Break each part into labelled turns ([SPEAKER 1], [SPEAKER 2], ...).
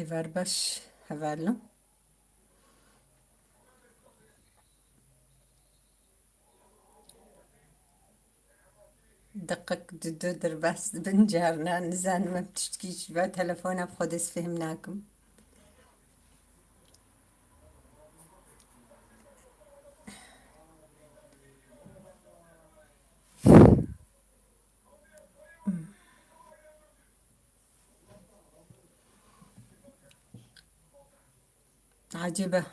[SPEAKER 1] Evar baş havalno. دقق دو در بس بنجارنا نزان ما بتشتكيش با تلفونها بخدس فهمناكم. عجيبة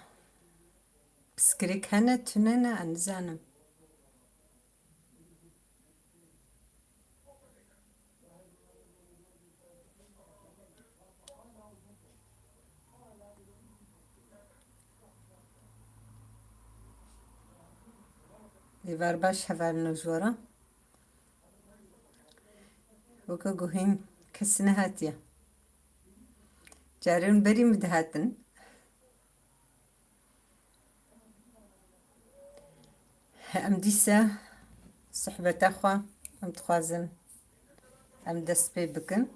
[SPEAKER 1] بسكريك هنا تنانا نزانم. Evar baş havalno jora. وكا قوهين كسنا هاتيا جارون بري مدهاتن ام ديسا صحبة اخوة ام تخوازن ام دست بي بكن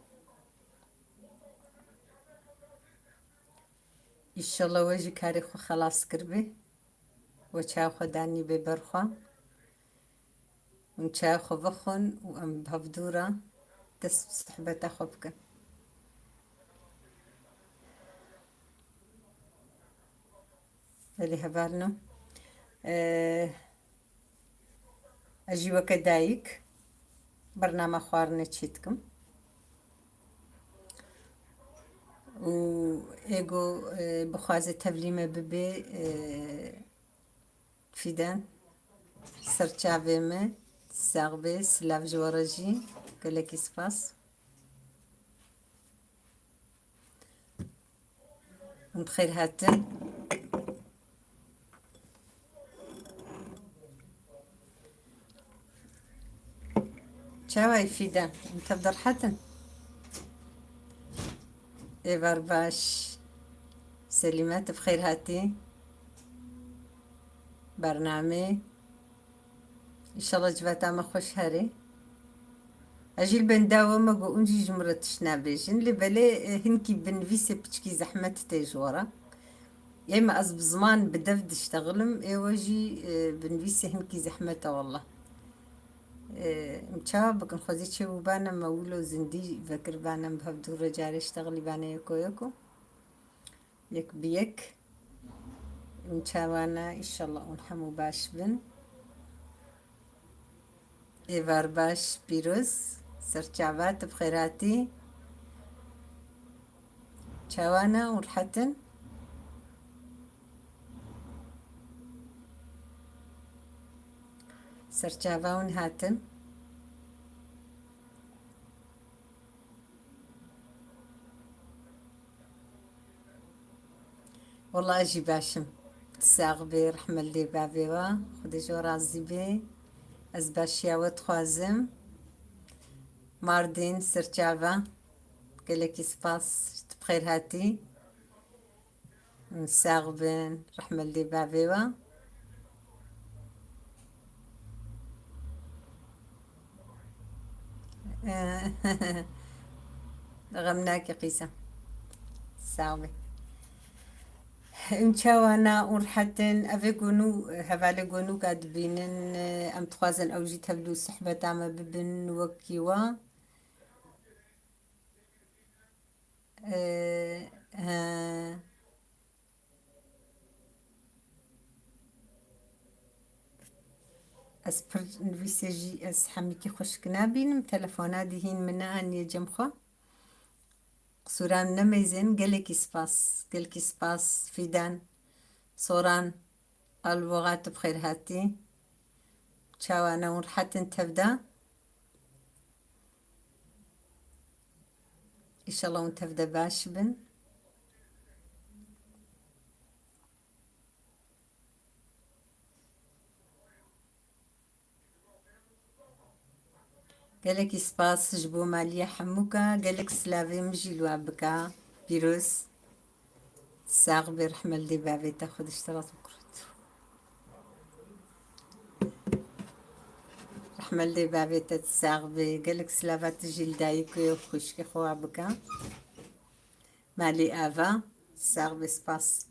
[SPEAKER 1] ان شاء الله وجي كاريخو خلاص كربي وچاخو داني ببرخو ونچاخو بخون وام بهفدورة دست صحبة اخو بكن اللي هبالنا اجي وكدايك برنامج خوارنا تشيتكم و ايجو بخوازي تبليمة ببي فيدان سرچاويمه ساغبي سلاف جورجي قالك سباس بخير هاتن شاوي فيدان انت بدر حتن ايفار باش سليمات بخير هاتي برنامج ان شاء الله جبت عم خوش هاري اجيل بنداوة ما قو انجي جمرة شنابيجن اللي بلي هنكي بنفيسي بتشكي زحمة تيجورا يا اما از بزمان بدفد اشتغلم اي وجي بنفيسي هنكي زحمة والله مشاو بكن خوزي تشو بانا مولو زندي فكر بانا بهبدو رجال اشتغلي بانا يكو يكو يك بيك مشاوانا ان شاء الله ونحمو باش بن ايفار باش بيروز سرچاوات بخيراتي شاوانا ورحتن سرچاواون هاتن والله اجي باشم تساغ بي رحمة اللي بابيوا خدي جو رازي بي از باشياوت خوازم ماردين سرچاوا قالك سباس بخير هاتي نساغ بين رحمة اللي بابيوا غمناك قيسة ساوي مشاوانا ورحتن افيقونو هفالي قونو قاد بينن ام تخوازن او جي تبلو سحبة عما ببن وكيوا اس پر نویسه جی اس حمیکی خوشک نبینم تلفونا دیهین منا انی جمخوا قصوران نمیزن گلکی سپاس فیدان صوران الوغات بخير هاتي شاوانا ورحتن تبدا ان شاء الله ونتبدا باش بن قالك سباس جبو مالية حموكا قالك سلافي مجيلو عبكا بيروس ساغ برحمة اللي بابي تاخد اشتراط بكرت رحمة اللي بابي تتساغ بي قالك سلافات جيل دايكو يوخوش كي خو عبكا مالي افا سيرفيس باس.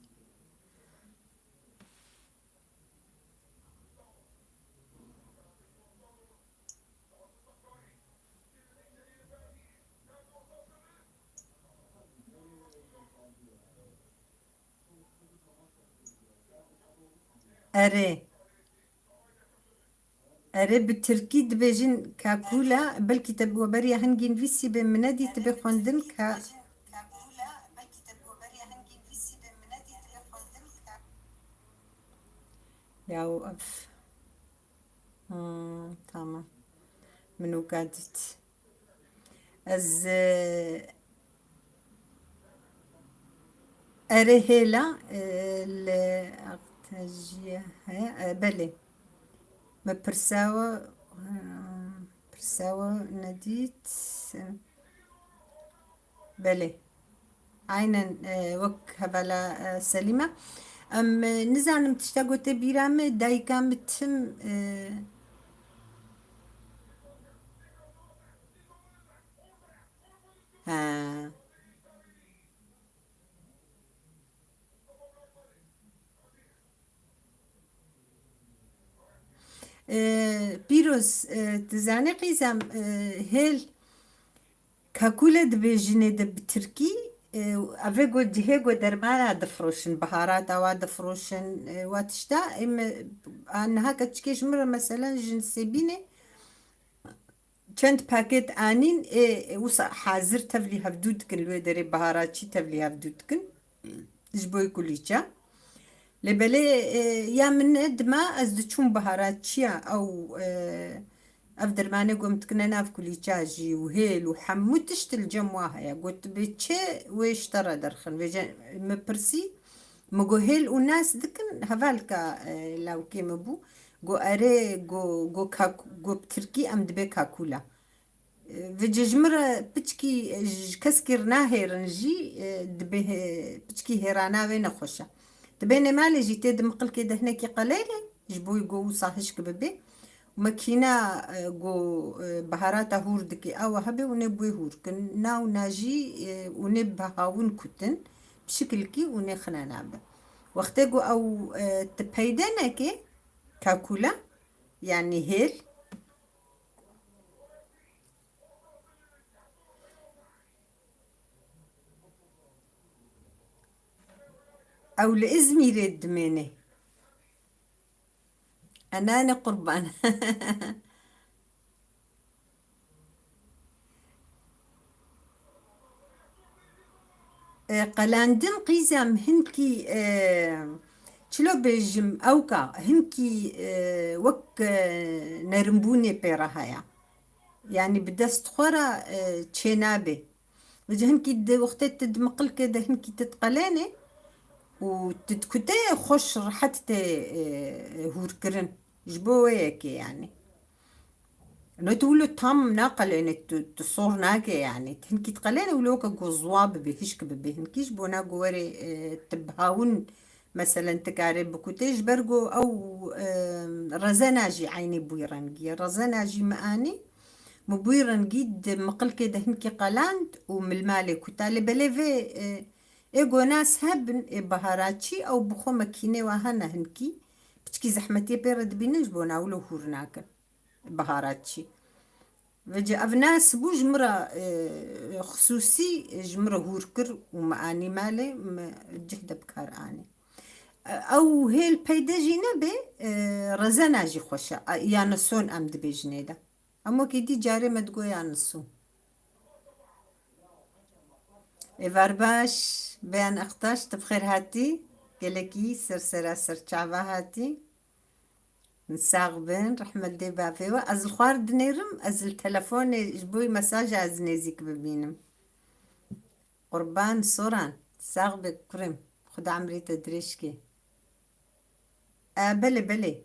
[SPEAKER 1] اري اري بالتركي دبيجن كاكولا بلكي تبقى بريا هنجين فيسي بمنادي تبي خوندن يا وقف. تمام. منو قعدت از اري هيلا الأغتاجية بلي ما برساوة برساوة ناديت بلي عينا وك هبلا سليمة أم نزع نمتشتاقو تبيرام دايكا متهم ها بيروس تزعني قيزام هيل كاكولا دبيجيني بتركي افيغو ديهيغو درمانا دفروشن بهارات او دفروشن واتشتا ام انها كتشكيش مرة مثلا جنسيبيني چند باكيت انين وصا حاضر تفلي هفدودكن لو دري بهاراتشي تفلي هفدودكن جبوي كليتشا لبلي يا من قد ما ازدشون بهاراتشيا او افدر ماني قمت كنا ناف كلي تشاجي وهيل وحمو تشتل جمواها يا قلت بيتشي ويش ترى درخن مبرسي مجو هيل وناس ذكن هفالكا لو كيم بو جو اري جو كاكو جو بتركي ام دبي كاكولا فيجي جمرة بتشكي كسكر ناهي رنجي دبي بتشكي هيرانا وين خوشة تبين مالي جيتي دمقل كده هناك قليلة جبوي جو صاحش كببي ماكينة جو بهارات هور دكي أو هبي ونبوي هور كنا وناجي ونبها ونكتن بشكل كي ونخنا نعمل وقتاجو أو تبهيدنا كي كاكولا يعني هيل أو لإزمير الدميني أنا قربان قلاندم قيزم هنكي شلو بيجم أوكا هنكي وك نرمبوني بيرهايا يعني بدست خورا تشينابي وجه هنكي وقت تدمقل كده هنكي تتقلاني وتتكتي خوش رحت هوركرن جبويك يعني انه تقولوا تام ناقل يعني تصور ناقة يعني هنكي تقلاني ولوكا قوزواب بهشك بهنكيش بونا قوري تبهاون مثلا تكاري بكوتيش برغو او رزناجي عيني بويرانجي رزناجي ماني مبويرن جيد مقل كده هنكي قلاند وملمالي كتالي بليفي ايغو ناس هبن بهاراتشي او بخو مكيني وهنا هنكي بتشكي زحمتي بيرد بينج بونا ولو هورناك بهاراتشي فجي افناس بو جمرة خصوصي جمرة هوركر ومعاني مالي جهد بكار اني او هي البيداجي نبي رزناجي خوشا يا نسون ام دبي جنيدا اما كي جاري ما تقول يا نسون إيفار باش بيان أختاش تبخير هاتي قالكي سر شعبا هاتي نساغ بين رحمة دي بافيوة أزل خوار دنيرم أزل تلفون جبوي مساج از نيزيك ببينم قربان سوران ساغ بكرم خد عمري تدريشكي بلي بلي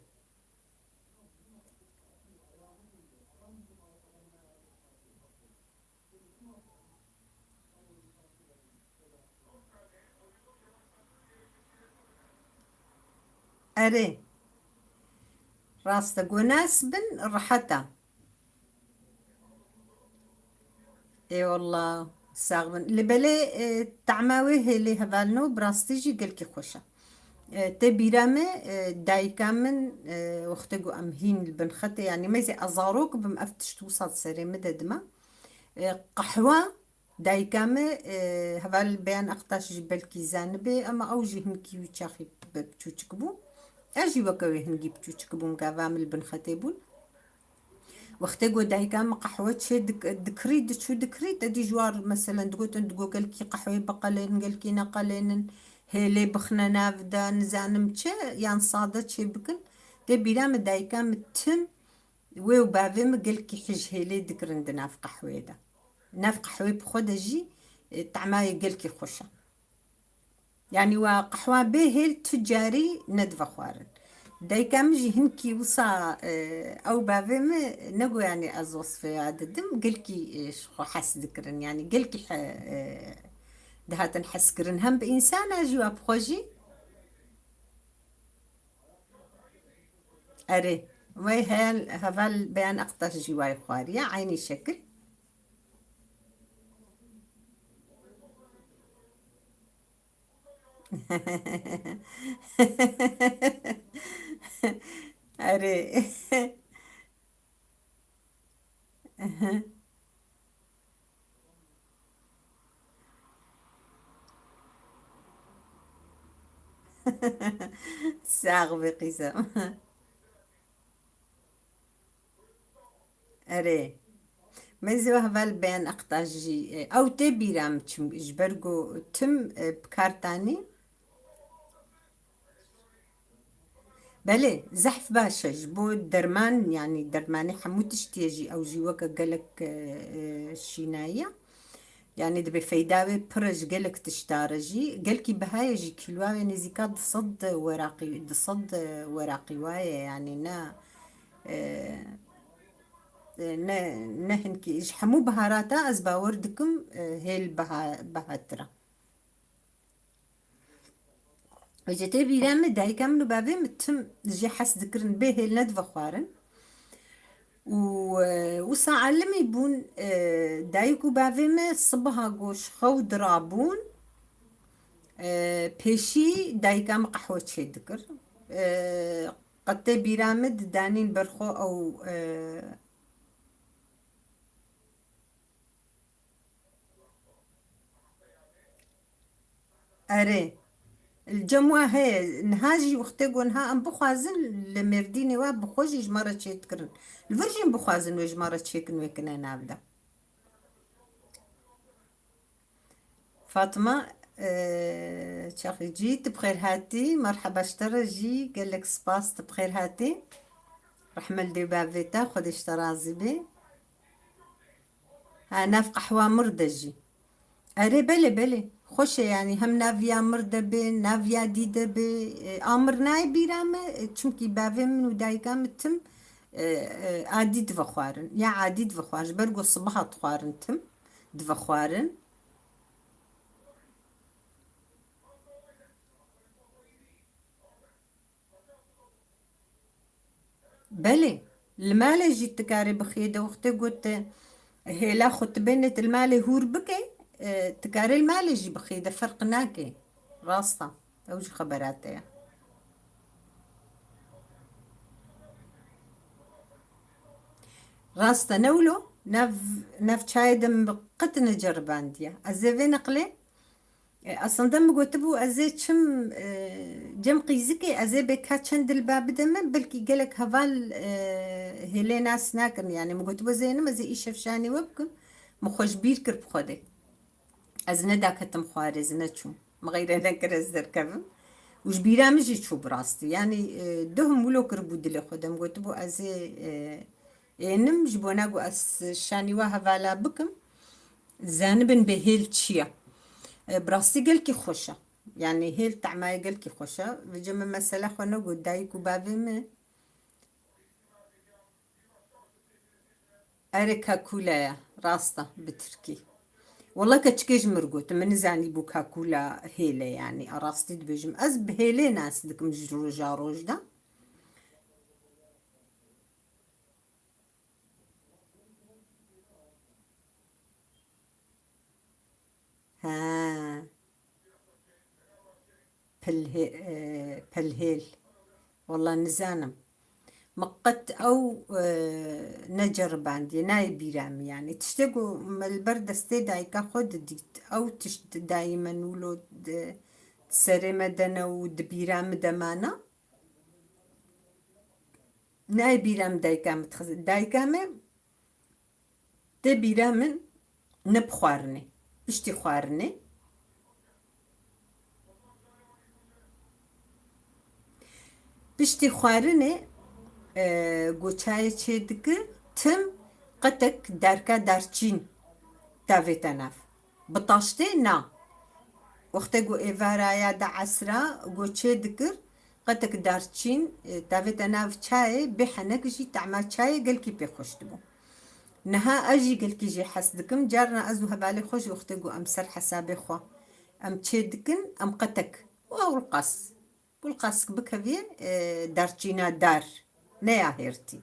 [SPEAKER 1] أري راستا وناس بن رحتا اي والله ساغبن لبلي تعماوي هلي هفالنو براستيجي قلكي خوشة. تبيرامي دايكا من وقتقو أمهين البنخت يعني ميزي أزاروك بمأفتش توصل سري مددما. قحوة دايكامي هفال بيان أقطاش جبال كيزانبي أما أوجي هنكي ويتشاخي بتشوشكبو أجي وكوي هنجي بتشوشكبو مقافا من البنختيبون. وقتقو دايكام قحوة شي دكريد شو دكريد أدي جوار مثلا دقو قالكي قحوة بقالين قالكي نقالين هيلي بخنا نافدا نزانم تشي يعني صادت شي بكن تبيرام دايكام تم ويو بافيم قالكي حج هيلي دكرندنا في قحوة دا ناف قحوة بخود جي طعماي قلكي خوشة يعني وقحوة به تجاري ندفع خوارن داي كامجي هنكي وصا او بافيم نقو يعني ازوص في عددم قلكي شخو حس ذكرن يعني قلكي دهات نحس كرن هم بإنسان أجوا بخوجي أري وي هال هفال بيان أقطاش جواي خواريا عيني شكل. أري ساغ بقسم. أري مزي وهبال بين أقطاجي أو تبي رام جبرجو تم بكارتاني. بلي زحف باشا جبو درمان يعني درماني حموتش تيجي أو جيوكا قالك الشيناية يعني دبي فيداوي برج قالك تشتارجي قالكي بهايجي كيلواوي نزيكا ضصد وراقي ضصد وراقي وايا يعني نا نهن كي حمو بهاراتا از باوردكم هيل بهاترا وجتي بيرام داي كاملو بابي متم جي حس ذكرن به هيل ندفع خوارن وصا علم يبون دايكو بابي ما صبها قوش خو درابون بيشي داي كام قحوة شي ذكر قد بيرامد دانين برخو او اري الجموع هي نهاجي وقتك ونها ام بخوازن لمرديني واب بخوجي جمرة شي تكرن الفرجين بخوازن وجمرة شي كن ويكنا نابدا فاطمة شاخي جيت بخير هاتي مرحبا اشترى جي قال لك سباس بخير هاتي رحمل دي بافيتا خد اشترى زبي ها ناف قحوة مردجي أري بلي بلي خوش يعني هم نافيا مرده بي نافيا ديده بي آمر ناي بيرامه چونكي باوه منو دايقام تم عادي دفخوارن يا عادي دفخوارن برقو صبحة تخوارن تم دفخوارن بلي المال جيت تكاري بخيدة وقت قلت هلا خط بنت المال هور بكي تكاري المال جي بخيدة فرق ناكي راستا اوج خبراتي راستا نولو ناف تشايدم بقتنا جربانديا ازيفي نقلي اصلا دم قوتبو ازي تشم جم قيزكي ازي بكا تشند الباب دم بلكي قالك هفال هيلي ناس ناكن يعني مقوتبو زينا ما زي ايش فشاني وبكم مخوش بير كرب خودي ازنا داكتم خوارز نتشو مغير ذكر ازدر كفم وش بيرامجي تشو براستي يعني دهم ولو كربو دلي خودم قوتبو ازي نم جبونا قو اس شاني واها فالا بكم زانبن بهيل تشيا براستي قلكي خوشة يعني هيل تعماي قلكي خوشة بجمع مسألة خونا قد دايكو بابي من أريكا كولا راستا بتركي والله كتشكيج مرقوت من زاني بوكا كولا هيلة يعني أراستي دبجم أز بهيلة ناس دك مجرو جاروج دا بالهيل والله نزانم مقت أو نجرب عندي ناي بيرام يعني تشتقوا من البرد استيداي كاخد ديت أو تشت دايما ولو تسري مدنا ود بيرام دمانا ناي بيرام دايكام دايكام دي بيرامن نبخوارني بشتي خوارني بشتي خوارني گوچای چه دکه تم قطک درکا درچین تاویتا ناف بطاشته نا وقتی گو ایوارای دا عصرا گوچه دکر قطک درچین تاویتا ناف چای بحنک جی تعمل چای گل کی پی خوش دبو نها اجي قل كي جي حسدكم جارنا ازو هبالي خوش وقتی گو ام سر حسابي خوا ام چه دکن ام قطك او القص بالقص بكبير دارچينا دار نيا هيرتي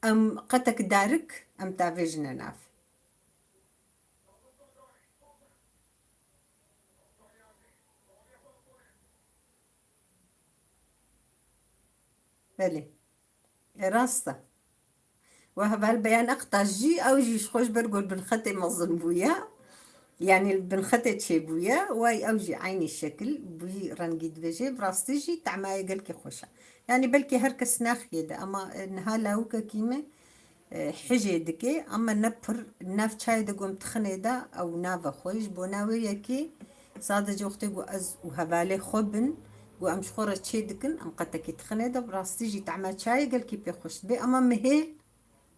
[SPEAKER 1] ام قتك دارك ام تافيجنا ناف بلي راستا وهذا البيان اقطع جي او جيش خوش برقول بنختي مظن بويا يعني بنختي شي بويا واي اوجي عيني الشكل بوي رنقيد بيجي براستي جي تعماي قلكي خوشة يعني بلكي هركس ناخ يدا اما انها لاوكا كيمة حجي دكي اما نبر ناف شاي دا قوم تخني دا او نافا خوش بوناوي يكي صادج وقتي قو از وهبالي خبن قو امش خورة شي دكن ام قتكي تخني دا براستي جي تعماي شاي قلكي بيخوش بي اما مهي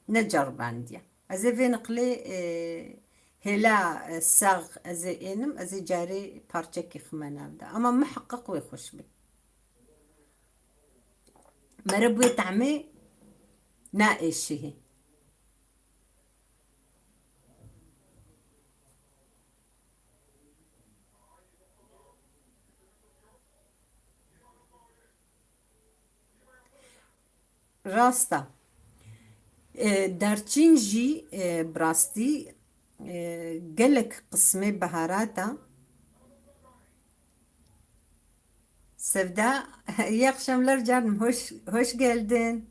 [SPEAKER 1] نجرب عندي أزي في نقلي هلا الساغ أزي إنم أزي جاري بارتشكي خمانا بدا أما محقق ويخش بي مربوي طعمي ناقش هي راستا دارچين جي براستي قلك قسمي بهاراتا Sevda, iyi akşamlar canım. Hoş geldin.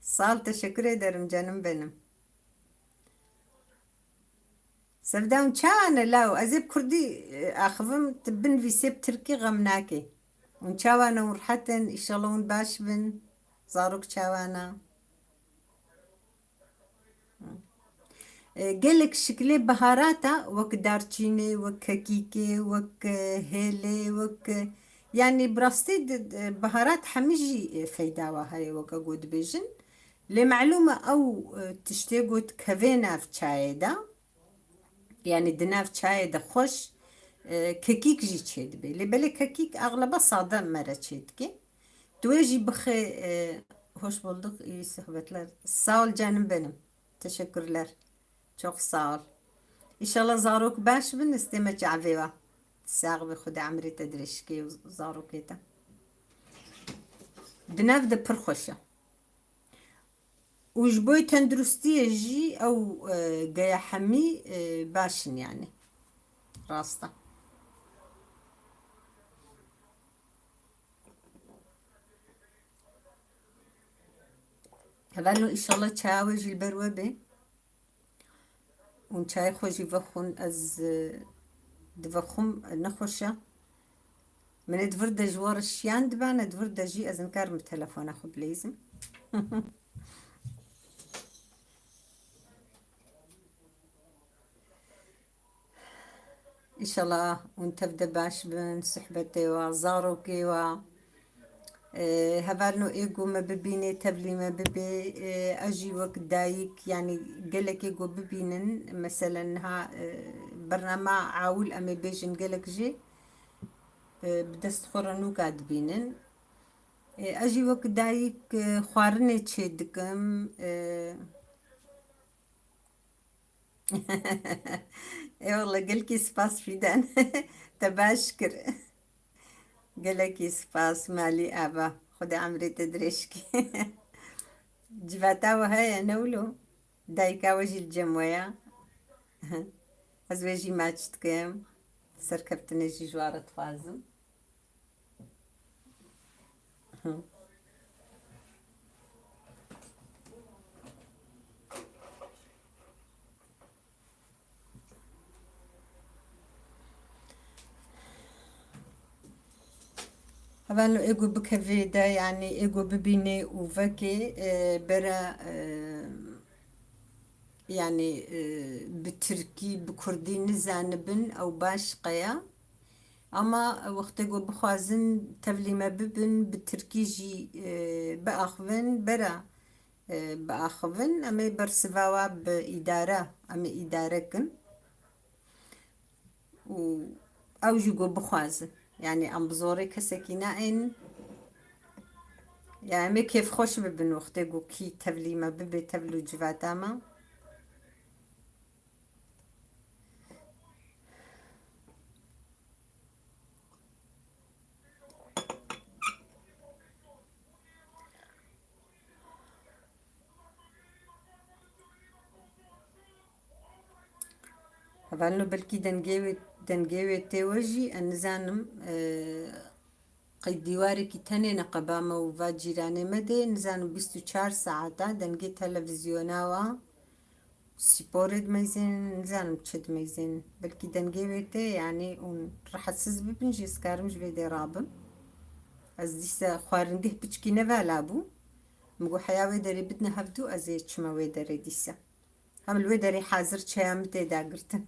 [SPEAKER 1] Sağ ol, teşekkür ederim canım benim. Sevda, unçawana lav. Azib Kurdi akhvim tibin visep Türkiye gamnaki. Unçawana urhaten inşallah un baş bin. Zaruk çawana. قالك شكلي بهاراتا وك دارچيني وك كيكي وك هيلي وك يعني براستي بهارات حميجي فايداوا هاي وك قود بيجن لمعلومة أو تشتيقوت كافينا في تشايدا يعني دنا في تشايدا خوش كيكيك جي تشيد بي لبالي كيكيك أغلبها صادم مرة تشيدكي تويجي بخي hoş bulduk, iyi sohbetler. Sağ ol canım benim. Teşekkürler. Çok sağ ol. İnşallah zarok baş bin isteme çaveva. Sağ ve xuda amri tedrişki zarok eta. Dinav de pır xoşa. وجبوي تندرستي جي أو جاي حمي باشن يعني راستا هذا إن شاء الله تشاوج البروبة ونشاي خوجي فخون از دفخم نخوشة من دفرد جوار الشيان دبانا دفرد جي از نكار من تلفون اخو بليزم ان شاء الله وانت بدا باش بن صحبتي وزاروكي و هفالنو ايجو ما ببيني تبلي ما ببي اجي وقت دايك يعني قالك ايجو ببينن مثلا ها برنامج عاول امي بيجن قالك جي بدست خورنو قاد بينن اجي وقت دايك خوارني تشدكم اي والله قالكي سباس فيدان تباشكر قالكي سباس مالي ابا خدي عمري تدريشكي جفاتا وهاي نولو دايكا وجي الجموية أزواجي ماتشت كام سركبت نجي جوارة فازم. طبعا إيجو بكفيدا يعني إيجو ببيني وفكي برا يعني بتركي بكردي نزانبن أو باش قيا أما وقت إيجو بخوازن تبلي ما ببن بتركيجي بأخفن برا بأخفن أما برسفاوا بإدارة أما إدارة كن و أو جيجو بخوازن يعني أم بزوري كسكينة إن يعني ما كيف خوش ببن وقت إيجو كي تبلي ما ببي تبلو جفاتاما. طبعا بلكي دنجيوي تيوجي النزانم قيد ديواري كي تاني نقبامة وفا جيراني مدي نزانم 24 ساعة دنجي تلفزيوناوا سيبورد ميزين نزانم تشد ميزين بلكي دنجيوي تي يعني راح تسز ببنجي سكارمش بيدي رابم از ديسا خوارنده بچكي نفالابو مگو حياوي داري بدنا هفدو ازي چماوي داري ديسا هم الوي داري حاضر چيامتي داگرتن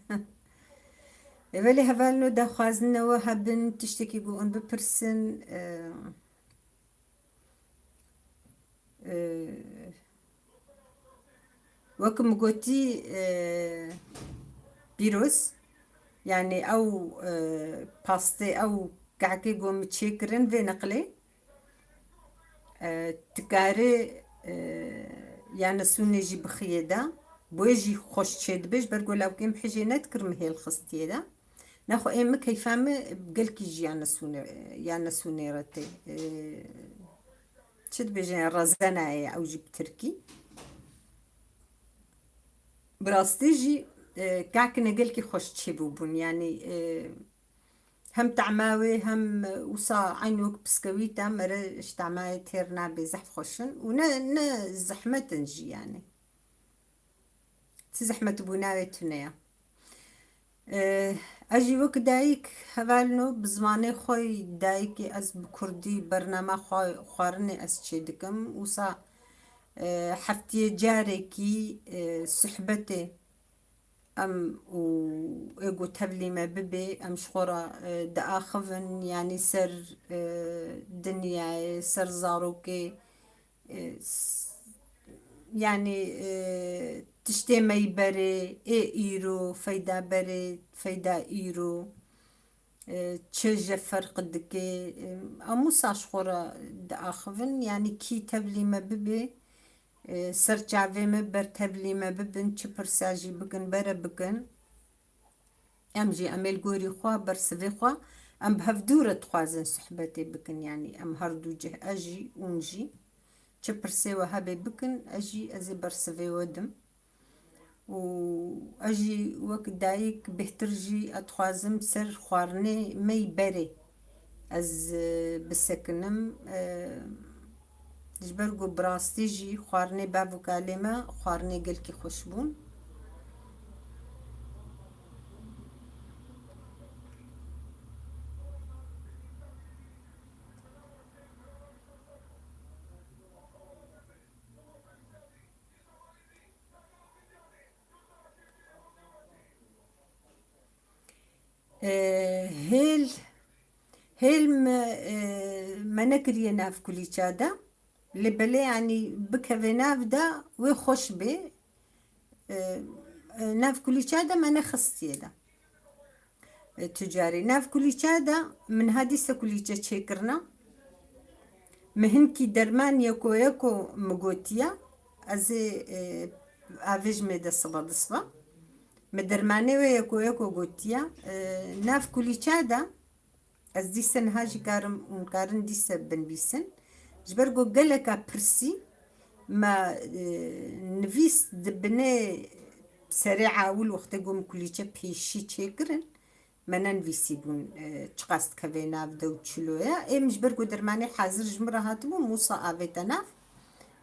[SPEAKER 1] ولی هفال نو دخوازن و هبن تشتكي جو ان بپرسن وكم قوتي بيروس يعني او باستي او كعكي جو متشكرن في نقلي تكاري يعني سوني جي بخيدا بويجي خوش تشد بيش برقول لو كيم حجينات كرم هي الخستي ده ناخو ايما كيفامي بقلكي جي يعني سونيرتي تشد بيجي رزانا او جي بتركي براستيجي كعكنا قلكي خوش تشيبوبون يعني هم تعماوي هم وصا عينوك بسكويتا مرة اشتعماي تيرنا بزحف خوشن ونا زحمة تنجي يعني تزحمة بوناوي تنيا اجي وك دايك هفالنو بزماني خوي دايكي از بكردي برنامج خوي خوارني از تشيدكم وصا حفتي جاريكي صحبتي ام و ايجو تبلي ما ببي ام شخورا داخفن يعني سر دنيا سر زاروكي يعني تشتي ما يبري اي ايرو فايدا بري فايدا ايرو تشجع فرق دكي امو ساشخورا داخفن يعني كي تبلي ما ببي سرچاوی ما بر تبلی ما ببن چه پرساجی بکن بره بکن ام جي اميل گوري خوا برسفي خوا ام بهفدورة خوازن صحبتي بكن يعني ام هردو جه اجي ونجي چه برسي وهابي بكن اجي ازي برسفي ودم و اجي وقت دايك بهترجي اتخوازم سر خوارني مي بري از بسكنم جبرگو براستي جي خوارني بابو كاليما خوارني قلكي خوشبون هيل ما نكري ناف كلي شادا اللي بلي يعني بكفي ناف دا ويخش بي ناف كلي شادا ما نخستي دا تجاري ناف كلي شادا من هادي سكلي تشيكرنا مهنكي درمان يكو مغوتيا ازي افيج ميدا صبا مدرماني ويكو غوتيا ناف كلي شادا از دیسن هاجی کارم اون کارن دیسه بن بیسن جبرگو گلکا پرسی ما نفيس دبني سريعة والوقت قوم كل شيء بيشي تشكرن ما نفيسي بون تقاست كفينا بدو تشلويا اي مش بركو درماني حاضر جمرة هاتبو موسى افيتنا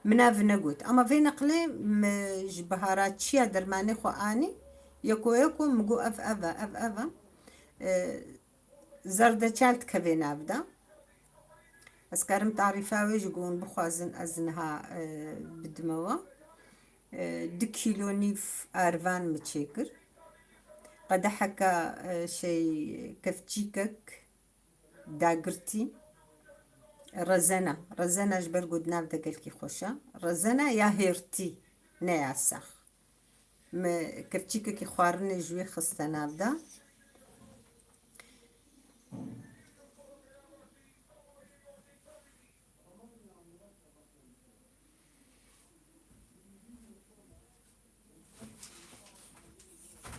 [SPEAKER 1] مناف نقول اما فين قلي مش بهارات شيا درماني خو اني يكو يكو مقو اف افا اف افا زردة شالت كفينا بدا اسكارم تعرفاوي جقون بخوازن ازنها بدموا دو كيلو نيف ارفان متشكر قد حكى شي كفتشيكك داقرتي رزنا جبر قد نابدا قلكي خوشا رزنا يا هيرتي نيا سخ كفتشيكك خوارني جوي خستا نابدا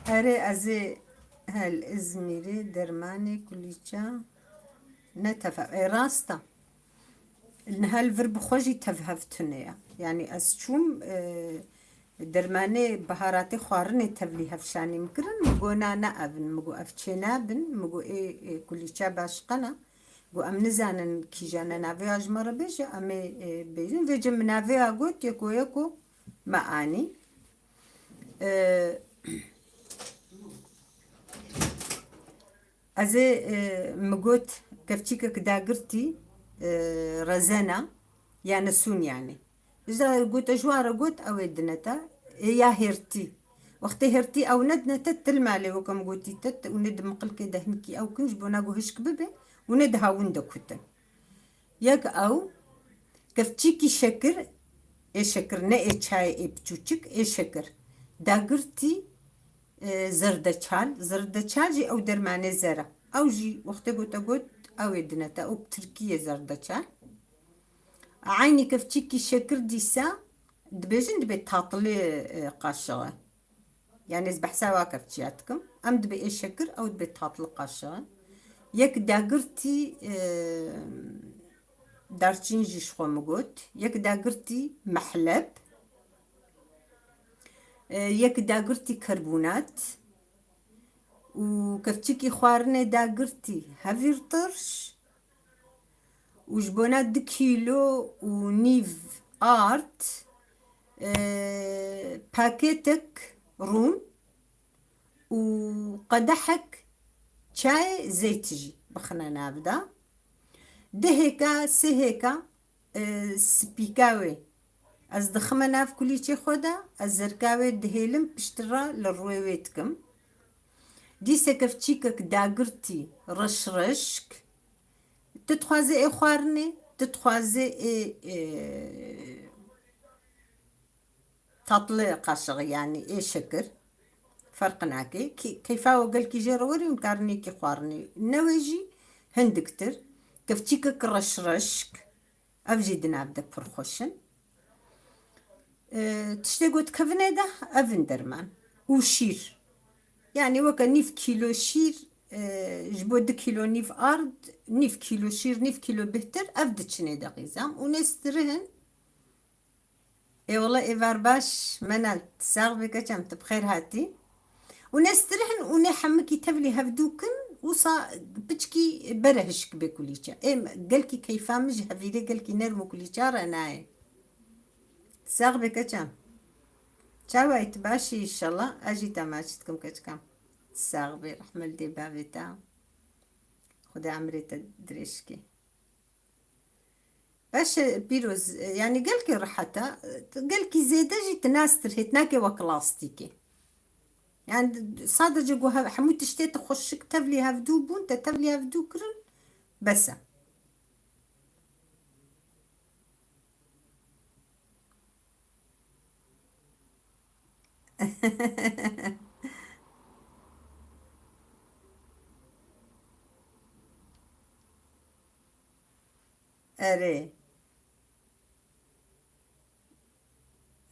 [SPEAKER 1] اري ازي هل ازميري درماني كليتشا نتفا اي راستا إنها الفرب خوجي تفهفتنيا يعني أسشوم درماني بهاراتي خوارني تبلي هفشاني مكرن مقونا نأبن مقو أفتشينا بن مقو إيه كل شاباش قنا قو أم نزانن كي جانا نافيا جمرة بيجا أمي بيجن فيجن من نافيا قوت يكو يكو ما آني أزي مقوت كفتيكك داقرتي رزانا يعني سون يعني إذا قلت أجوار قلت أو دنتا يا هرتي وقت هرتي أو ندنتا تلمالي وكم قلتي تت وند مقل كده هنكي أو كنج بناقو هشك ببي وندها وندا كتا ياك أو كفتيكي شكر إيه شكر نا إيه شاي إيه بتوشك إيه شكر داقرتي زردچال جي أو درماني زرا أو جي وقت قلت أو دنتا أو بتركيا زردچال عيني كفتشيكي شكر ديسا دبيجن دبي تاطلي قاشغة يعني إذا بحساوا كفتشياتكم أم دبي إيه شكر أو دبي تاطلي قاشغة يك داقرتي دارتشينجي شخو مقوت يك داقرتي محلب يك داقرتي كربونات وكفتشيكي خوارني داقرتي هافير طرش وجبونات دو كيلو ونيف آرت باكيتك رون وقدحك شاي زيتجي بخنا نابدا دهيكا سهيكا سبيكاوي از دخمة ناف كلي شي خودا از زركاوي دهيلم بشترا للرويتكم دي سكفتشيكك داقرتي رشرشك تتخوازي اي خوارني تتخوازي اي تطلع قشغ يعني ايه شكر فرقناكي كيف هو قال كي جروري ونكارني كي خوارني نواجي هندكتر كفتيك كرشرشك افجدنا بدك فرخوشن تشتاقوت كفنيدا افندرمان وشير يعني وكا نيف كيلو شير جبو دو كيلو نيف ارض نيف كيلو شير نيف كيلو بهتر افدتشني دا غيزام ونسترهن اي والله اي بارباش منال تساغبك كم بخير هاتي ونسترهن ونحمكي تبلي هفدوكن وصا بتشكي برهشك بكليشا اي قالكي كيفامج هفيدي قالكي نرمو كليشا راناي تساغبك كم شاوي تباشي ان شاء الله اجي تماشتكم كم تساغبي رحمل دي بابتا خدي عمري تدريشكي باش بيروز يعني قالكي رحتا قالكي زيدا جيت ناستر هتناكي وكلاستيكي يعني صادر جوها حموت تشتي تخشك تبلي هفدو بون تبلي هفدو كرن بس اري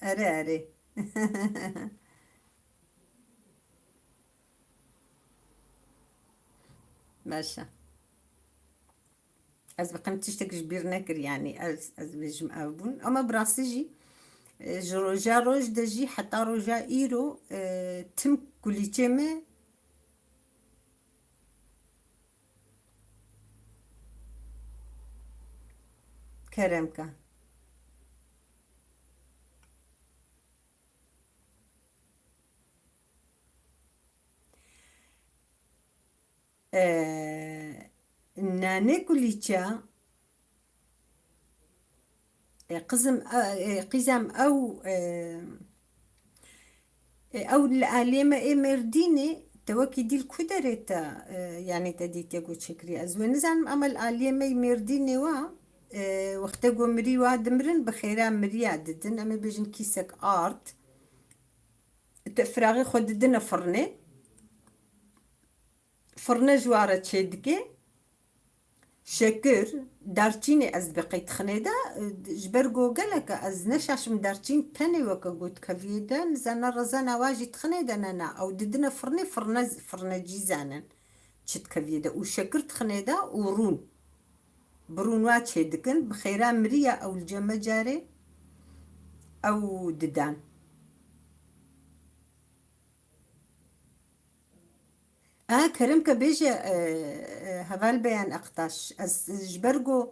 [SPEAKER 1] اري اري ماشا از بقيم تشتك جبير نكر يعني از بجم ابون اما براسجي جا روج دجي حتى روجا إيرو تم كل تيمة كرمكا. ناني كل تا قزم قزم أو العليمة مرديني توكي دي الكدرة يعني تدي تقول شكري أزوان زعم أما العليمة مرديني واختقوا مري دمرن بخيران مري عددن أما بيجن كيسك آرت تفراغي خد دنا فرنة جوارة تشدكي شكر دارتيني از بقيت خنيدا جبرقو قالك از نشاش من دارتين تاني وكا قلت كفيدا نزانا رزانا واجي تخنيدا نانا او ددنا فرنة جيزانا تشد كفيدا وشكر تخنيدا ورون برون واتشي دكن بخيران مريا او الجمع جاري او ددان كريم كبيجي هفال بيان اقتاش از جبرقو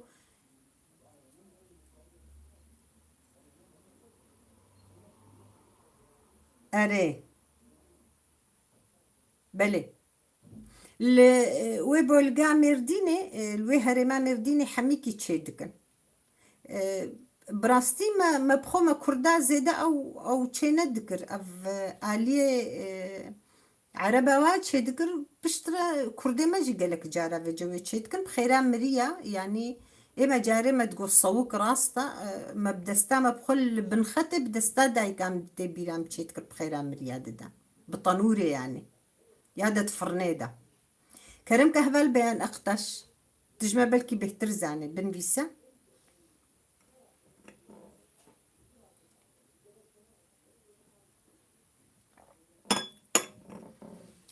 [SPEAKER 1] اري بلي ويبولقا مرديني الوي هرما مرديني حميكي تشيدكن براستي ما بخو ما كردا زيدا او تشينا دكر اف علي عربوات شيدكر بشترا كردي ما جي قالك جارة في جوي تشيدكن بخيران مريا يعني إما جاري ما تقول صوك راستا ما بدستا ما بخل بنختب دستا داي قام دي بيرام تشيدكر بخيران مريا ددا بطنوري يعني يادة فرنيدا كريم كهبال بيان أقطش تجمع بلكي بهتر زاني بن بيسا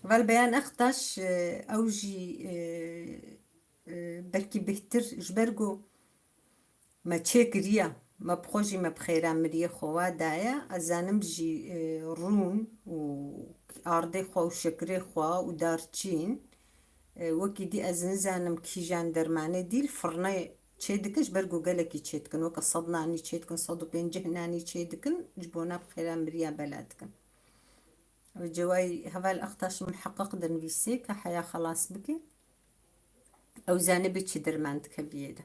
[SPEAKER 1] فالبيان أقطش أوجي بلكي بهتر جبرقو ما تشيكريا ما بخوجي ما بخيرا مريا خوا دايا أزانم جي رون و أرضي خوا وشكري خوا ودارتشين وكي دي أزن زانم كيجان درماني دي الفرنة تشيدكش برقو قالكي تشيدكن وكا صدناني تشيدكن صدو بين جهناني تشيدكن جبونا بخيرا مريا بلادكن وجواي هذا الأخطاش محقق دن بيسيك حياة خلاص بكي أو زانبي تشدرمان تكبيدا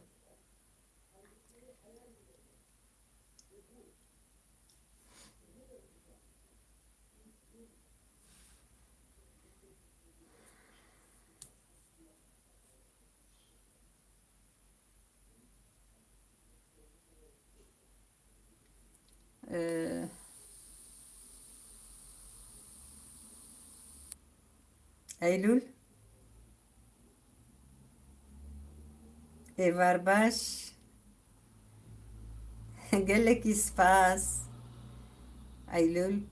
[SPEAKER 1] أيلول إيفار باش قالك سباس أيلول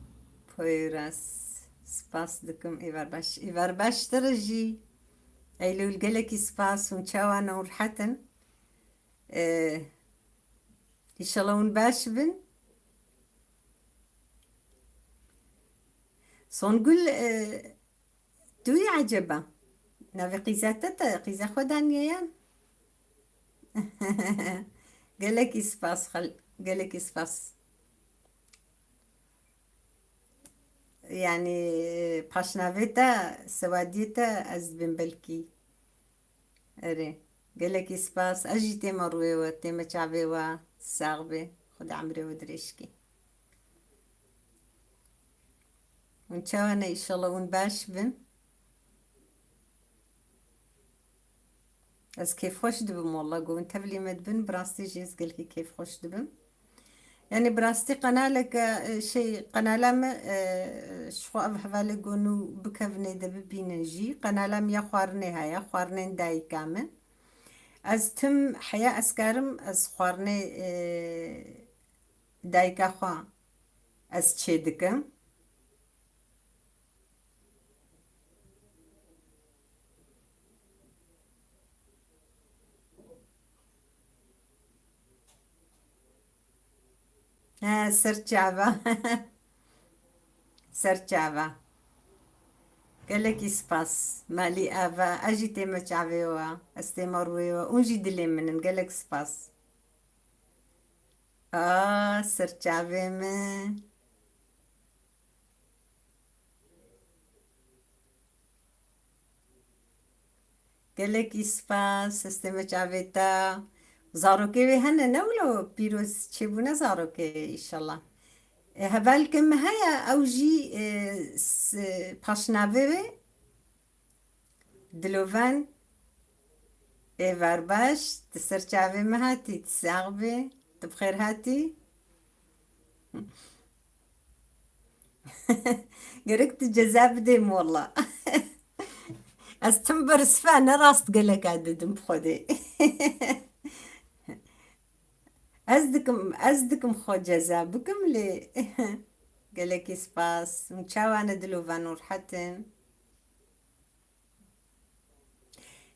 [SPEAKER 1] بويراس سباس دكم إيفار باش ترجي أيلول قالك سباس ونشاوانا ورحتن إن شاء الله ونباش بن صنقول دوي عجبة نافي قيزاتتا قيزا خدانيا قالك سباس قالك سباس يعني باشنافيتا سواديتا از بن بلكي اري قالك سباس اجي تيما رويوة تيما شعبيوة ساغبي خد عمري ودريشكي ونشاوانا ان شاء الله ونباش بن از كيف خوش دبم والله قوم تبلي مدبن براستي جيز قالكي كيف خوش دبم يعني براستي قنالك شيء قنالام شخو أبحفالي قونو بكفني دببينجي قنالام يا خوارني هيا خوارنين داي كامل از تم حياة أسكارم از خوارني دايكا خوا از تشيدكم ها سرچاوا. سرچاوا. قالك سباس مالي افا اجي تيما تشافيوا استمروا ونجي دلي من قالك سباس. اه سرچاوي من. قالك سباس استمع تشافيتا. زاروكي هنا نولو بيروز تشيبونا زاروكي ان شاء الله. هبالكم هيا اوجي باشنافي دلوفان ايفار باش تسرچاوي مهاتي تساغبي تبخير هاتي. قرقت الجزاب ديم والله. استنبر سفانة راست قالك عدد بخودي. أزدكم خو جزابكم لي. قالك سباس متشاو أنا دلوفان ورحتن.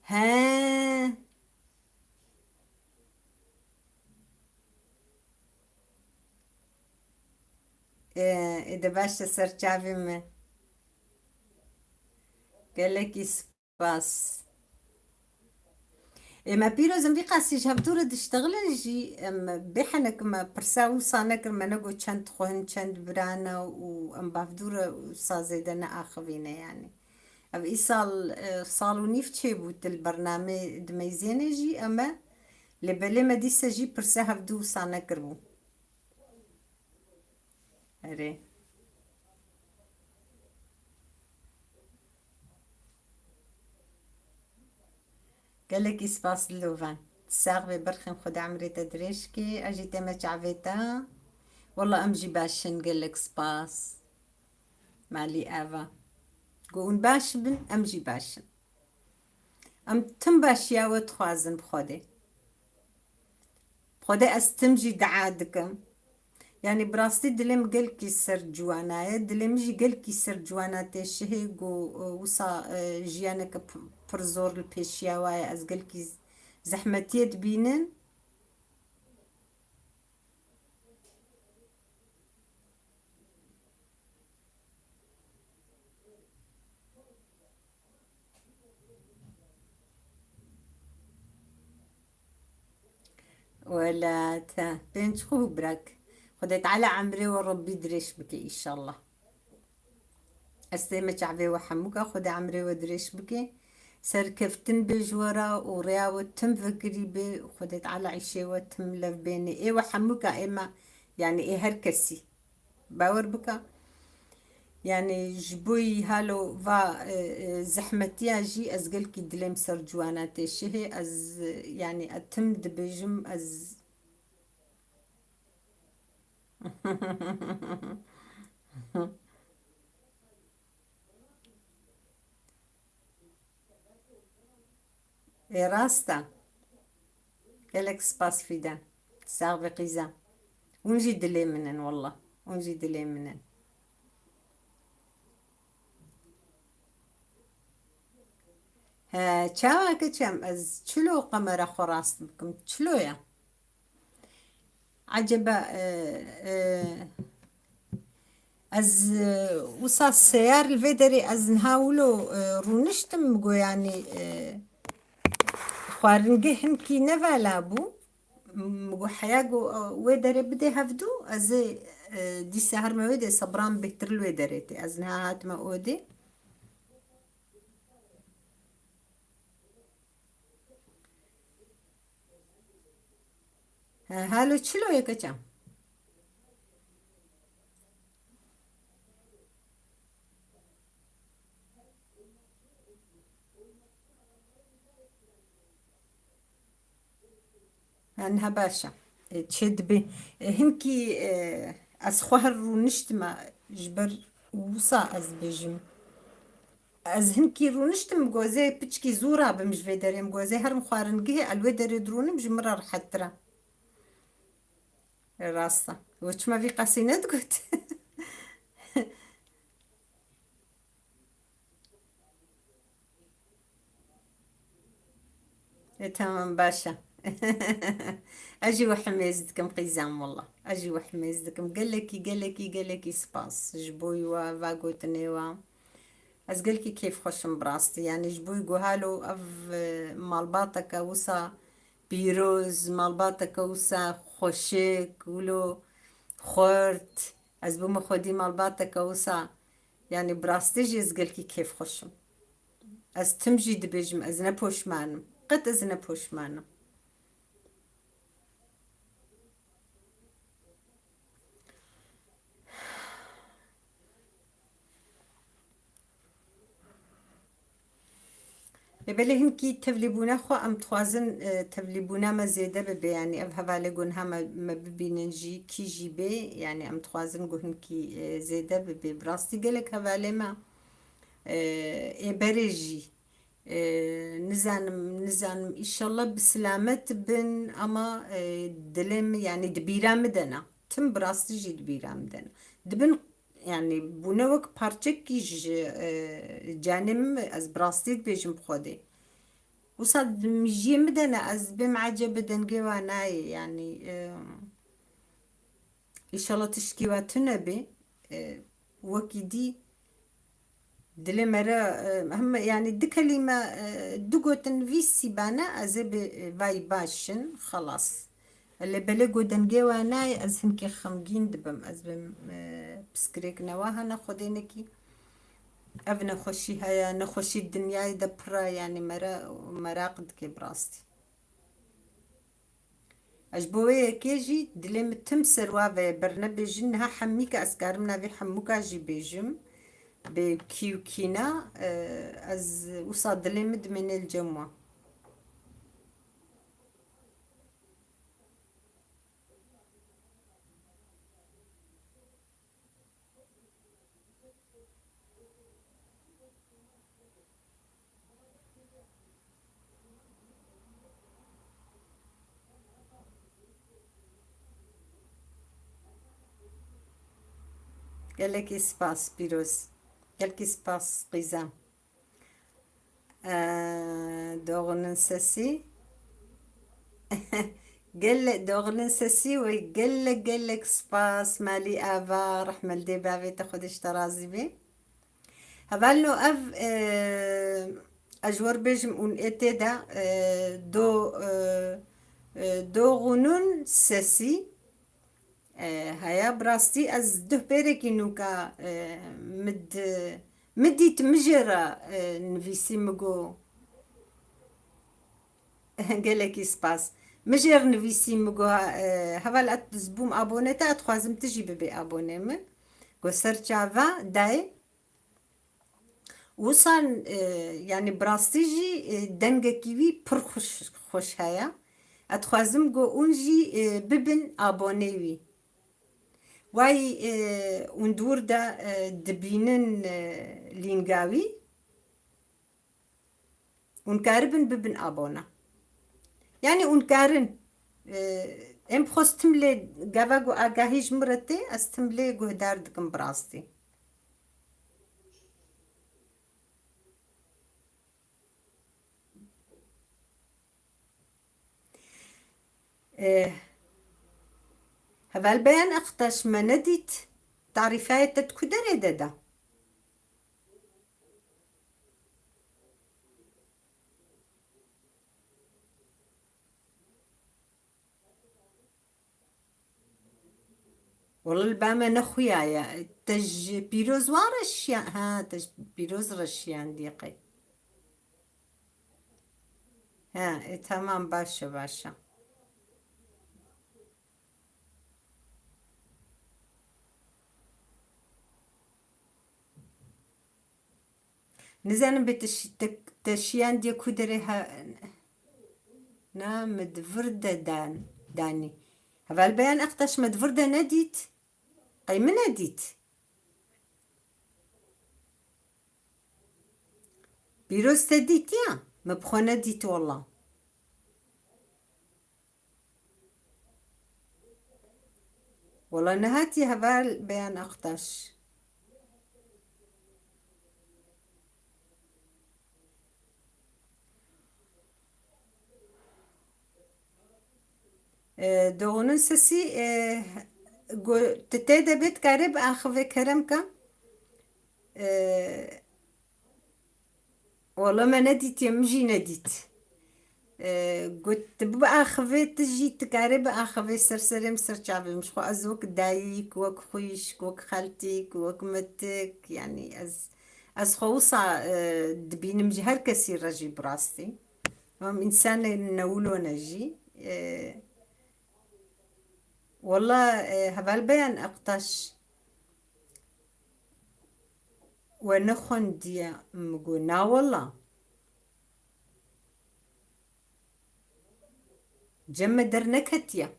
[SPEAKER 1] ها. إذا باش تسرچاوي ما. قالك سباس. ما بيروز مبي قاسي شاب دورة تشتغل جي بيحنك ما برساو صانك ما نقول چند خوهن چند برانا وام بافدورة سازيدنا آخوينة يعني. أب إيصال صالو نيفتشي بوت البرنامج دميزيني جي أما لبلي ما ديسا جي برسا هفدو صانا كربو. أري. قالك إسباس اللوفان الساغ ببرخم خد عمري تدريشكي أجي تما تعبيتا. والله أمجي باشن قالك سباس مالي آفا قون باش بن أمجي باشن أم تم باشيا وتخوازن بخودي أستمجي دعادكم يعني براستي دلم قل كيسر جوانا دلم جي قل كيسر جوانا تشهي وصا جيانك برزور البيشيا واي از قل كي زحمتيت بينن. ولا تا بنت خبرك خدت على عمري وربي دريش بك ان شاء الله. استيمة شعبي وحموكا خد عمري ودريش بك سركفتن بجورا ورياوة تم فكري بي خدت على عشي وتم لف بيني ايه وحموكا اما يعني ايه هركسي باور بكا يعني جبوي هالو فا زحمتي اجي از قلكي دلم سر جوانات الشهي از يعني اتم دبجم از. إيه راستا قالك سباس فيدا ساغ قيزا ونجي دلي منن والله ونجي دلي منن. ها تشاوا كتشام از تشلو قمر اخو راست بكم تشلو يا عجبا از وصا السيار الفيدري از نهاولو رونشتم مقو يعني خوارنجهن كي نفالابو مقو حياقو ويدري بدي هفدو از دي سهر ما ودي صبران بكتر الويدريتي از نهاهات ما ودي. هالو تشلو يا كتشام. انها باشا تشد بي هنكي از خوهر رونشتما جبر وصا از بجم از هنكي رونشتم جوزي بتشكي زورا بمش فيدريم جوزي هرم خوارنجي الويدري دروني مش مرة حترا راستا وش ما في قاسينات قلت. تمام باشا. اجي وحميزتكم قيزام والله، اجي وحميزتكم قال لك سباس جبوي وفاغوتني از قالك كيف خوشم براستي يعني جبوي قهالو اف مالباتك وسا بيروز مالباتك وسا خوشك ولو خورت از بوم خودي مالباتك وسا يعني براستي جي از قالك كيف خوشم از تمجي دبجم از نبوش مانم قد از نبوش مانم. بله هنکی تفلیبونا خو ام توازن تفلیبونا ما زیده ببی يعني اف هواله گون هم ما ببینن جی کی جی بی يعني ام توازن گو هنکی زیده ببی براستی گلک هواله ما بريجي نزانم إن شاء الله بسلامة بن أما دلم يعني دبيرة مدنا تم براستي جي دبيرة مدنا دبن يعني بونوك بارچك جانم از براستي بيجم خودي وصاد مجي مدنا از بمعجب بدن جواناي يعني إن شاء الله تشكي واتنبي وكيدي دلي مرة هم يعني دي كلمة دقو تنفيسي بانا أزب باي باشن خلاص اللي بلقو دنجي وانا از هنكي خمجين دبم از بم بسكريك نواها ناخدينكي أبنا خوشي هيا نخوشي الدنيا دبرا يعني مراقد كي براستي أجبوية كيجي دلي متمسر وافي برنبي جنها حميكا أسكارمنا في حموكا جي بيجم بكيوكينا از وصاد لمد من الجمعة قال لك سباس بيروز قال لك سباس قيزام دوغن نساسي دوغن نساسي قال لك سباس مالي افا رحمة دي بابي تاخد اشترازي بي هبالنو اف اجور بيجم اون اتدا دوغنون ساسي هيا براستي از ده بيرك نوكا مدي تمجرة نفيسي مجو قالك سباس مجر نفيسي مجو هفال اتزبوم ابوني تا اتخوازم تجي ببي ابوني من قو سرچاوا داي وصل يعني براستي جي دنگا كيوي پر خوش هيا اتخوازم قو اونجي ببن ابوني وي واي وندور دا دبينن لينغاوي ونكاربن ببن ابونا يعني ونكارن ام خوستملي غافاغو اغاهيج مرتي استملي غهدار دكم براستي هذا البيان اختش ما نديت تعريفات تتكدري دادا والله البامة نخويا يا تج بيروز وارشيان ها تج بيروز رشيان ديقي ها تمام باشا باشا نزانم تشيان دي كودريها مدفردة داني هذا البيان اختش مدفردة نديت قي من نديت بيروز تديت يا مبخو نديت والله والله نهاتي هذا البيان اختش دوغنون سسي تتادا بيت كارب آخذ كرمكا. آه، والله ما نديت يمجي نديت. قلت بقى خفيت تجي تقارب أخفي سرسري مسر شعبي مش خو أزوك دايك وك خويش وك خالتك وك متك يعني أز خوصة دبين مجهر كثير رجي براستي هم إنسان نقولو نجي والله هبالبيان أقطش ونخن دي مقولنا والله جمع درنكتيا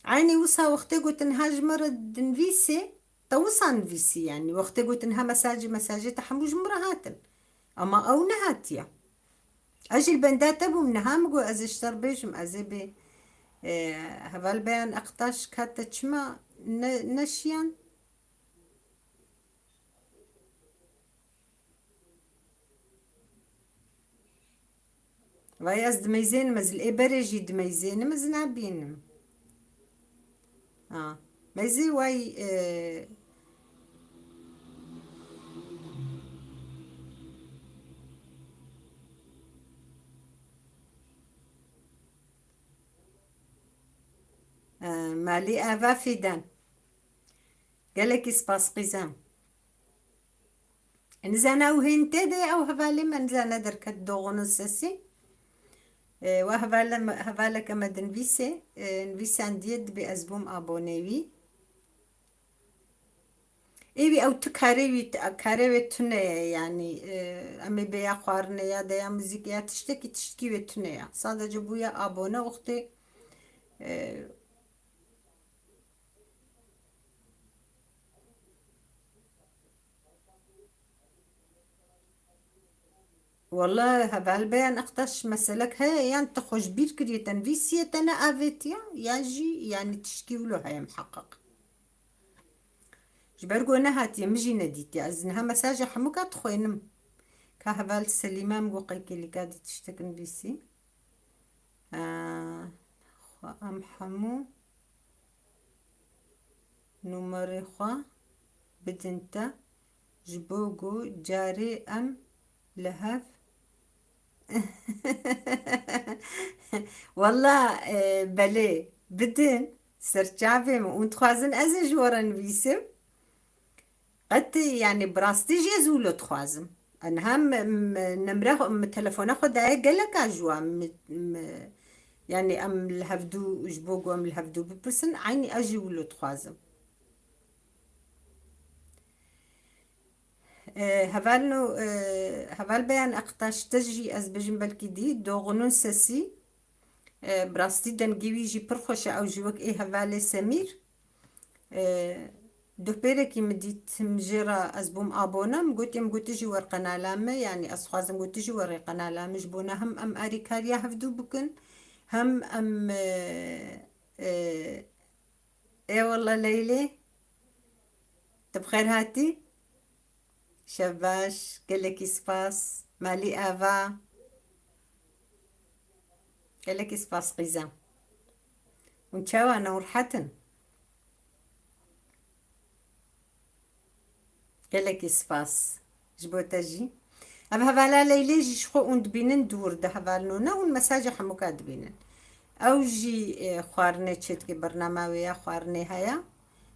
[SPEAKER 1] عيني وصا وقت قلت انها جمرة نفيسي توصا نفيسي يعني وقت قلت انها مساجي تحموج مرهاتن اما او نهاتيا اجي البندات ابو منها مقو از اشتر بيجم ازي بي هبال بيان اقطاش كاتا تشما نشيان واي از دميزين مزل ابرجي دميزين مزن عبين اه ميزي واي مالي افا فيدان قالك سباس قزام نزانا وهين تدي او هبالي من زانا دركت دوغون السسي وهبالا كما دنفيسي نفيسي عندي بأزبوم أبونيوي إيوي أو تكاريوي كاريوي تنيا يعني أمي بيا قارنيا ديا مزيكيا تشتكي وتنيا صادة جبويا أبونا أختي والله هبالبيان أقدش مسلك هاي يعني تخش بير كريه تنفيسية تنا أفيتيا يجي يعني تشكي له هاي محقق جبرقو نهات يمجي نديتي أزنها مساجة حموكا تخوينم كهبال سليمة مقوقيكي اللي قاعدة تشتكن بيسي آه أم حمو نمري خوا بدنتا جبوغو جاري أم لهف والله بلي بدن سرچاوي وانت خوازن ازي جورن بيسم قد يعني براستي جيزولو تخوازم انها نمره تلفونه خدايا قالك اجوا يعني ام الهفدو جبوغو ام الهفدو ببسن عيني اجي ولو تخوازم هفالنو هفال بيان اقتاش تجي از بجم بلكي دي دوغنون سسي براستي دنجيوي جي برخوشة او جوك ايه هفالي سمير دو بيركي مديت مجيرة أزبوم أبونا مقوتي جي ور قنالامة يعني أصخاز مقوتي جي ور قنالامة جبونا هم أم أريكاريا هفدو بكن هم أم إيه والله ليلي تبخير هاتي شباش قالك سباس مالي آفا قالك سباس قيزام ونشاوى نور حتن قالك سباس جبوتا جي أما هبالا ليلي جي شخو اند بينن دور ده هبالنونا والمساجة حموكا دبينن أو جي خوارني تشتكي برنامجية خوارني هيا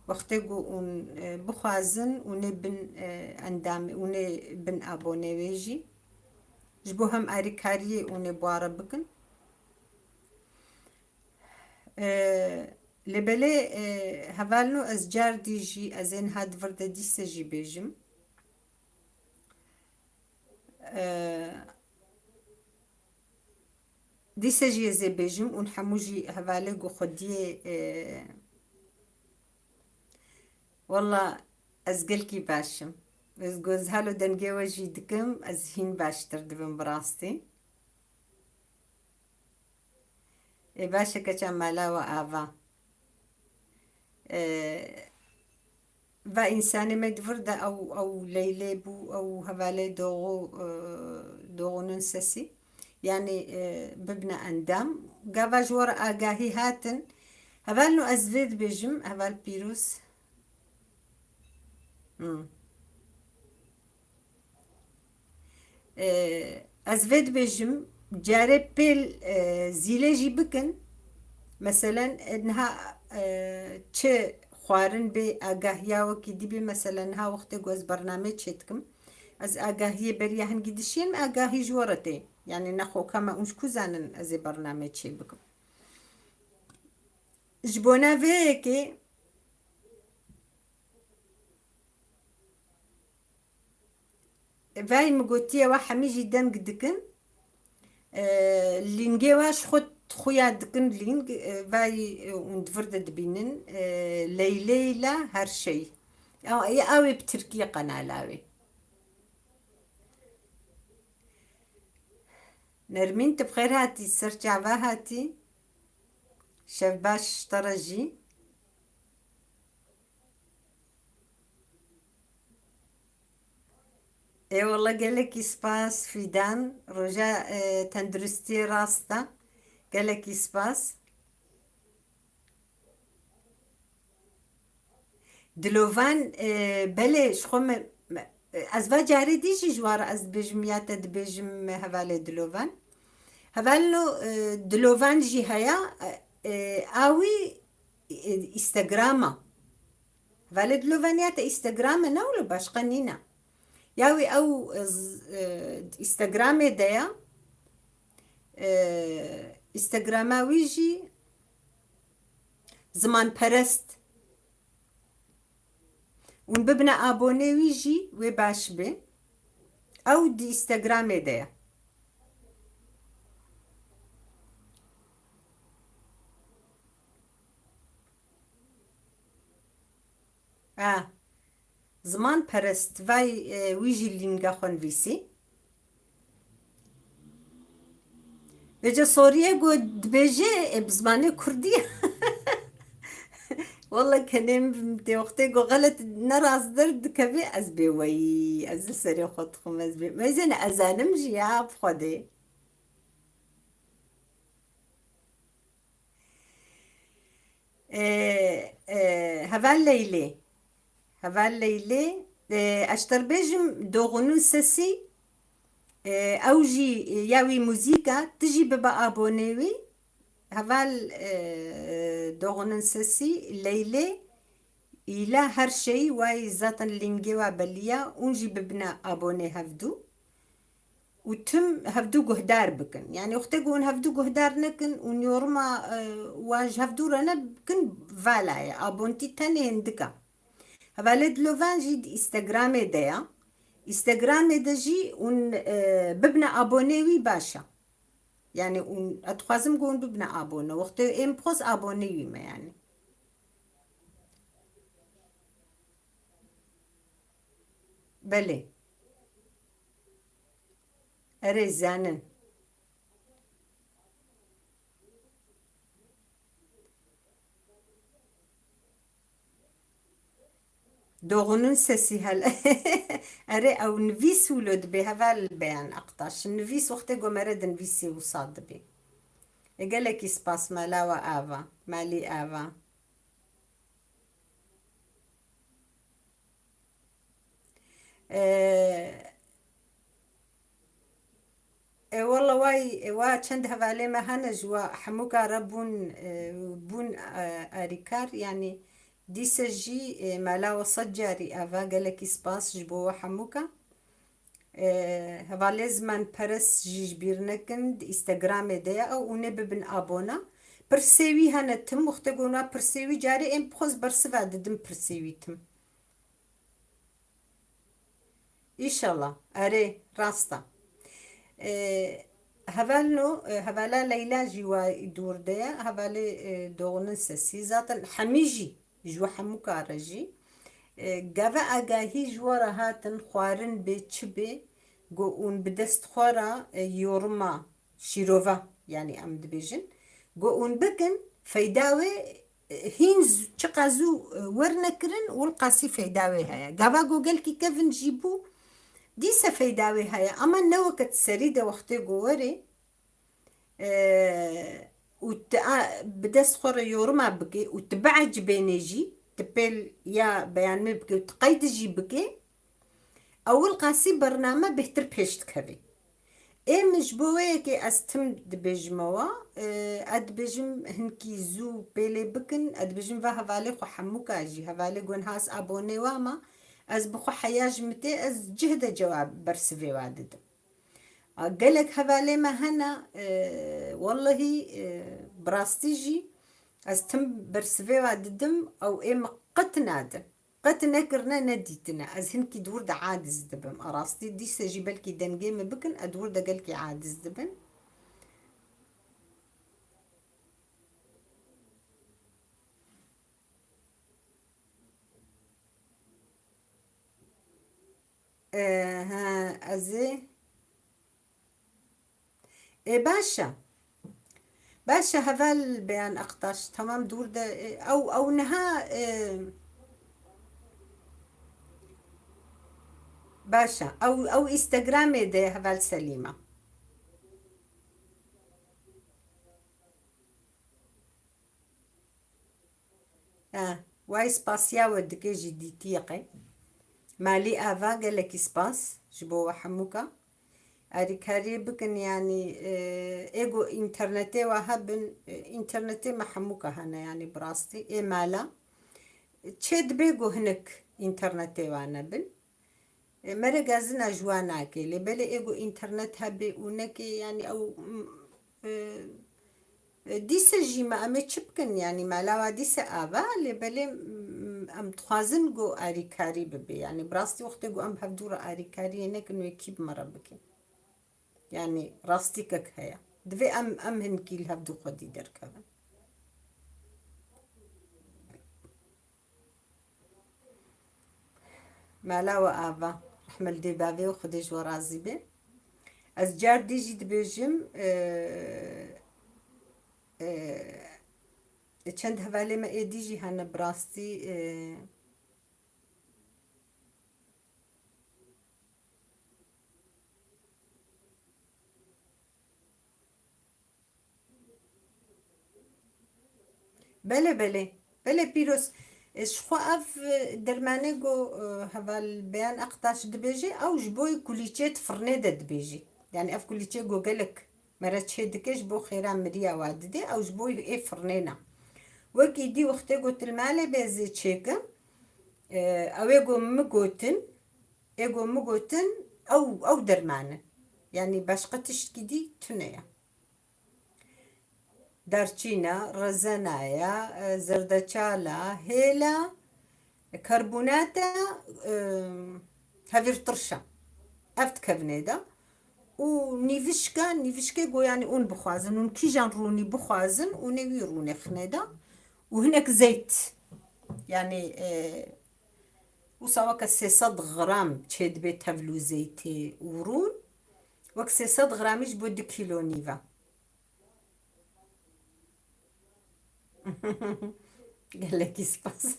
[SPEAKER 1] وقتی اون بخوازن اون بن اندام اون بن ابونه ویجی جبو هم آریکاری اون بواره بکن لبله هوالنو از جار دیجی از این هاد ورده دیسه جی بیجم دیسه جی زی بیجم اون حموجی هواله گو خودیه والله از گلکی باشم از گوز هالو دنگه وجی دکم از هین باشتر دبم براستی ای باشه کچم مالا و آوا و انسانی مدورده او لیلی بو او هواله دوغو دوغو ننسسی يعني ببنى أندام قابا جور آقاهي هاتن هبالنو أزفيد بجم هبال بيروس. مم. أزفيد بجم جاري بيل زيليجي بكن مثلا إنها تش خوارن بي آقاهيا وكي دي بي مثلا ها وقت جوز برنامج شتكم از آقاهی بريهن قدشين آقاهي جورتي يعني نخو كما اونش كوزانن از برنامج شي بكم جبونا فيكي فاي مقوتيا واحد ميجي دان قدكن لينجي واش خد خويا دكن لينج فاي وندفرد دبينن ليليلا هرشي او اي اوي بتركيا قنالاوي نرمين تبخير هاتي سرجع هاتي شاف باش ترجي. اي والله قالك سباس فيدان رجاء تندرستي راستا قالك سباس دلوفان بله شخم از با جاری دیجی جوار از بجمیات بجم هواله دلوفان هوالو دلوفان جی هيا اوي استغراما هواله دلوفانيات استغراما نولو باش قنينا ياوي او استغرامي ديا استغراماويجي زمان پرست ون ببنا ابوني ويجي وباش بي او دي استغرامي ديا زمان پرست وای ویجی لینگا خون ویسی بجا سوریه گو دبیجه بزمانه کردیه والله كلام دي وقتي جو غلط نراز درد كبي أزبي وي أزل سري خد خم أزبي ما زين أزانم جياب خدي هفال ليلي هفال ليلي أشتر بيجم دوغنو سسي أوجي ياوي موزيكا تجي ببا أبونيوي هفال دوغنو سسي ليلي إلى هر شيء واي ذاتا لينجي وابليا ونجي ببنا أبوني هفدو وتم هفدو جهدار بكن يعني اختقون هفدو جهدار نكن ونيورما واج هفدو رنا بكن فالاي أبونتي تاني هندكا هفالد لوفان جي استغرامي ديا استغرامي دا جي ون ببنا أبونيوي باشا يعني ون أتخوازم قون ببنا أبونا وقت إم بخص أبونيوي ما يعني بلي أريزانن دوغنون سسي هل أري أو نفيس ولد بي هذا البيان أقطاش نفيس وقت جو مرد نفيسي وصاد بي قال لك يسباس مالا وآفا مالي آفا أه والله واي چند هفالي ما هنج وحموكا ربون بون أريكار يعني دي سجي مالا وصجاري آفا قال لك يسباس جبو وحموكا هفالي زمان برس جيج بيرنكن استغرام ديا او ونببن ابونا برسيوي هنا تم مختقونا برسيوي جاري ام بخوز برسفا ددم برسيوي تم ان شاء الله اري راستا هفالنو هفالا ليلى جوا دور ديا هفالي دورن سسي ذات حميجي جوا حموكا رجي قاوا اگاهی جوارا هاتن خوارن به چبه گو اون بدست خورا یورما شیروفا يعني ام دبيجن گو اون بكن فيداوي هينز چقازو ورنكرن والقاسي فيداوي هيا قاوا گو قلكي كيفن جيبو دي سفيداوي هيا اما نوكت سريدة وقتي گو وري بدس خور يورما بكي وتبعج بينيجي تبيل يا بيان بكي وتقيد جي بكي أول قاسي برنامج بهتر بيش تكبي إيه مش بويكي أستم دبجموا أدبجم هنكي زو بيلي بكن أدبجم فيها فالي خو حموكا جي هفالي قون هاس أبوني واما أز بخو حياج متي أز جهد جواب برسفي وعدد قالك هفالي ما هنا والله براستيجي أستم برسفي وعددم أو إيه قتناد قتنا كرنا نديتنا از هنكي دور دا عادز دبم أراستي دي سجي بالكي دنجي بكن أدور دا قالكي عادز دبن ها أزي إيه باشا باشا هذا بيان أقطاش تمام دور دا أو نها باشا أو إنستغرامي ده هذا سليمة واي سباسيا ودكي جي دي تيقي مالي آفا قال لك سباس جبوا حموكا أريكاري بكن يعني إيجو إنترنتي وهبن إنترنتي محموكا هنا يعني براستي إيه مالا تشد بيجو هناك إنترنتي وانا بن مرة قازنا جوانا كي لبلي إيجو إنترنت هبي ونكي يعني أو آه، دي سجي ما أمي تشبكن يعني مالا ودي سآبا لبلي أم تخازن جو أريكاري ببي يعني براستي وقت جو أم هفدورة أريكاري هناك إنه يكيب مرة بكي يعني راستيكك هيا دفي أم هنكي الهبدو خدي دركبن مالا وآبا رحمل دي بابي وخديج ورازي بي از جار ديجي دبيجم چند هواله ما اي ديجي هانا براستي بله بله بله بيروس شخوا اف درمانه جو هوال بيان اقتاش دبيجي او جبوي كليتشيت فرنه دبيجي يعني اف كليتشي جو قالك مرة تشيدكش بو خيران مريا وعددي او جبوي اي فرنينا وكي دي وقتي قلت المالي بيزي تشيكا او يقو مقوتن يقو مقوتن او درمانه يعني باش قتش كدي تنيا دارچينا رزنايا زردچالا هيلا كربوناتا هافير طرشة افت كبنيدا ونيفشكا جو يعني اون بخوازن ون كيجان روني بخوازن ونوي روني خنيدا وهناك زيت يعني وسواك 600 غرام تشيد بيت هفلو زيتي ورون وك 600 غراميش بود كيلو نيفا قال لك يسباس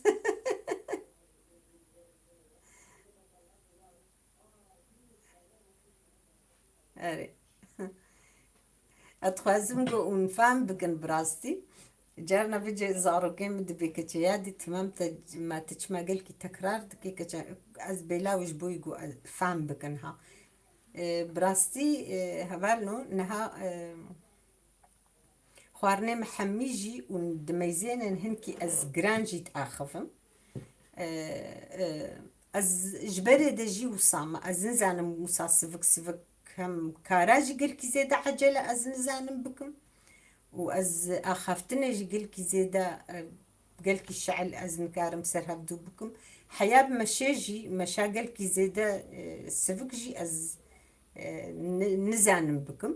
[SPEAKER 1] أري أتخازم جو أون فام بكن براستي جارنا بيجي زارو كيم دبي كتيادي تمام ما تجمع قلكي تكرار دكي كتش از بلاوش بوي جو فام بكنها براستي هبالنو نها خوارني محميجي وندميزين هنكي از جرانجي تاخفم از جبري دجي وصامة از نزانم موسى سفك هم كاراجي قلكي زيادة عجلة از نزانم بكم وأز أخافتنا جي قلكي زيادة قلكي الشعل أز نكارم سرها بدو بكم حياب مشاجي مشا قلكي زيادة سفك جي أز نزانم بكم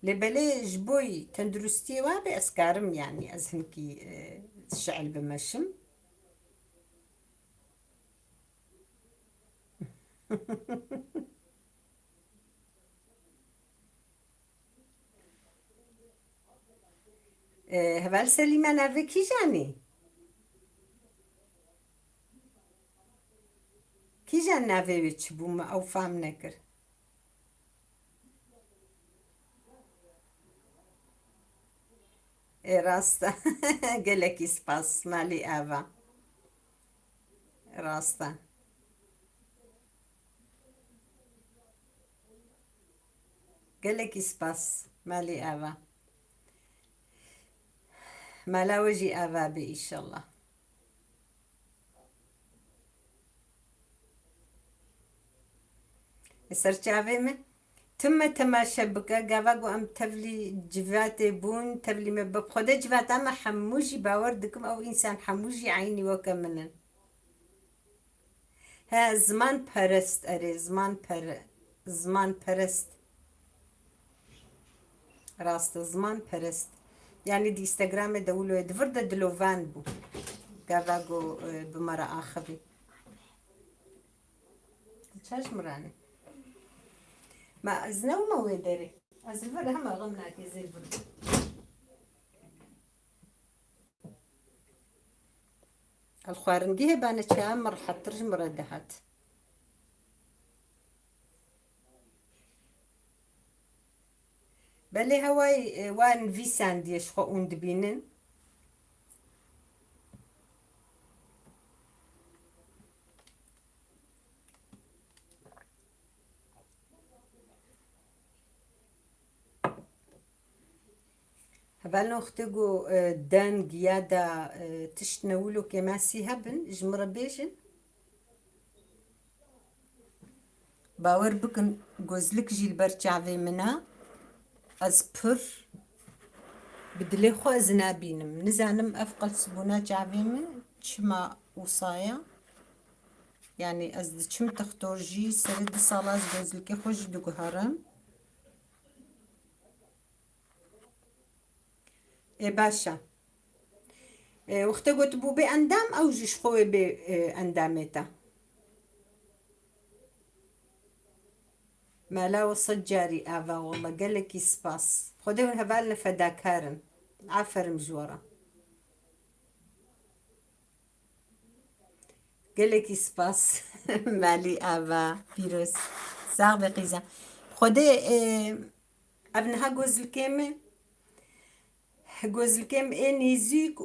[SPEAKER 1] لبلي جبوي تندرستي وابي أسكارم يعني أز هنكي الشعل بمشم هبال سليمة نافي كي جاني كي جان نافي بيتشبو ما أو فام نكر راستا. قالك سباس مالي آفا. راستا. قالك سباس مالي آفا. مالا وجي آفا بي إن شاء الله. سرچاوه من تم تماشا بكا قاواقو ام تبلي جفاتي بون تبلي مبب خدا جفات اما حموجي باوردكم او انسان حموجي عيني وكمنن. ها زمان پرست اري زمان پرست. راست زمان پرست. يعني دي انستغرام دولو دفرد دلوفان بو قاواقو بمرا آخبي. تشاش مراني ما ازنو ما ويدري ازلفر هم غمناكي زي البرد. الخوارنجيه بانه چه مر حترج مردهات. بله هواي وان فيسان ديش خو اوند بينن. هبالنا اختگو دان قيادة تشتنولو كماسي هبن جمرة بيجن باور بكن جوزلك جيل برچاوي منا از پر بدلي خو ازنابينم نزانم افقل سبونا جاوي من چما وصايا يعني از چم تختورجي سرد صالاز جوزلك خوش دو هرم. اي باشا واختگو تبو بي اندام او جيش خوي بي اندامتا ما لا وصل جاري آفا والله قالك سباس خدون هبالنا فداكارن عفر مجورة. قالك سباس مالي آفا فيروس ساغ بقيزة خدي ابنها جوز الكيمة جوز الكيم اني زيك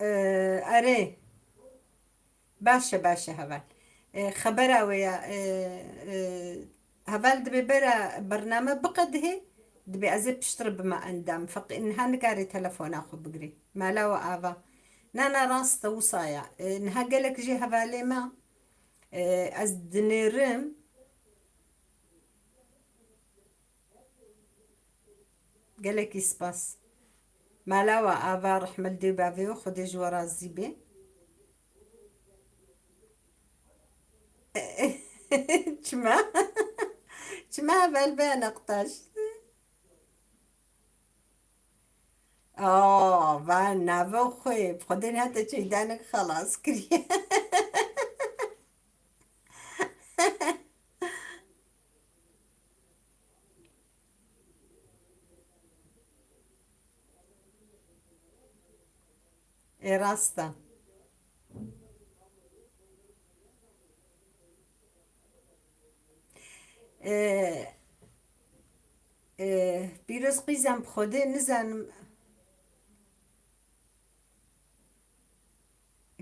[SPEAKER 1] اري باشا باشا هبال خبرها ويا هبال دبي برا برنامج بقده دبي أزب بشترب ما أندام فق إنها نقاري تلفون أخو بقري ما لا وآفا نانا راس توصايا إنها قالك جي هبالي ما أزدنيرم قالك يسباس ما لا وآفا رحمة دي بافيو خدي جورا الزيبي. شما شما بالبان اقتاش فان نافو خوي بخدين هاتا تشيدانك خلاص كري. إيه راستا إيه بيروز قيزم بخدي نزن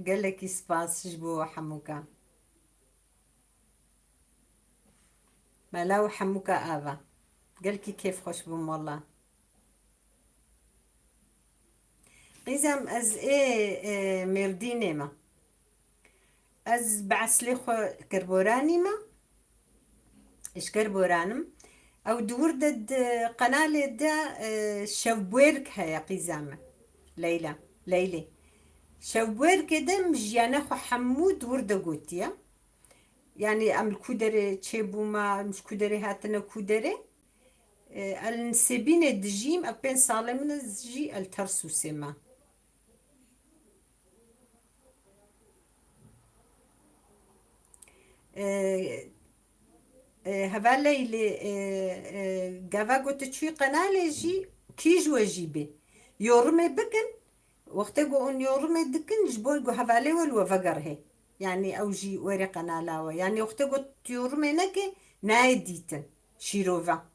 [SPEAKER 1] قالك يسباس جبو حموكا ما لو حموكا آفا قالكي كيف خوش بوم والله قيزم از ايه مرديني ما از بعسلي خو كربوراني ما اش كربورانم او دور دد قناة دا شوبويرك هيا قيزامة ليلى ليلي شوبوير كده مجيانا خو حمود ورده قوتيا يعني ام الكودري تشيبو ما مش كودري هاتنا كودري النسبين الدجيم أبين صالمنا الزجي الترسو سما هبالي اللي قافا قلت تشوي قناة جي كيجو جيبي يورمي بكن وقت ان يورمي دكن جبوي هبالي والو فقر هي يعني أوجي ورقة نالاوة يعني وقت قلت يورمينك نايديتن شيروفا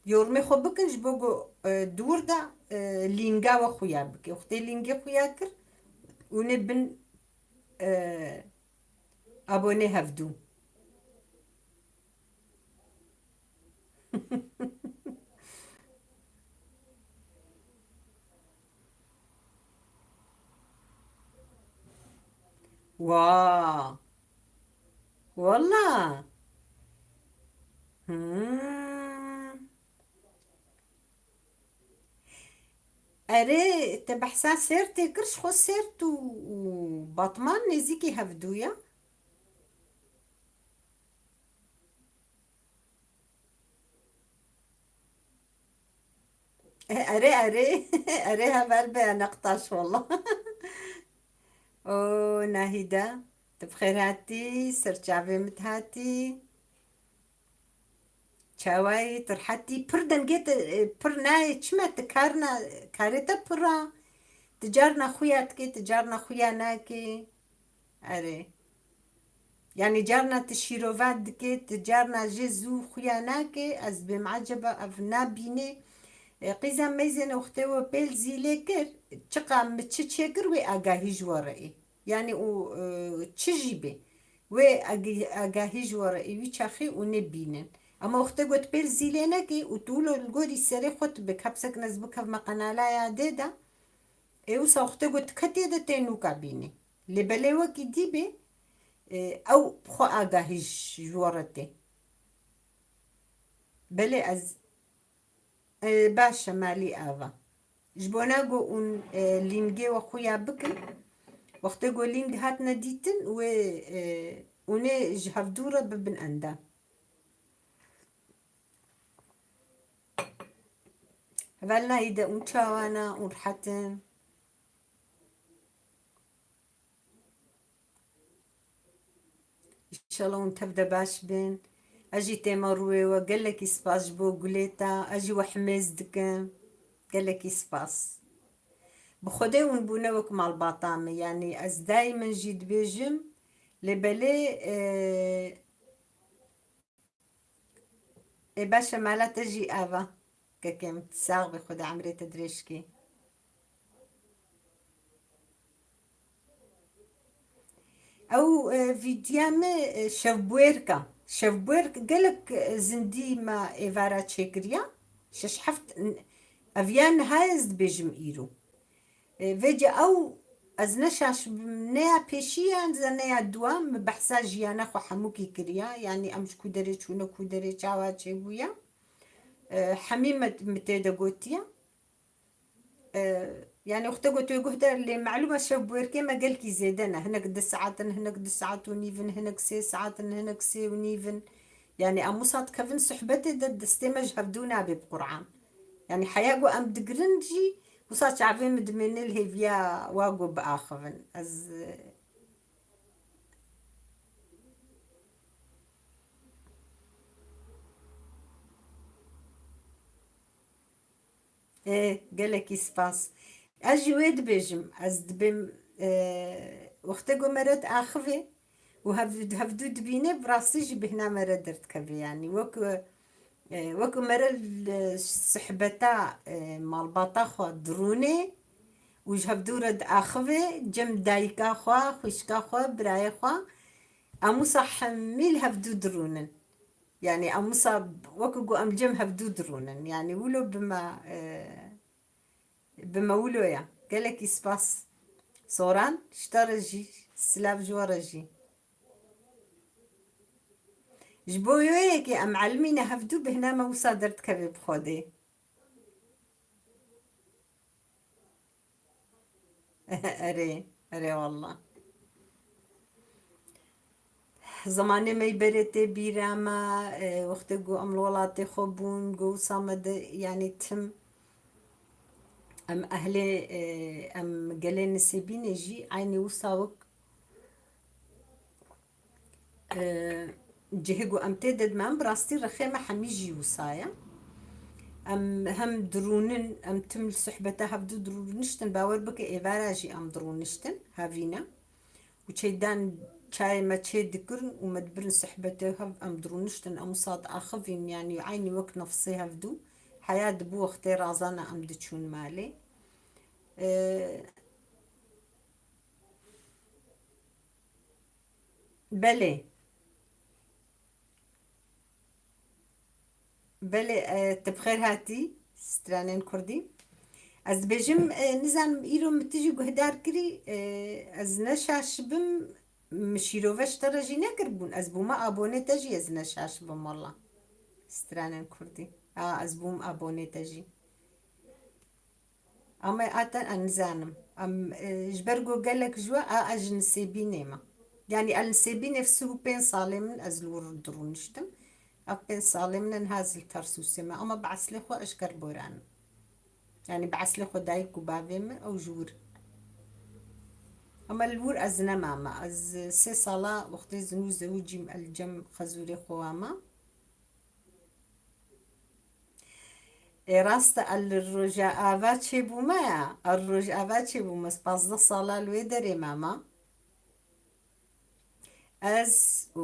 [SPEAKER 1] يورمي خو بكنج بوغو دور دا لينغا وخويا بكي وقت لينغا خويا كر ونبن أبوني هفدو. واه والله. مم. أري تبحثا سيرتي كرش خو سيرتو وبطمان نزيكي هفدويا. أري أري هبال بيا نقطاش والله. أوه ناهيدا تبخير هاتي سرچاوي متهاتي چاواي ترحتي پردن جيت پرناي چمت كارنا كاريتا پرا تجارنا خويات كي تجارنا خويا كي أري يعني جارنا تشيروفات دكي تجارنا جيزو خويا كي از بمعجبة أفنا بيني قيزا ميزن اختو بيل زيليكر تشقى متشيكر وي اگاهي جوارئي يعني او تشجيبي وي اگاهي جوارئي وي تشاخي ونبينن اما اختو بيل زيلينكي وتولو الجوري سري خط بكبسك نزبك ما قنالا يا ديدا ايو سا اختو تكتي دا تينو كابيني لبليوة كي ديبي او بخو اگاهي جوارتي بلي از باشا مالي آفا جبوناغو اون لينجي وخويا بكن وقت جو لينج هات نديتن و وني جهفدورة ببن أندا. فالنا إذا أنشاوانا ورحتن إن شاء الله ونتبدا باش بين أجي تيمروي وقالك إسباس بو قليتا أجي وحميز دكن قالك إسباس بخدي ونبونوك مع الباطامة يعني أز دايما جيد بيجم لبلي باشا مالا تجي آفا كم تساغ بخد عمري تدريشكي أو فيديام شفبويركا شفبويرك قالك زندي ما إيفارا تشيكريا شش حفت أفيان هايزد بيجم إيرو فيجي أو از نشاش نيا بيشيا زنيا دوام بحسا جيانا خو حموكي كريا يعني أمش كودري شونو كودري چاوا چيبويا حميمة متيدا قوتيا يعني أختي قلت له اللي معلومة شاب بوركي ما قال كي زيدنا هناك 10 ساعات هناك 10 ساعات ونيفن هناك 6 ساعات هناك سي ونيفن يعني أموسات كفن صحبتي ضد استمج هبدونا بقرعان يعني حياقو أم دقرنجي وصات عارفين مدمن الهيفيا واقو بآخرن از ايه قالك يسباس اجي ويد بيجم از دبم وقتقو مرات اخفي وهفدو دبيني براسي جي هنا مرة درت كبي يعني وكو مرة السحبتا مال باطا خو دروني وش هفدو رد اخفي جم دايكا خوا خوشكا خوا براي خوا اموسا حميل هفدو درونن يعني اموسا وكو ام جم هفدو درونن يعني ولو بما ولويا قالك يسباس صوران اشترجي سلاف جوارجي جبويو هيك ام علمينا هفدو بهنا ما وصادرت كبي بخودي. اري اري والله زماني ما يبرتي بيراما وقت جو ام الولاتي خبون جو صامد يعني تم ام اهلي ام قالين نسيبين يجي عيني وصاوك جهجو ام تدد مام براستي رخيمة حميجي وصايا ام هم درونن ام تم صحبتها هفدو درونشتن باور بك ايفاراجي ام درونشتن هافينا وشيدان شاي ما تشي ذكرن وما تبرن صحبتها أم درونشتن أم صاد أخفين يعني عيني وقت نفسيها فدو حياة بو اختي رازانا أم دتشون مالي. أه بلي بلي تبخير هاتي سترانين كردي از بجم نزان ایرو متجی گهدار کری از نشاش بم مشیروش ترجی نکربون از بوما آبونه تجی از نشاش بم والله سترانن کردی از بوم آبونه تجی اما اتن انزانم ام جبرگو قالك جوا اجن سيبيني ما يعني السيبي نفسه بين صالم از لور درونشتم بين صالم نهازل ترسوسي ما اما بعسلي خو اشكر بوران يعني بعسلي خو دايك وبابيم او جور اما الور از نماما از سه سالا وقتی زنو زوجي الجم خزوري خواما راست الرجاء آواتشي بوما الرجاء آواتشي بوما سپازده سالا لوی داری ماما از و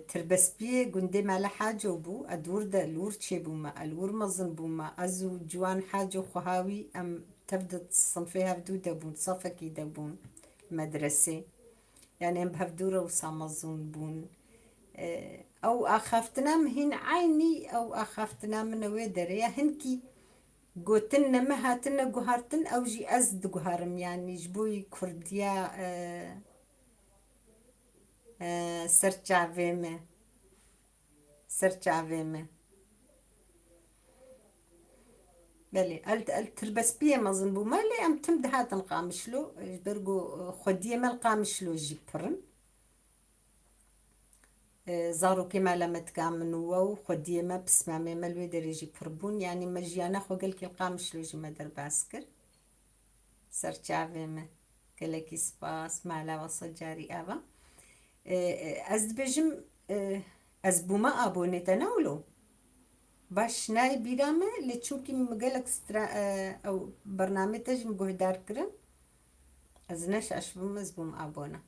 [SPEAKER 1] تربسبيه قندي مالا حاجة بو أدور دا الور تشي بوما الور مزن بوما أزو جوان حاجة خهاوي أم تبدأ صنفيها بدو دابون صفكي دابون مدرسة يعني هم بهفدورة وصامزون بون أو أخافتنا مهين عيني أو أخافتنا من ويدر يا هنكي قوتنا ما هاتنا قهارتن أو جي أزد قهارم يعني جبوي كرديا سرچاويمه سرچاويمه بلي التربس بيه مظن بو مالي أم تمد هاتن قامشلو برقو خديه مال قامشلو جيبرن زارو كما لما تكامنوا وخديه ما بسمامي ما الويدر يجي بربون يعني مجيانا خو قلك القامشلو جي مدر باسكر سرچاويمه قلكي سباس مالا وصجاري أبا از بجم از بوما آبونه تناولو باش ناي بيرامه لتشوكي مقالك سترا او برنامج تجم قهدار كرن از نش اشبم از بوم آبونه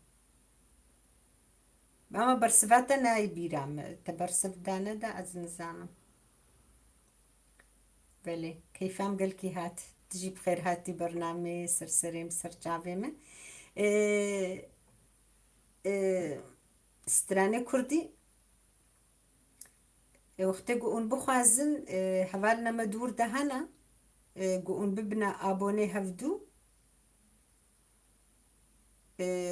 [SPEAKER 1] اما برسفاتا ناي بيرامه تبرسف دانا دا از نزانم بله كيفام قالكي هات تجيب خير هاتي برنامج سرسريم سرچاويمه سترانه كردي وقتی گون بخوازن حوالنا مدور دهنا گون ببنا آبونه هفدو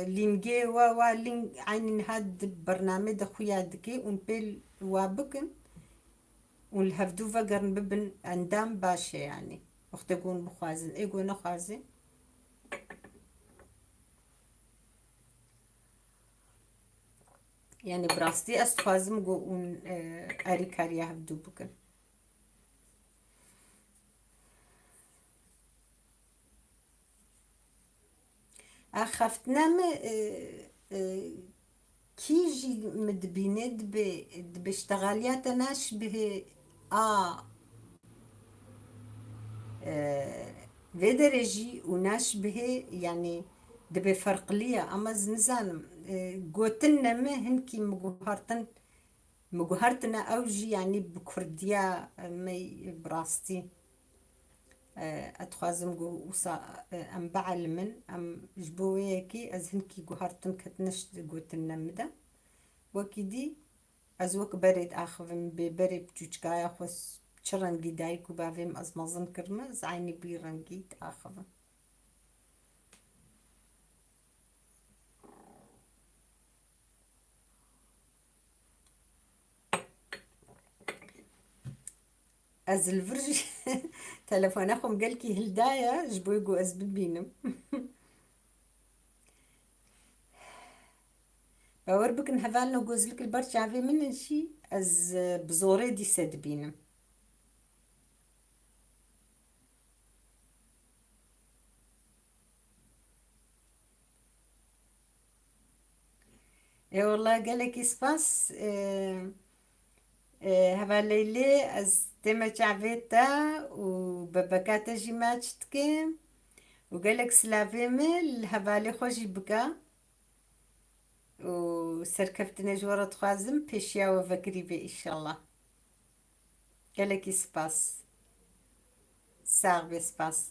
[SPEAKER 1] لينجي و لين عين هاد برنامج دخويا دكي ون بيل وابكن والهفدو فقرن ببن اندام باشا يعني وقت يقول بخوازن اي قول نخوازن يعني براستي استخوازم قون اري كاريا هفدو بكن اخفتنا كيجي مدبيند باشتغاليات ناشبه في درجي وناشبه يعني دبي فرق ليا اما زنزان قوتنا ما هنكي مقهرتنا اوجي يعني بكرديا مي براستي اتخازم قو وصا ام بعلمن ام جبويكي از هنكي قهرتن كتنشت قوتنا مدا وكدي از وك بريد اخفم ببري بجوجكايا خوس چرنگی دایکو باویم از مازن کرمه زعینی بی رنگیت آخوام از الفرج تلفون اخوم قالكي هلدايا جبويقو از ببينم باور بكن هفالنا قوزلك البرشا في من شي از بزوري دي سد بينم اي والله قالك سباس هفاليلي از تما شعفيتا وببكاتا جيماتشتكي وقالك سلافيمل هبالي خوش بكا وسركبت نجورة خوازم بيشيا وفكري بي إن شاء الله. قالك سباس ساغ بي سباس.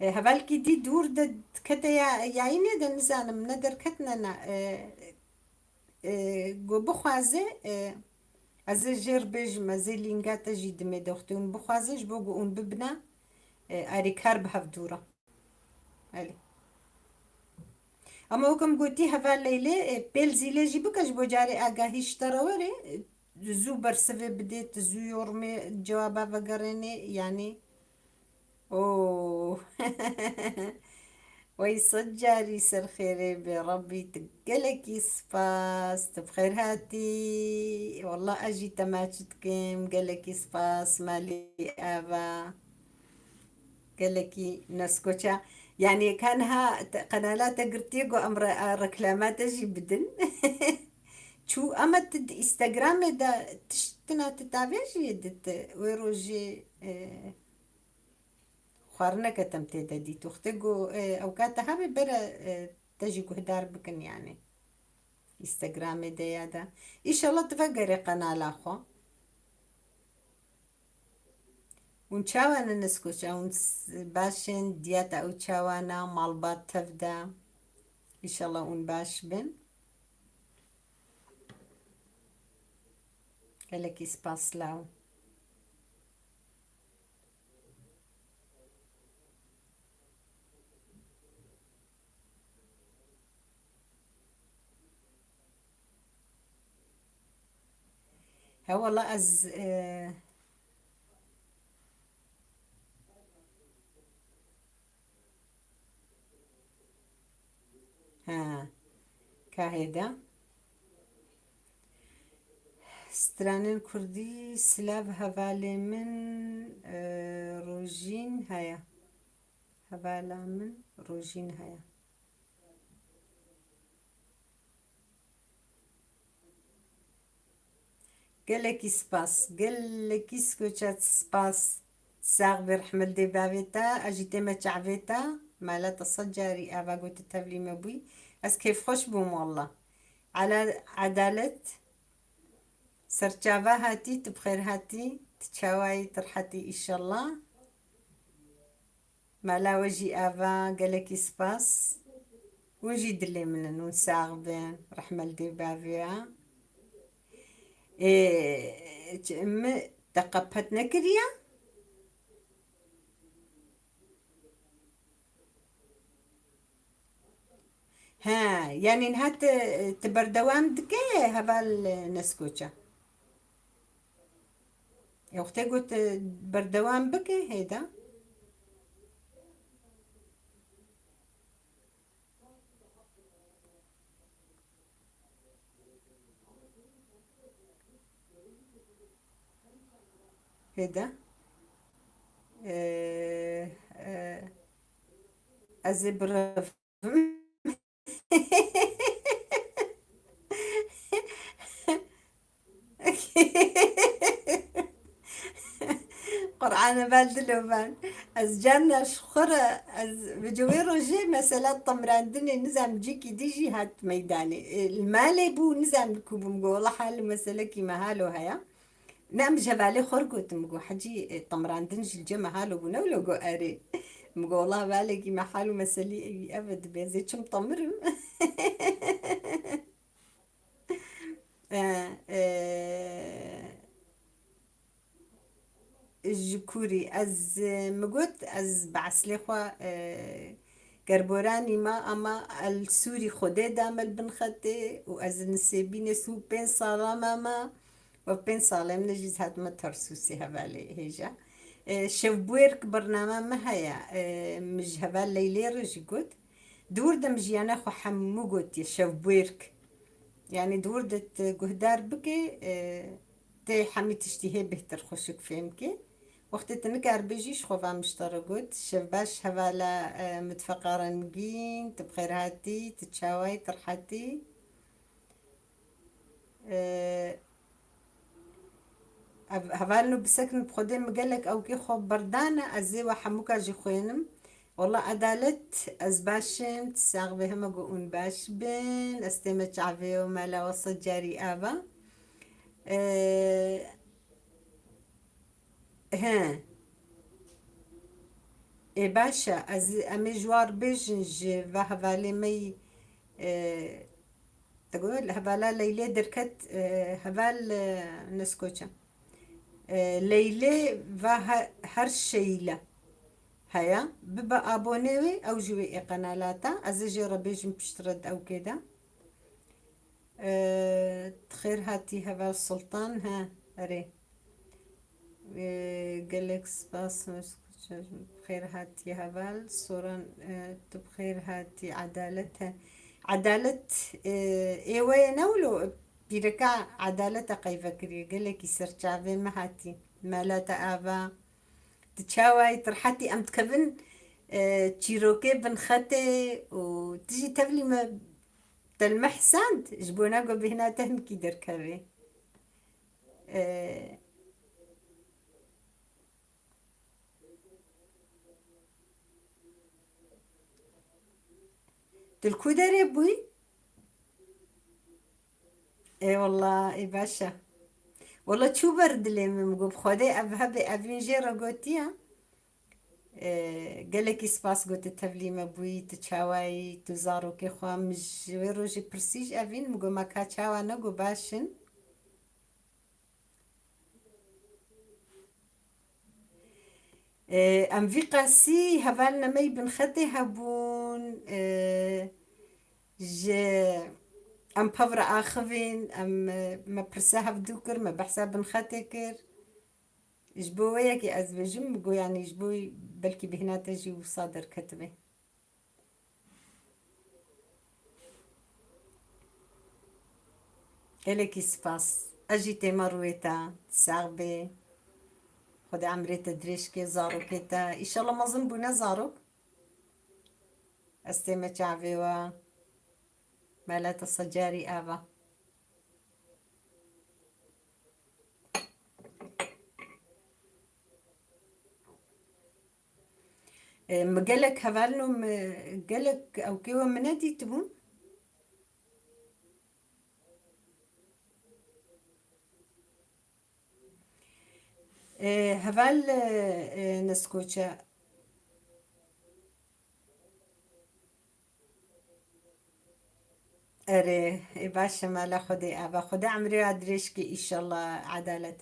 [SPEAKER 1] هبالكي دي دور دد كتا يا عيني دا نزانا من ندر كتنا جو بخوازي از جر بيج مزي لينغاتا جي دمي دوختون بخوازي جبوغو اون ببنا اري كار بهفدورة الي. اما وكم قلتي هفا ليلي بيلزي لي جيبوك اجبو جاري اگاهيش تراوري زو برسفي بديت زو يورمي جوابا بقريني يعني. اوه وي صجاري سر خيري بربي تقلكي سباس تبخير هاتي والله اجي تماشتكم قلكي سباس مالي ابا قلكي نسكوشا يعني كانها قنالات قرتيقو امر ركلامات اجي بدن شو اما تد انستغرام دا تشتنا تتابعش يدت ويروجي خارنا كتم تددي تختقو اوقات هابي برا تجي قهدار بكن يعني انستغرام دا يادا ان شاء الله تفقري قناة الاخو ونشاوانا نسكوشا باشن دياتا او تشاوانا مالبات تفدا ان شاء الله ونباش بن قالك سباس لاو. ها والله از ها كاهيدا سترانين كردي سلاف هفالي من روجين هيا هفالا من روجين هيا. قالك سباس قالك سكوتشات سباس ساغ برحمل دي بابيتا اجيتي ما تعبيتا ما لا تصجري ابا قلت تبلي مبوي بس كيف خوش بوم والله على عدالة سرچاوا هاتي تبخير هاتي تشاواي ترحتي ان شاء الله ما لا وجي ابا قالك سباس وجي دلي من نساغ بين رحمل دي بابيا إيه تقبتنا كريا. ها يعني نهات تبردوام دكي هبال نسكوچا يا اختي قلت بردوام بكي هيدا هيدا آه آه أزبر قرآن بالدلوبان از جانا شخرة از بجويرو جي مثلا طمراندني نزام جيكي ديجي هات ميداني المالي بو نزام كوب مقولة حال مثلا كيما هالو هيا نعم جبالي خرقوت مقو حجي طمراندن الجمع هالو بنولو قو أري مقو والله بالي كيما حالو مسلي أبد بيزي كم طمر جكوري از مقوت از بعسلي خوا قربوراني ما أما السوري خده دامل بنخطي وأز نسيبين سو بين صالة ماما وبين صالة من جيز هاد ما ترسوسي هبالي هيجا شوبويرك برنامج ما هيا مش هبال ليلي رجي قد دور دم جيانا خو حمو قد شوبويرك يعني دور دت قهدار بكي تي حمي تشتهي بهتر خوشك فهمكي وقت تنكر بيجيش خوفا مشتركوت شباش هبالا متفقرنجين تبخير هاتي تتشاوي ترحتي هبالو بسكن بخدم مقالك او كي خو بردانة ازي وحموكا جي خوينم والله عدالة أزباشم تساق بهم أقول باش بن استمع عفيو مالا وسط جاري آبا. أه ها إيه باشا أمي جوار بيجنج فهفالي مي. أه تقول هفالا ليلة دركت هفال نسكوتشا. ليلة فها هرشيلة هيا ببقى أبونيوي أو جوي قنالاتا أزجي ربيج بشترد أو كده. تخير هاتي هبا السلطان ها أري. قالك سباس بخير هاتي هبال صورة. تبخير هاتي عدالتها عدالة. إيوه نولو بيركع عدالة قيفة كري قالك يسرچاوي ما هاتي ما لا تآبا تشاوي ترحتي أم تكبن. تشيروكي بنخاتي وتجي تبلي ما تلمح ساند جبونا قو بهنا تهن كي دركبي. آه، تلكو داري بوي. اي والله اي باشا. والله تشو برد اللي مقوب خودي أبهبي أبين جيرا قوتيا. قالك سباس قوت التبلي مبوي تشاواي تزارو كي خوا مش ويروجي برسيج أبين مقو ما كاتشاوا نقو باشن. أم في قاسي هبالنا مي بنخدي هبون. ج أم بفر آخفين أم ما برساها بدوكر ما بحساب بنخاتكر. جبوية كي أزبجم بقو يعني جبوي بلكي بهنا تجي وصادر كتبه. إليكي سباس أجيتي مرويتا ساغبي خدي عمريتا دريشكي زارو كيتا إن شاء الله ما ظنبونا زارو أستيمة شعبي ومالات الصجاري آبا. مقالك هفالنو مقالك أو كيوا منادي تبون. هفال نسكوتشا. أري باشا مالا خدي أبا خدي عمري أدريشكي إن شاء الله عدالة.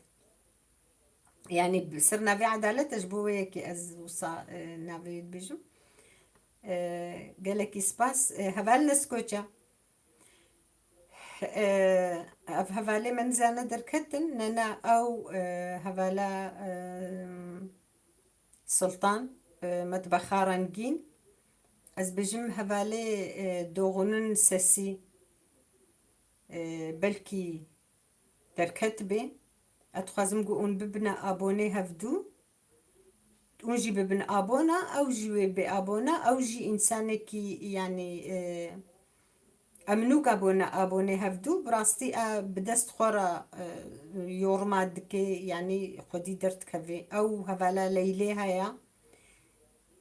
[SPEAKER 1] يعني صرنا في عدالة أجبوية كي أز وصا نافي بيجو. قالك سباس هفال نسكوتشا. هفالي من زانا دركتن نانا أو هفالا سلطان متبخارنجين أز بجم هفالي دوغنن سسي. بلكي دركت بي أتخازم قون ببنا أبوني هفدو ونجي ببن أبونا أو جي بأبونا أو جي إنسانة كي يعني أمنوك أبوني هفدو براستي بدست خورا يورما دكي يعني خدي درت كفي أو هفالا ليلي هيا.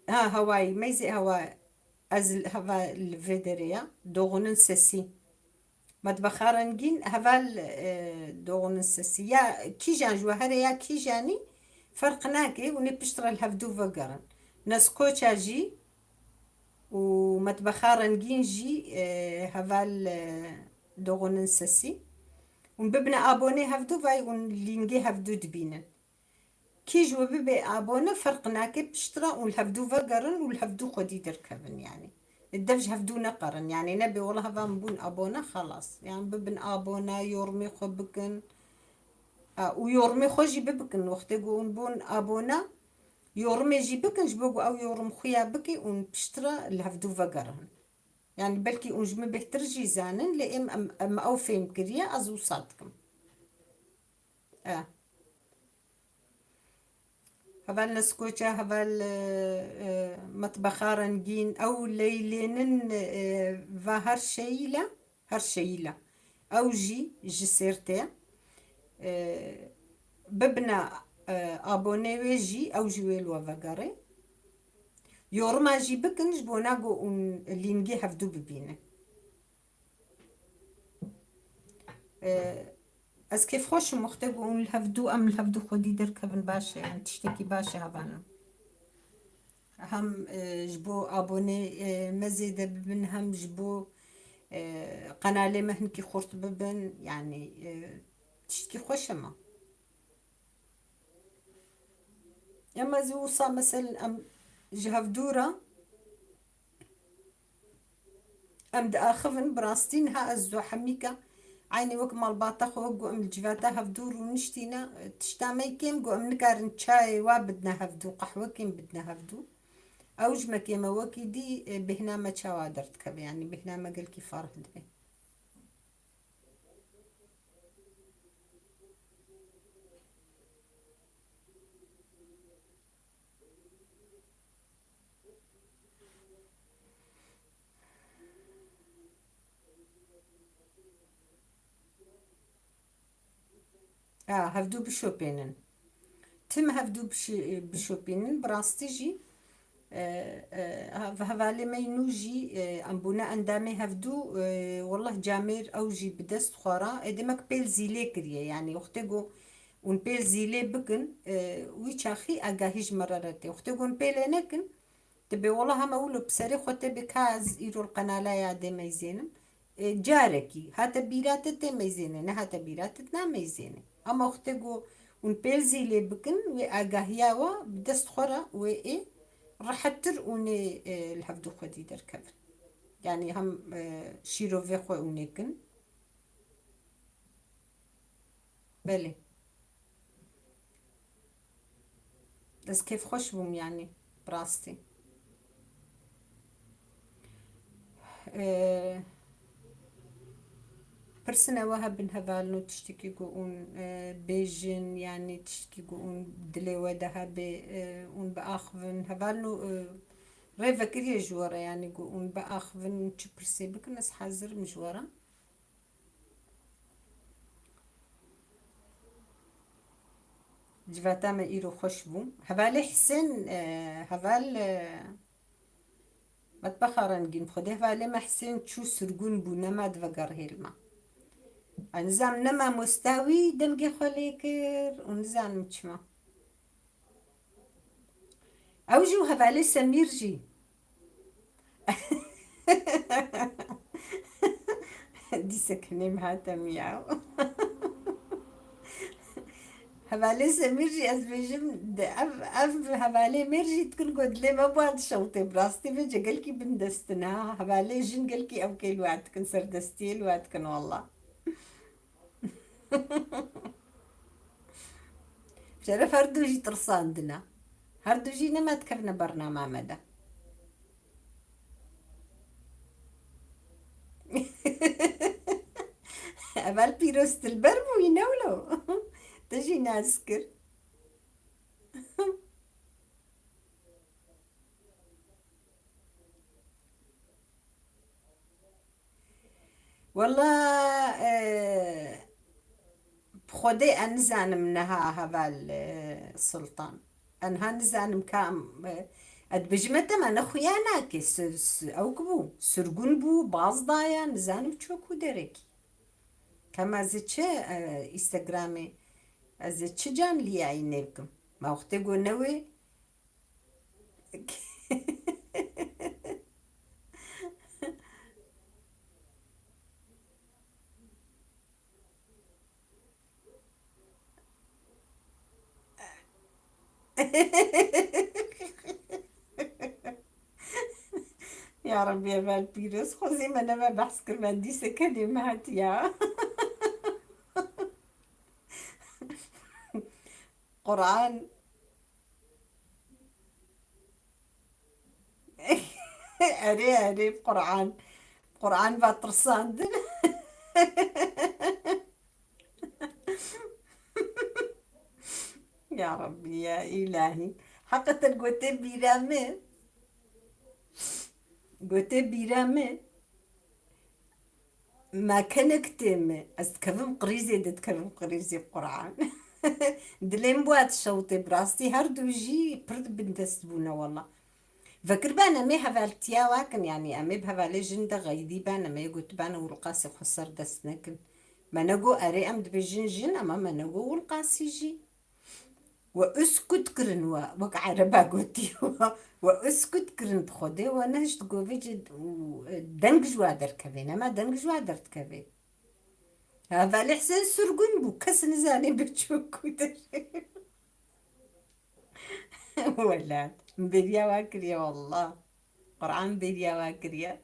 [SPEAKER 1] ها هواي ميزي هوا أزل هوا الفيدريا دوغنن سسي متبخارنجين هفال دوغن السسية كي جان جوهريا كي جاني فرقناكي وني بشترى الهفدو فقرن نسكوتشا جي ومتبخارنجين جي هفال دوغن السسي ونببنا أبوني هفدو فاي ونلينجي هفدو دبينن كي جو ببي أبونا فرقناكي بشترى والهفدو فقرن والهفدو خدي دركبن يعني الدفج هفدونا قرن يعني نبي والله هذا بون أبونا خلاص يعني ببن أبونا يورمي خبكن. ويورمي خوجي ببكن وقت يقول بون أبونا يورمي جي بكن جبوكو أو يورم خويا بكي ونبشترى الهفدو فقرن يعني بلكي أنجم بهترجي زانن لإم أم أو فيم كريا أزو صادكم. هبال نسكوتشا هبال مطبخارنجين أو ليلينن هرشيلة أو جي جسيرتي ببنا أبوني ويجي أو جويل وفقري يورما جيبك نجبوناغو اللي نجي هفدو ببينه. از كيف خوش مختگو الهفدو ام الهفدو خودي دركبن باشا يعني تشتكي باشا هبانا هم جبو ابوني مزيدة ببن هم جبو قناة مهنكي خورت ببن يعني تشتكي خوش ما اما زوصا مثلا ام جهف دورة ام دا اخفن براستين ها ازو حميكا عيني وك مال باطخ وقو ام الجفاتا هفدور ونشتينا تشتامي كيم قو ام نكارن تشاي وابدنا هفدو قحوة كيم بدنا هفدو اوج ما كيما وكي دي بهنا ما تشاوادرت كب يعني بهنا ما قل كي فارغ دبي. اه هفدو بشوبينن تم هفدو بشوبينن براستيجي هفالي ما ينوجي أمبونا أندامي هفدو والله جامير أوجي بدست خورا إدمك بيل زيلي كريه يعني وقتكو ون بيل زيلي بكن ويشاخي أجاهيج مرارتي وقتكو بيل نكن تبي والله هم أقوله بسري خوتي بكاز إيرو القناة يا دي ما يزينم جاركي هاتا بيراتت ما يزينن هاتا بيراتت ما يزينن أما وقتكو ون بيل زيلي بكن وأجاهياوا بدست خورا وإيه راحتر وني الهفدو خدي دركب يعني هم شيرو في خو ونيكن بلي بس كيف خوش بوم يعني براستي أه برسنا وها بن هبالنو تشتكي قون بيجن يعني تشتكي قون دلي ودها بون بآخفن هبالنو ريفا كريه جورا يعني قون بآخفن تشبرسي بكنس حازر مجورا جفاتا ما إيرو خوش بوم هبالي حسن هبال مطبخ جين خده ولی محسن چو سرگون بو نماد و هلما انزام نما مستوي دمجي خالی کر ونزام چما اوجو هفالي سمير جي دي سكني مهاتا مياو هفالي سمير جي از بيجم اف هفالي ميرجي تكون قد لي ما بعد شوطي براستي بيجي قلكي بندستنا هفالي جن قلكي او كيل وعد كن سردستي الوعد كن والله شرف هردو جي ترصاندنا هردو جينا ما تكرنا برنامج مدى أمال بيروست البرمو ينولو تجي ناسكر والله بخودي أنزان منها هذا السلطان أنها نزان مكام أدبجمت ما نخويانا كي أو كبو سرقون بو باز ضايا نزان بتشوكو دريكي كما زيتش إنستغرامي زيتش جام لي عينيكم ما وقت نوي يا رب يا فالبيروس خوزي ما انا ما بحث كمان دي كلمات يا قرآن أري قرآن قرآن باترساند يا ربي يا إلهي حقا قوتي بيرامي ما كنكتم أستكفم قريزي دتكفم قريزي قرآن دلين بوات شوطي براستي هردو جي برد بنتسبونا والله فكر بانا مي هفالتيا واكن يعني أمي بهفالي جندا غيدي بانا ما يقول بانا والقاسي خسر دسنكن ما نقو أري أمد بجن جن أما ما نقو والقاسي جي واسكت كرن وقع ربا قوتي واسكت كرن بخودي ونهج تقوفي جد دنج جوادر كبين ما دنج جوادر تكبين هذا الإحسان سرقن بو كس نزاني بتشوك ولا مبريا واكريا والله قرآن بريا واكريا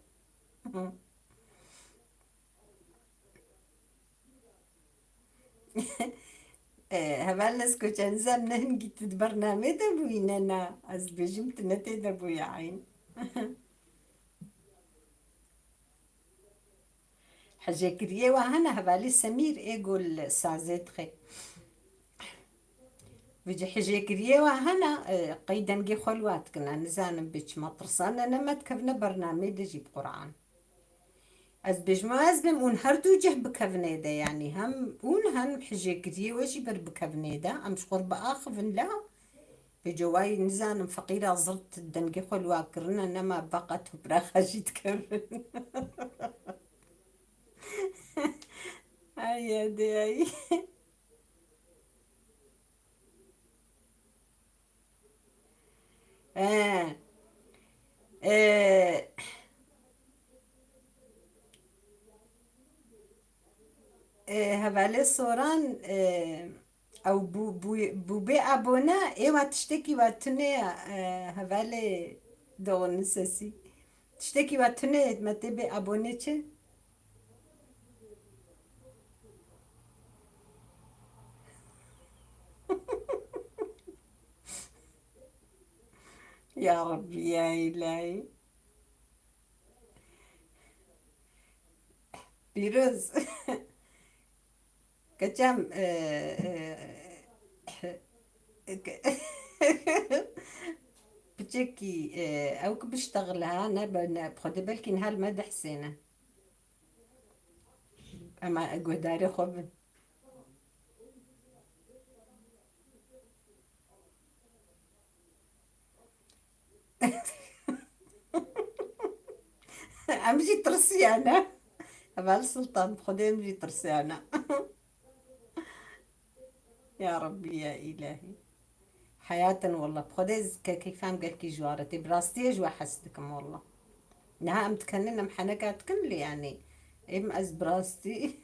[SPEAKER 1] هبالس كوش انزل نهنجي برنامج دبوين انا از بجمت نتي دبو يا عين حاجة كريه وهنا هبالي سمير ايقول سازيت خي بيجي حاجة كريه وهنا قيدا جي خلوات كنا نزان بيش مطرسان انا ما تكفنا برنامج جيب قرآن از بجما از بم اون هر دو جه بكفني ده يعني هم اون هم حاجة كريه وجي بر بكفني ده امش قرب اخفن لا بجواي نزان فقيرة زرت الدنقي خلوا كرنا نما بقت براخة جيت كفن هاي يا دي هاي آه. آه. هبالي صوران او بو بي ابونا ايوا تشتكي واتني هبالي دون نسسي تشتكي واتني ما تبي ابوني چه يا ربي يا الهي بيروز كجام بتجيكي او بشتغلها انا بخدي بالك نهار ما حسينه اما قداري خب امشي ترسيانه ابا السلطان بخدي امشي ترسيانه يا ربي يا الهي حياة والله بخدي كيف فهم قال كي جوارتي براستي جوا حسدكم والله نها متكننه محنكات كل يعني ام از براستي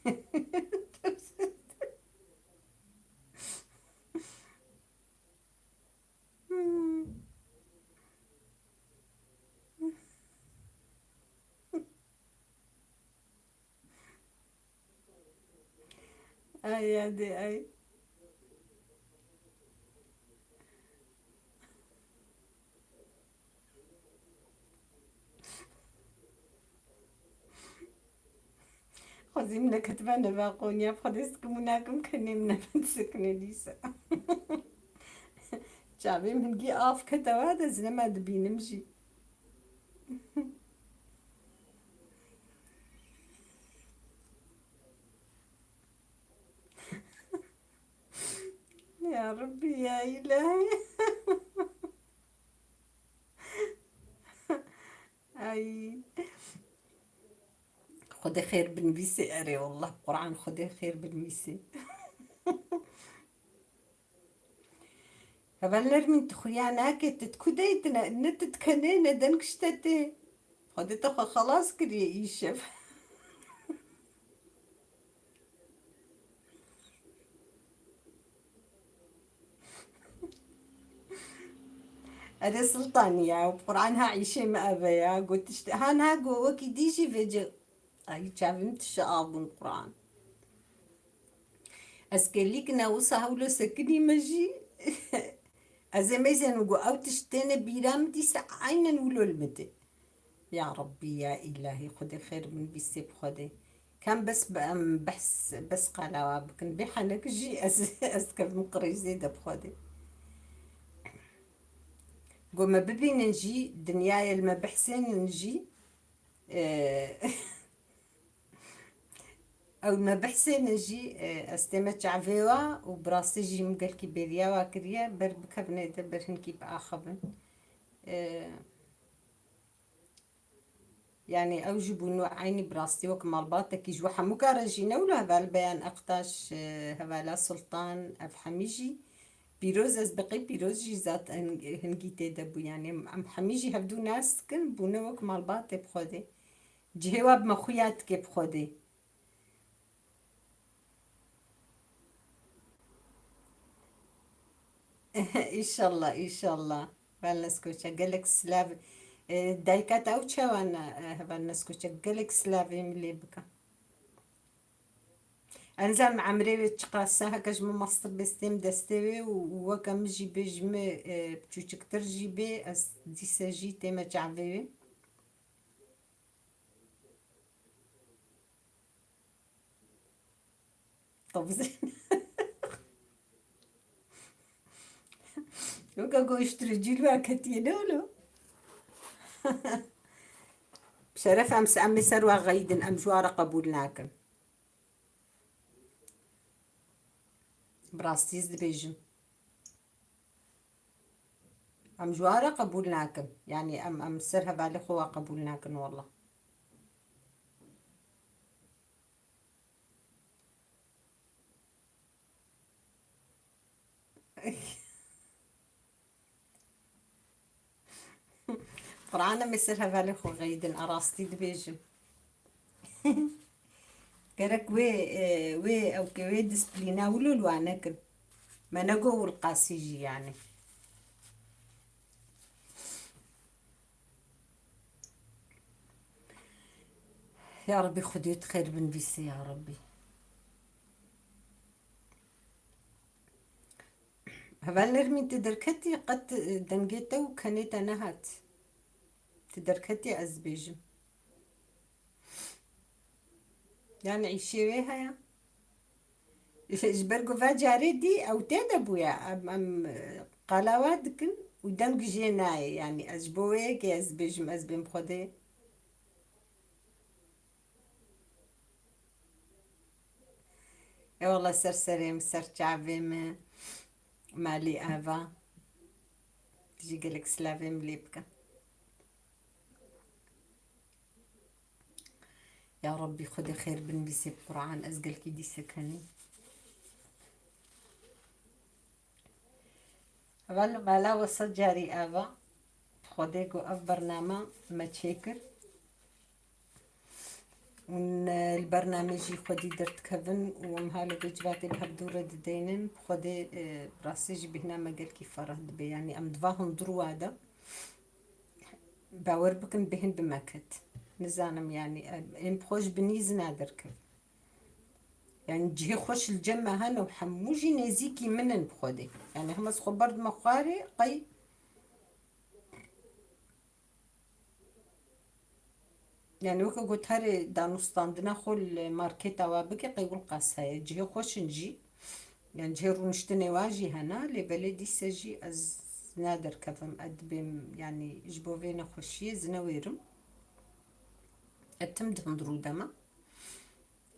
[SPEAKER 1] اي يا دي اي خذي منا كتبانة باقونيا بخدي سكموناكم كني منا بنسكني ليسا شعبي من جي آف كتوادا زلما دبي نمشي يا ربي يا إلهي أي خدي خير بالميسي أري والله قرآن خدي خير بالميسي فبلر من تخويا كت تتكديتنا إن تتكنينا دنكشتتي خدي تخو خلاص كري يشف أري سلطانية وقرآن ها عيشي ما أبيا قلت هان ها قو وكي ديشي فيجي أي شافمت الشعب القرآن أسكليك ناوسا هولو سكني مجي أزي ميزان وقو أو تشتين بيرام دي سعينا ولو المدي يا ربي يا إلهي خدي خير من بيسيب خدي كان بس بس قلاوة بكن بيحنك جي أسكف مقري زيادة بخدي قو ما ببي نجي دنياي الما بحسين نجي آه، أو ما بحسين نجي أستمع شعفيوا وبراسي جي مقال كبيريا واكريا بربكبني دبرهن كيب آخبن يعني أو جيبوا عيني براستي وك مالباتك يجوا حموكا رجينا ولا هذا البيان أقطاش هذا لا سلطان أفحميجي بيروز أسبقي بيروز جيزات هنجي دبو يعني أم حميجي هبدو ناس كن بونا وك مالبات بخودي جهواب مخويات كي بخودي. إن شاء الله إن شاء الله. بالنسكوشة قالك سلاف دايكات أو تشوانا بالنسكوشة قالك سلافي ملي بكا انزل مع مريوي تقاسا هكا جمو مصر بستيم دستوي ووكا مجي بجمي بتوشك ترجي بي اس دي ساجي تيما تعبي. طب زين. وكا قو يشتري جيلوا كتينولو بشرف امس امي سروا غيدن ام جوارة قبول ناكم براستيز دبيجم ام جوارة قبول ناكم يعني ام سرها بالي خوا قبول ناكم والله. قرعانا مسرها بالي خوا غيدن اراستي دبيجم. كرك وي او كوي ديسبلينا ولو لوانكم ما نقو القاسيجي يعني. يا ربي خديت خير بن بيسي يا ربي. هبال نرمي تدركتي قد دنجيتا وكانت نهات تدركتي أزبيج يعني عيشي ويها يا جبرقو فاجاري دي أو تدبو يا أم قلاواتكن ودنج جيناي يعني أزبويك يا أزبيج أزبين بخدي. يا والله سرسريم سر شعبي مالي آفا تجي قلك سلافي مليبكا. يا ربي خدي خير بن بيسي بقرعان أزقلكي دي سكني. أول ما لا وصل جاري آفا خديكو أف برنامج ما تشيكر ون البرنامج خدي درت كفن ومهالو بجباتي بهبدورة دينن خدي براسيج بهنا ما قال كيف فرهد بي يعني أم دفاهم دروادا باور بكن بهن بمكت نزانم يعني إن بخوش بنيز نادر كف يعني جهي خوش الجمة هنا وحموجي نزيكي منن بخدي يعني هم خبرد مخاري قي يعني وكا قلت هاري دانوستاندنا خل ماركتا وابكي قيقول قاس هاي جهي خوش نجي يعني جهي رونشتني واجي هنا لبلدي سجي از نادر كفم أدبم يعني جبوفينا خوشي زنويرم اتمدهم درودما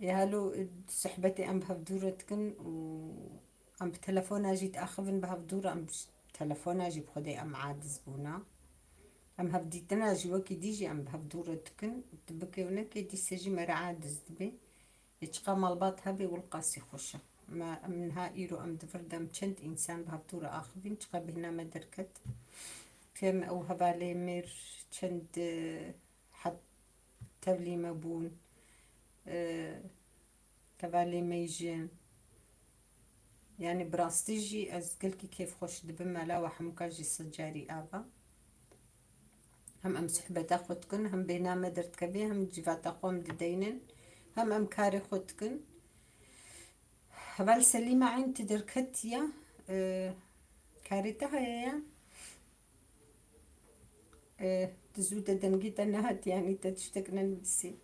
[SPEAKER 1] يهالو سحبتي ام بهفدورتكن و ام بتلفونا جيت اخذن بهفدورة ام تلفونا جي بخدي ام عاد زبونا ام هفديتنا جي وكي ديجي ام بهفدورتكن تبكي ونكي دي سجي مرا عاد زدبي يتشقى مالبات هبي والقاسي خوشة ما منها إيرو أم دفردم چند إنسان بهبطورة آخذين تشقى بهنا ما دركت كم أو هبالي مير چند حد تولي مبون كبالي ميجين يعني براستيجي أزقلكي كيف خوش دبما لا وحمكاجي سجاري آبا هم أم سحبة أخوتكن هم بهنا ما درت كبي هم جيفات أقوم ددينن هم أم كاري خوتكن هبال سليمة عين تدركتيا كارثة هي تزود دنجيت أنها يعني تشتكنا نفسي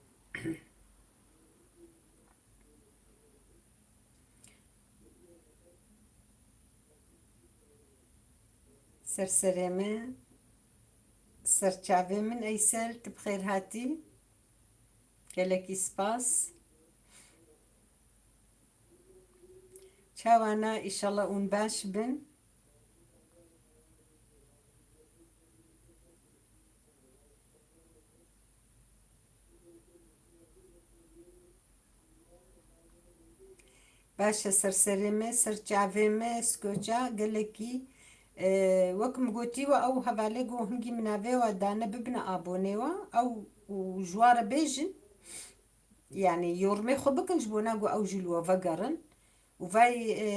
[SPEAKER 1] سرسريمة سرچاوي من أيسل تبخير هاتي كالكي سباس شاوانا إن شاء الله ونباش بن باشا سرسرمه سرچاومه سکوچا گلکی وەکم گوتیوە ئەو هەڤالێک و هەنگی مناوێوە دانە ببنە ئابۆنێوە ئەو ژوارە بێژن یعنی یۆرمەی خۆ بکەنج بۆ ناگو ئەو ژیلوە ڤەگەڕن و ڤای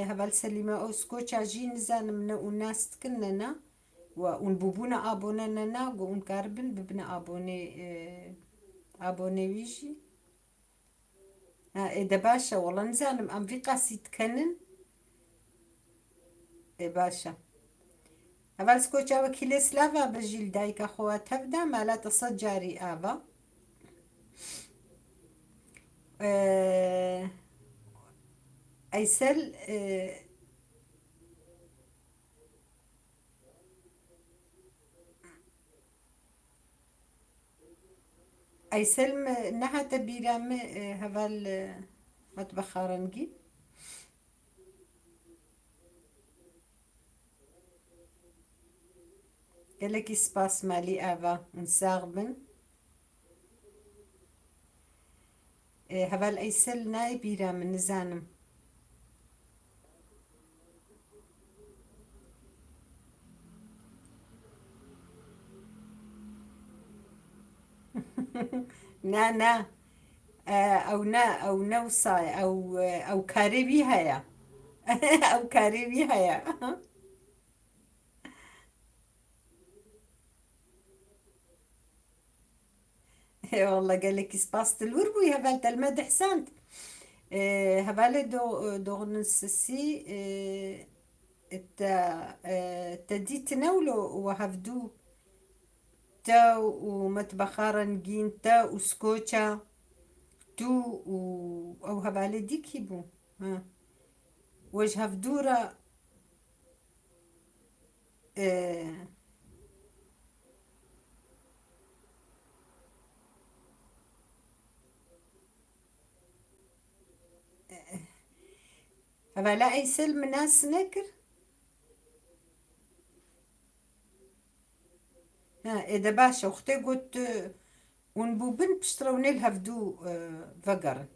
[SPEAKER 1] هەڤال سەلیمە ئەو سکۆچا ژی نزانم نە و ناستکن نەنا و اون بوبوونە ئابۆنە نەنا گۆ اون کاربن ببنە ئابۆنێ ئابۆنێویژی ئێدە باشە وەڵە نزانم ئەم ڤی قاسی تکەنن باشە هەڤال سکۆچاوە کیلێسلاڤا بەژیل دایکە خۆوە تەڤدا مالاتە سەد جاری ئاڤا ئەیسەل ئەیسەل نەهاتە بیرامە هەڤال مەتبەخا ڕەنگی gelekî spas malî ava hûn sağ bin heval Eysel nayê bîra min nizanim na na ew ne wisa ew karê wî heye ew karê wî heye والله gelekî spas tilwir bûyî heval te li me dihsand hevalê doxnûsisî te dîtine wilo we hevdû te û metbexa rengîn te û skoça tu û ew hevalê dîkî bû we ji hevdû re hevala Eysel min nas nekir êde baş e xwe got hûn bûbin piştre hûnê li hevdû vegerin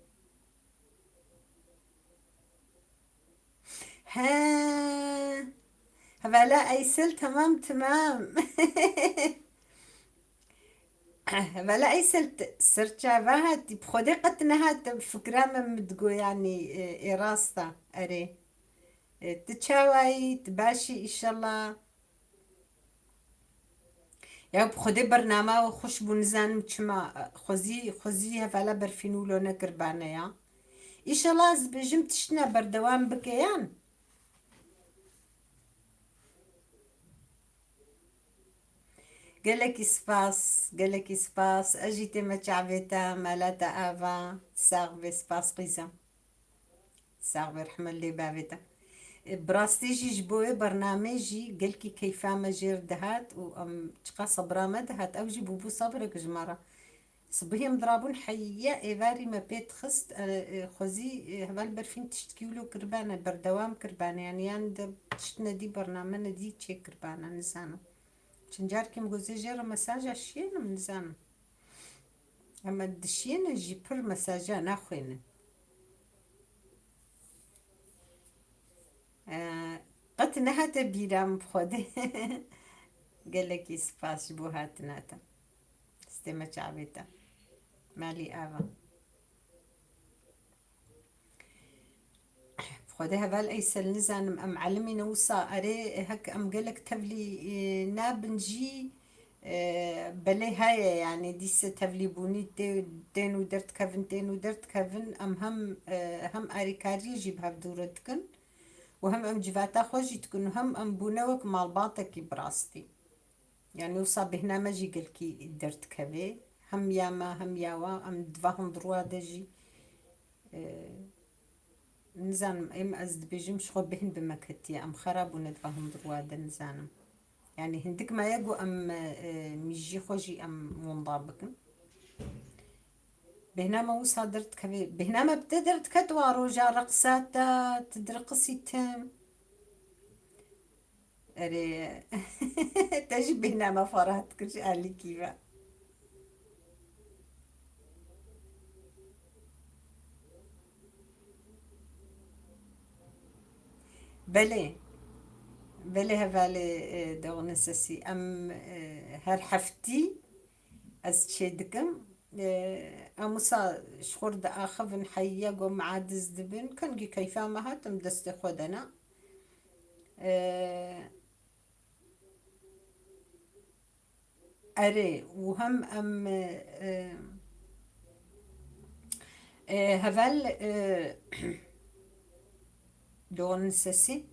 [SPEAKER 1] he hevala Eysel temam hevala Eysel serçava hatî bi xwedê qet nehat fikra me min digo yanî ê rast e erê tu çawayî tu başî îşellah ya bi xwedê bername we xweş bû nizanim çima xwezî hevala berfînûlo nekirbane ya îşellah ez dibêjim tiştine berdewam bike yan gelekî spas ez jî tê me çavê te mala te ava sağ bê spas qîza sağ bê rihmet lê bavê te bi rastî jî ji bo vê bernameyê jî gelkî keyfa me jêr dihat û em çiqa sebra me dihat ew jî bûbû sebrek ji me re sibihê min dirabûn heya êvarî me pê dixist xwezî heval berfîn tiştkî wilo kirbane berdewam kirbane yani yan de tiştine dî bername ne dî çê kirbane nizanim çend carkê min gozê jê re mesaja şîyenim nizanim em dişîyêne jî pir mesaja naxwênin qet nehate bîra min bi xwedê gelekî spas ji bo hatina te ez tê me çavê te malî ava bi xwedê heval Eysel nizanim em elimîne wisa erê hek em gelek tevlî nabin jî belê heye yani dîse tevlîbûnî tên û derdikevin em hem alîkariyê jî bi hevdû re dikin û hem em civata xwe jî dikin û hem em bûne wek malbatekî bi rastî yani wisa bêhna me jî gelkî derdikeve hem ya me hem ya we em diva hundirûa de jî nizanim êm ez dibêjim ji xwe bêhn bi me ketiye em xera bûne diva hundirûa de nizanim yani hindik me ye got em mîjî xwe jî em winda bikin bêhna me wisa derdikeve bêhna me bi te derdiket wa roja reqsa te tu diriqisî tim erê te jî bêhna me ferah dikir ji alîkî ve بله بله هفالي دغن سسي أم هر حفتي از چه دکم اموسا شخور دا آخفن حیا قوم عادز دبن كان كيفا ما هاتم دست خودنا أري وهم أم هفال دون سسي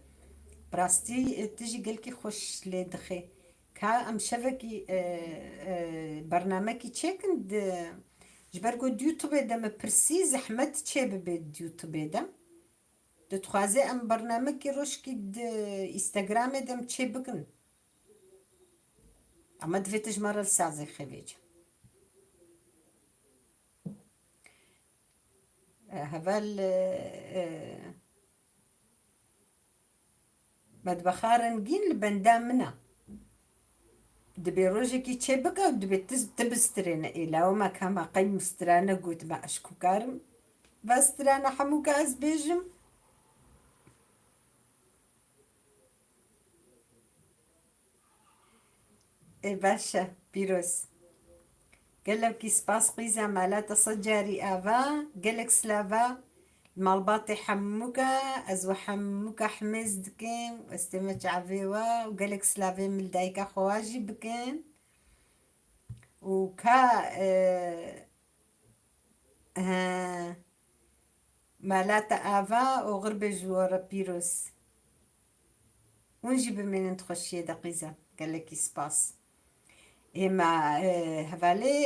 [SPEAKER 1] براستي تجي قلكي خوش لدخي كا ام شبكي برنامجي تشيكن جبرقو ديوتوب دا ما برسيز احمد تشيب بالديوتوب دا تخوازي ام برنامجي روشكي انستغرام دا متشيبكن اما دفيتج مرة الساعة خفيج هفال مدبخارن جين لبندامنا دبي روجكي تشيبكا ودبي تبسترينا إلا وما كما قيم سترانا قوت ما أشكو كارم بسترانا حموكا أزبيجم إي باشا بيروس قالك سباس قيزا مالات صجاري آفا قالك سلافا مالباطي حموكا أزو حموكا حميز دكين واستمتع عفيوا وقالك سلافي من دايكا خواجي بكين وكا آه مالات آفا وغرب جوار بيروس ونجيب من تخشي دقيزة قالك سباس إما هفالي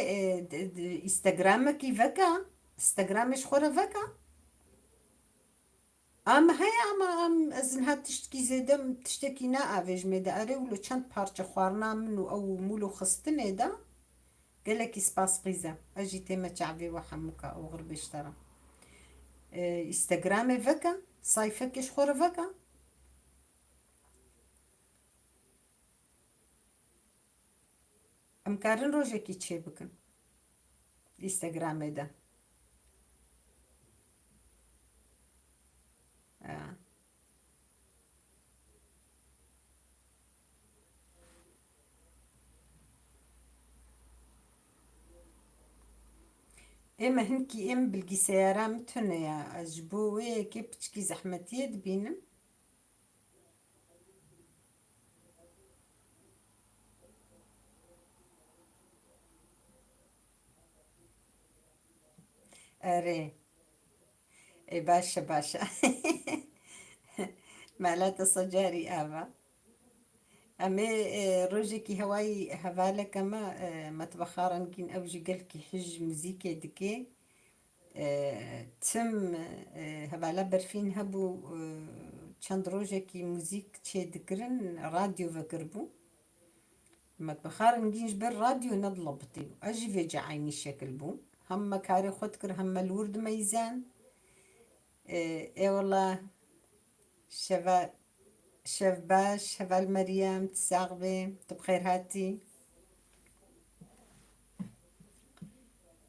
[SPEAKER 1] انستغرامك فكا انستغرامش خورا فكا اما هي اما ازن هات تشتكي زيدا تشتكي نا افيج ميدا اري ولو چند بارچه خوارنا منو او مولو خستن دا قالك سباس قيزة اجي تيما تعبي وحموكا او غربش ترى انستغرامي فكا صايفكش خورا فكا ام كارن روجكي تشي بكن انستغرامي دا آه. اما هنكي ام بالقسيارة متهنة يا اجبوي كيف تشكي زحمتي بينم اري اي باشا باشا مالات صجاري افا امي روجكي هواي هفالة كما متبخارن كين اوجي قلكي حج مزيكا دكي تم هفالا برفين هبو چند روجكي موزيك تشي دكرن راديو فكربو متبخارن جينش بالراديو نضلبطي اجي فيجا عيني الشكل بو هم كاري خدكر هم الورد ميزان اي والله شفا شف باش شفال مريم تساغبي بخير هاتي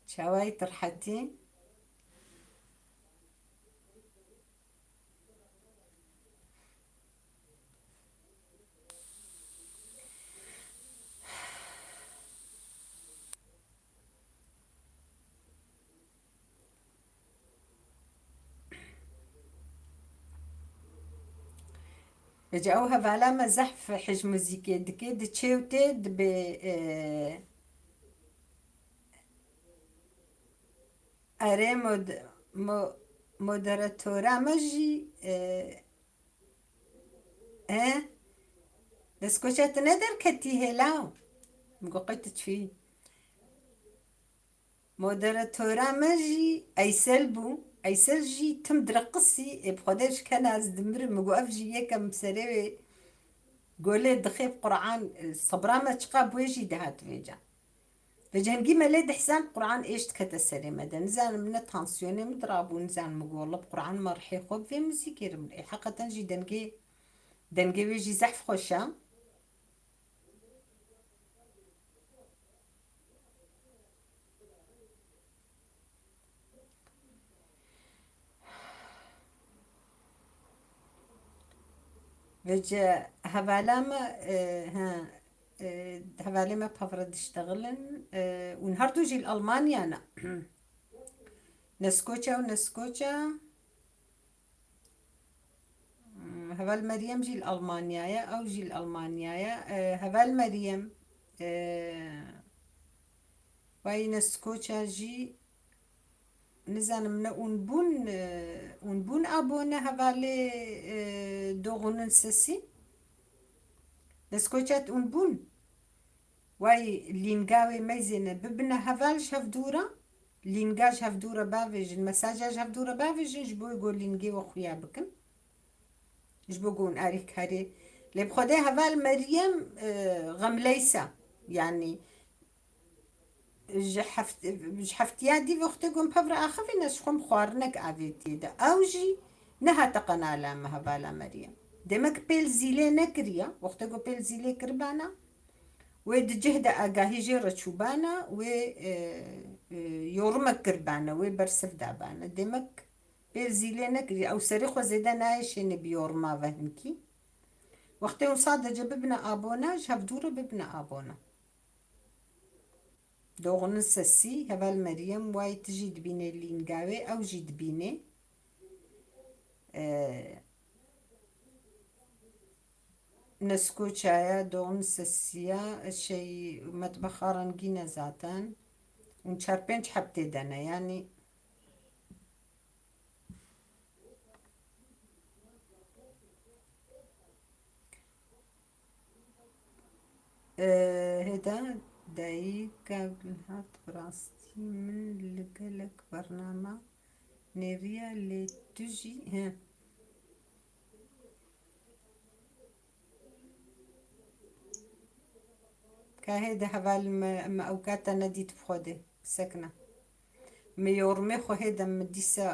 [SPEAKER 1] شواي طرحتي جاوها فعلا مزح في حج موزيكي دكي دتشيوتي دبي اري مو مودراتورا مجي اه بس كوشات ندر كتي هلاو مقوقيت تشفي مودراتورا مجي اي سلبو اي سلجي تم درقصي بخدش كان از دمر مقوقف جي يكم سري قولي دخيب قرآن صبرامة تشقاب ويجي دهات فيجا فجهنجي مليد حسان قرآن إيش تكتسري مدى نزان من تانسيوني مدراب ونزان مقولب قرآن مرحي خوب في موسيقى رملي حقا جي دنجي ويجي زحف خوشا وجه هبالما ها هبالما بفرد اشتغلن ونهاردو جي الألمانيا أنا نسكوتشا ونسكوتشا هبال مريم جي الألمانيا أو جي الألمانيا هبال مريم واي نسكوتشا جي نزان من ونبون أبونا هبالي دوغون سسي نسكوتشات ونبون واي لينقاوي ميزينة ببنا هفالش هفدورة لينقاش هفدورة بافيج المساجاج هفدورة بافيج جبو يقول لينقي وخويا بكم جبو يقول أريك هاري اللي بخدي هفال مريم غمليسة يعني جحفتيا دي وقتكم بفرا أخفي نشخم خوارنك أفيتي دا أوجي نها تقنا لما هفالا مريم دمك بيل زيلي نكريا وقتكم بيل زيلي كربانا ويد جهد أجاهي جرى شوبانا و يورمك كربانا وبرسف دابانا دمك بيرزيلينك أو سريخو زيدا نايشين بيورما فهنكي وقتهم صاد جببنا أبونا جهفدورة ببنا أبونا دوغن السسي هبال مريم واي تجي دبيني اللي نقاوي أو جي دبيني نسكو شايا دوغن السسية شي مطبخارن جينا ذاتان ونشاربين حبتي دانا يعني هدا داي قبل هات براستي من لقلك برنامج نيريا اللي تجي ها كهيدا هبال ما أوقات نديت بخودي سكنة ميورمي خو هيدا مديسة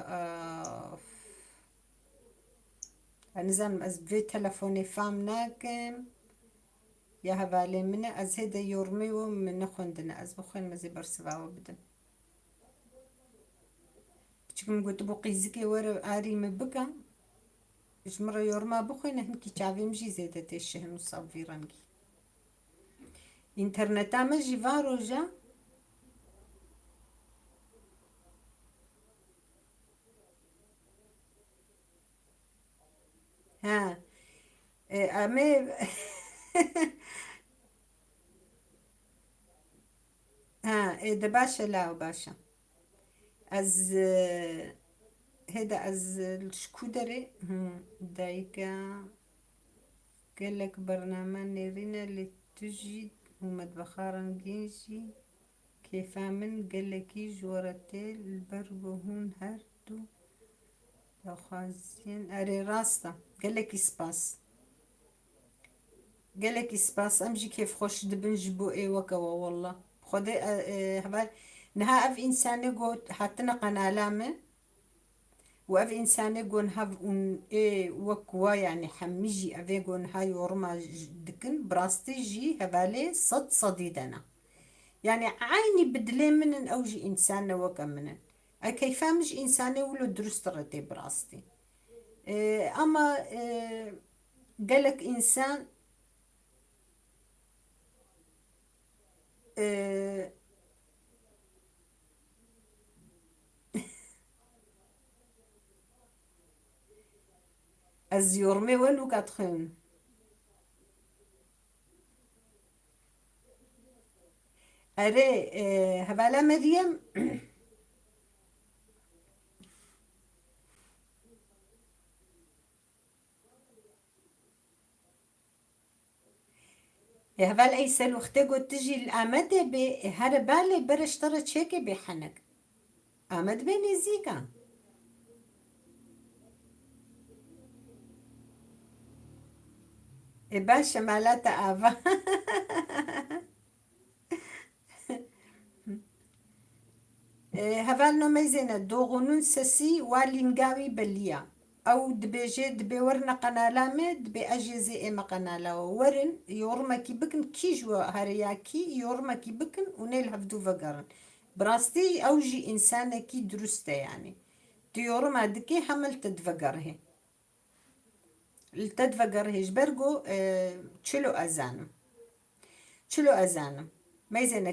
[SPEAKER 1] أنزل از في تلفوني فام ناكم يا هبالي منا از هيدا يورمي ومن خندنا از بخين مزي برسبا وبدن بتشكم قلت بقي زكي ورا آري مبكا إيش مرة يورما بخين هنكي شافي مجي زيادة الشهن وصاب في رنجي إنترنت مجي فاروجا ها أمي ها إيه ده باشا لا باشا از هيدا از الشكودري دايكا قالك برنامج نيرينا اللي تجي ومدبخارن جيجي كيف من قالكي جورتي البرغو هون هردو لو خازين أري راستا قالك سباس قالك سباس أمجي كيف خوش دبن جبو إيه وكوا والله خدي هبال نها أف إنساني قوت حتى قناة لامه وأف إنساني قون هاف أون إيه وكوا يعني حميجي أفي قون هاي ورما دكن براستي جي هبالي صديدنا يعني عيني بدلي من أوجي إنسان وكا منن أي كيفا مش إنساني ولو درست رتي براستي أما قالك إنسان إيه الزيورمي ولو كاتخين أري هبالا مريم هبال أي سل وقتك تجي الأمد هربالي برشترى شيكي بحنك أمد بني زيكا باشا مالتا آفا هفال نو ميزينا دوغنون سسي والينغاوي بليا أو دبيجي دبي ورنا قنالامي دبي أجيزي إما قنالا ورن يورما كي بكن كيجوا هرياكي يورما كي بكن ونيل هفدو فقرن براستي أوجي إنسانة كي درسته يعني ديورما دكي حملت تفقره التدفقر هيج برقو تشلو أزانم ما يزينا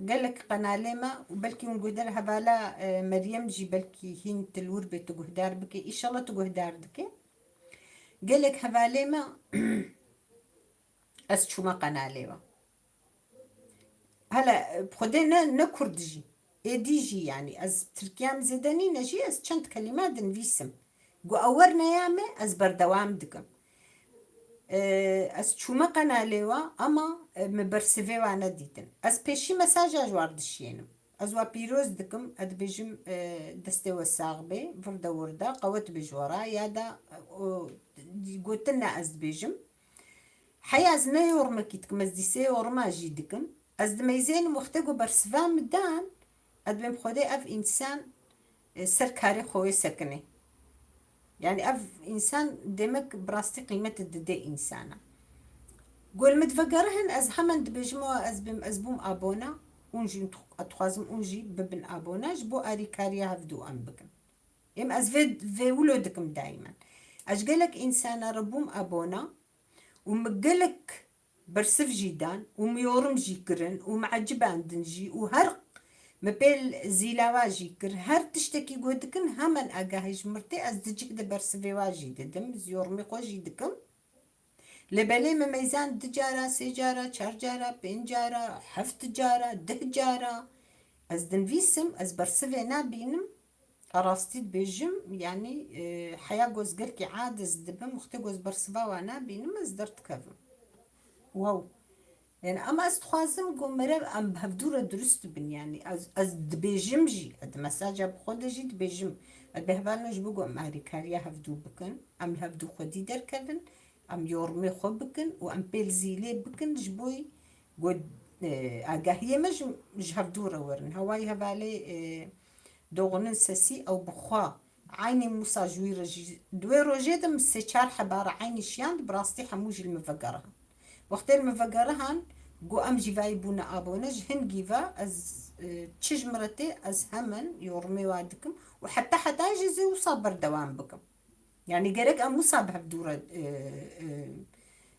[SPEAKER 1] قالك قناليما وبلكي ونقدرها بالا مريم جي بلكي هين تلور بتقه دار بكي إن شاء الله تقه دار دكي قالك هباليما أسشوما قناليما هلا بخدينا نكردجي إيديجي يعني أز تركيام زداني نجي أز چند كلمات نفيسم قو أورنا يامي أز بردوام دكم از چوما قناليوا اما مبرسفي وانا ديتن از بيشي مساجا جوار دشينم از وا بيروز دكم اد بيجم دستي وساغبي فردا وردا قوت بجورا يادا قلتلنا از بيجم حيا از نيورمكي تكم از ديسي ورما جي دكم از دميزين مختقو برسفام دان اد بيم خودي اف انسان سركاري خوي سكني يعني اف انسان دمك براستي قيمة الددي انسانه قول متفقرهن از همن دبجمو از بم از بوم ابونا اونجي اتخوازم اونجي ببن ابونا جبو اري كاريا هفدو ام بكم ام از في ولودكم دايما اش قالك انسانه ربوم ابونا ومقلك برسف جيدان وميورم جيكرن ومعجبان دنجي وهرق مبيل زيلاواجي كر هر تشتكي قودكن همن اقاهيش مرتي از دجيك دبرسفي واجي ددم زيورمي قوجي دكم لبلي مميزان دجارة سيجارة چارجارة بينجارة حفت جارة ده جارة از دنفيسم از برسفي نابينم أراستيد بيجم يعني حياة جوز قلكي عادز دبم مختي جوز برسفا وانا بينم از درت كفم واو يعني اما استخوازم قو مرب ام بهفدورة درست بن يعني از دبيجم جي اد مساجة بخود جي دبيجم اد بهبالنا جبو قو ماري كاريا هفدو بكن ام هفدو خودي در كفن ام يورمي خو بكن و ام بيلزيلي بكن جبوي قد اقاهية مش هفدورة ورن هواي هبالي دوغنن سسي او بخوا عيني موسى جوي رجي دوي روجي دم سيچار حبارة عيني شيان براستي حموج المفقرها وقت المفقرهن قو ام جيفاي بونا ابونا جهن جيفا از تشج مرتي از همن يورمي وادكم وحتى حتى جزي وصابر دوام بكم يعني قرق ام مصاب هبدورة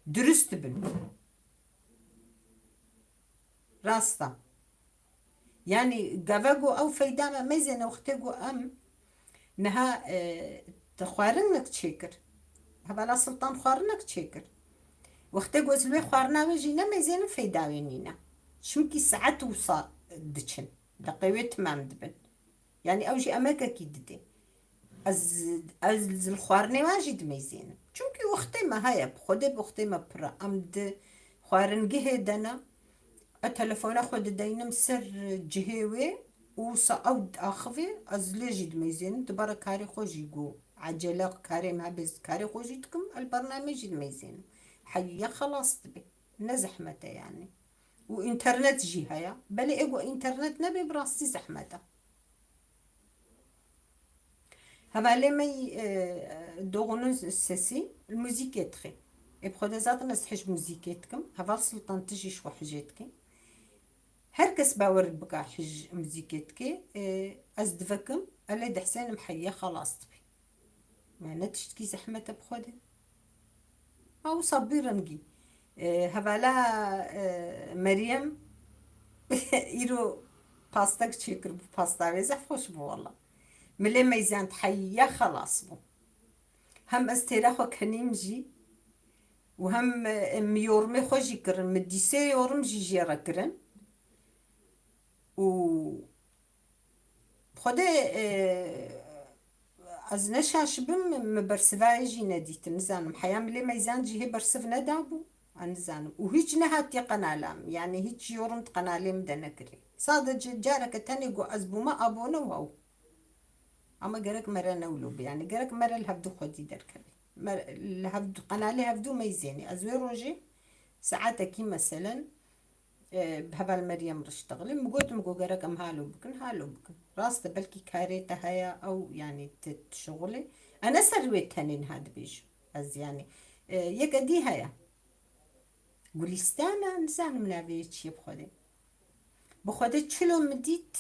[SPEAKER 1] درست بن راستا يعني قفاقو او فيداما ميزنا وقتقو ام نها تخوارنك تشيكر هبالا سلطان خوارنك تشيكر وقتقو زلوي خوارنا وجينا ميزنا فيداوينينا شمكي ساعات وصا دچن دقيوة تمام دبن يعني اوجي اماكا كي ددي از الخوارني واجد ميزين چونكي وقتي ما هيا بخودي بوقتي ما برا امد خوارنجي هدنا التلفون خود دينم سر جهوي وصعود اخفي از لجد ميزين دبر كاري خوجي جو عجلة كاري ما بز كاري خوجي تكم البرنامج الميزين حيا خلاص تبي نزحمته يعني وانترنت جي هيا بلي ايقو انترنت نبي براسي زحمته هما لمي دوغنون الساسي الموزيكي تخي ابخد ذات نسحش موزيكيتكم هفال سلطان تجي شو حاجاتك هركس باور بقى حج موزيكيتك ازدفكم الا دحسان محيا خلاص تبي ما نتشتكي زحمة بخده او صبيرا نجي هبالا مريم يرو باستك تشكر باستا بزح خوش بو والله ملي ميزان تحيا خلاص بو هم استراخو كنيم جي وهم ميورمي خوشي كرن مديسي يورم جي جيرا كرن و خده از نشاش بم مبرسفاي جي نديت نزانم حيام لي ميزان جي هي برسف ندابو نزانم وهيج نهات قنالام يعني هيج يورم قناليم دنكري صادق جارك تاني قو ازبوما ابونا وهو اما قرك مرة نولوب يعني قرك مرة الهبدو خودي دركبي الهبدو قنالي هبدو ميزيني ازوي روجي ساعاتك مثلا بهبال مريم رشتغلي مقو قرك ام هالو بكن راسته بلكي كاريتا هيا او يعني تشغلي انا سرويت هنين هاد بيجو از يعني يقدي هيا قوليستانا نزان منابيتش يبخدي بخدي تشلو مديت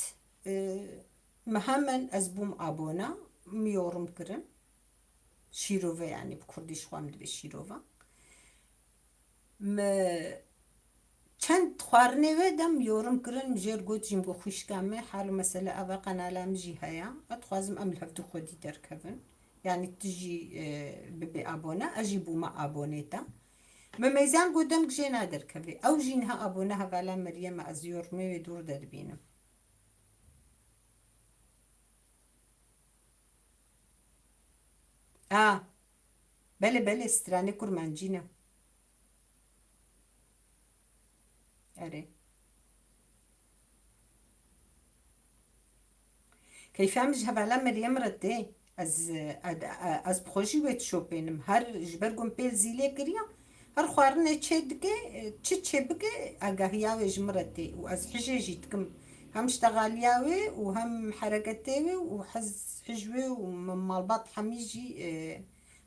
[SPEAKER 1] مهمن ازبوم ابونا ميورم كرن شیروه یعنی بکردیش خوام دبی شیروه م چند خوارنه و دم یورم کرن مجر گوت جیم گو خوش کمه حال مثلا اول قنالا مجی هیا اتخوازم ام لفدو خودی درکبن يعني تجي ببي ابونا اجي بوما ابونيتا مميزان قدام جينا دركبي او جينها ابونها فعلا مريم ازيور مي دور دربينم اه بله استراني كرمانجينا اري كيف مش هبلا مريم ردي از بخوشي ويت شوبينم هر جبرگم بيل زيلي كريا هر خوارنه چه بگه اگاهياوي جمرتي واز حجي جيتكم هم اشتغالياوي وهم حركتيوي وحز حجوي ومالباط حميجي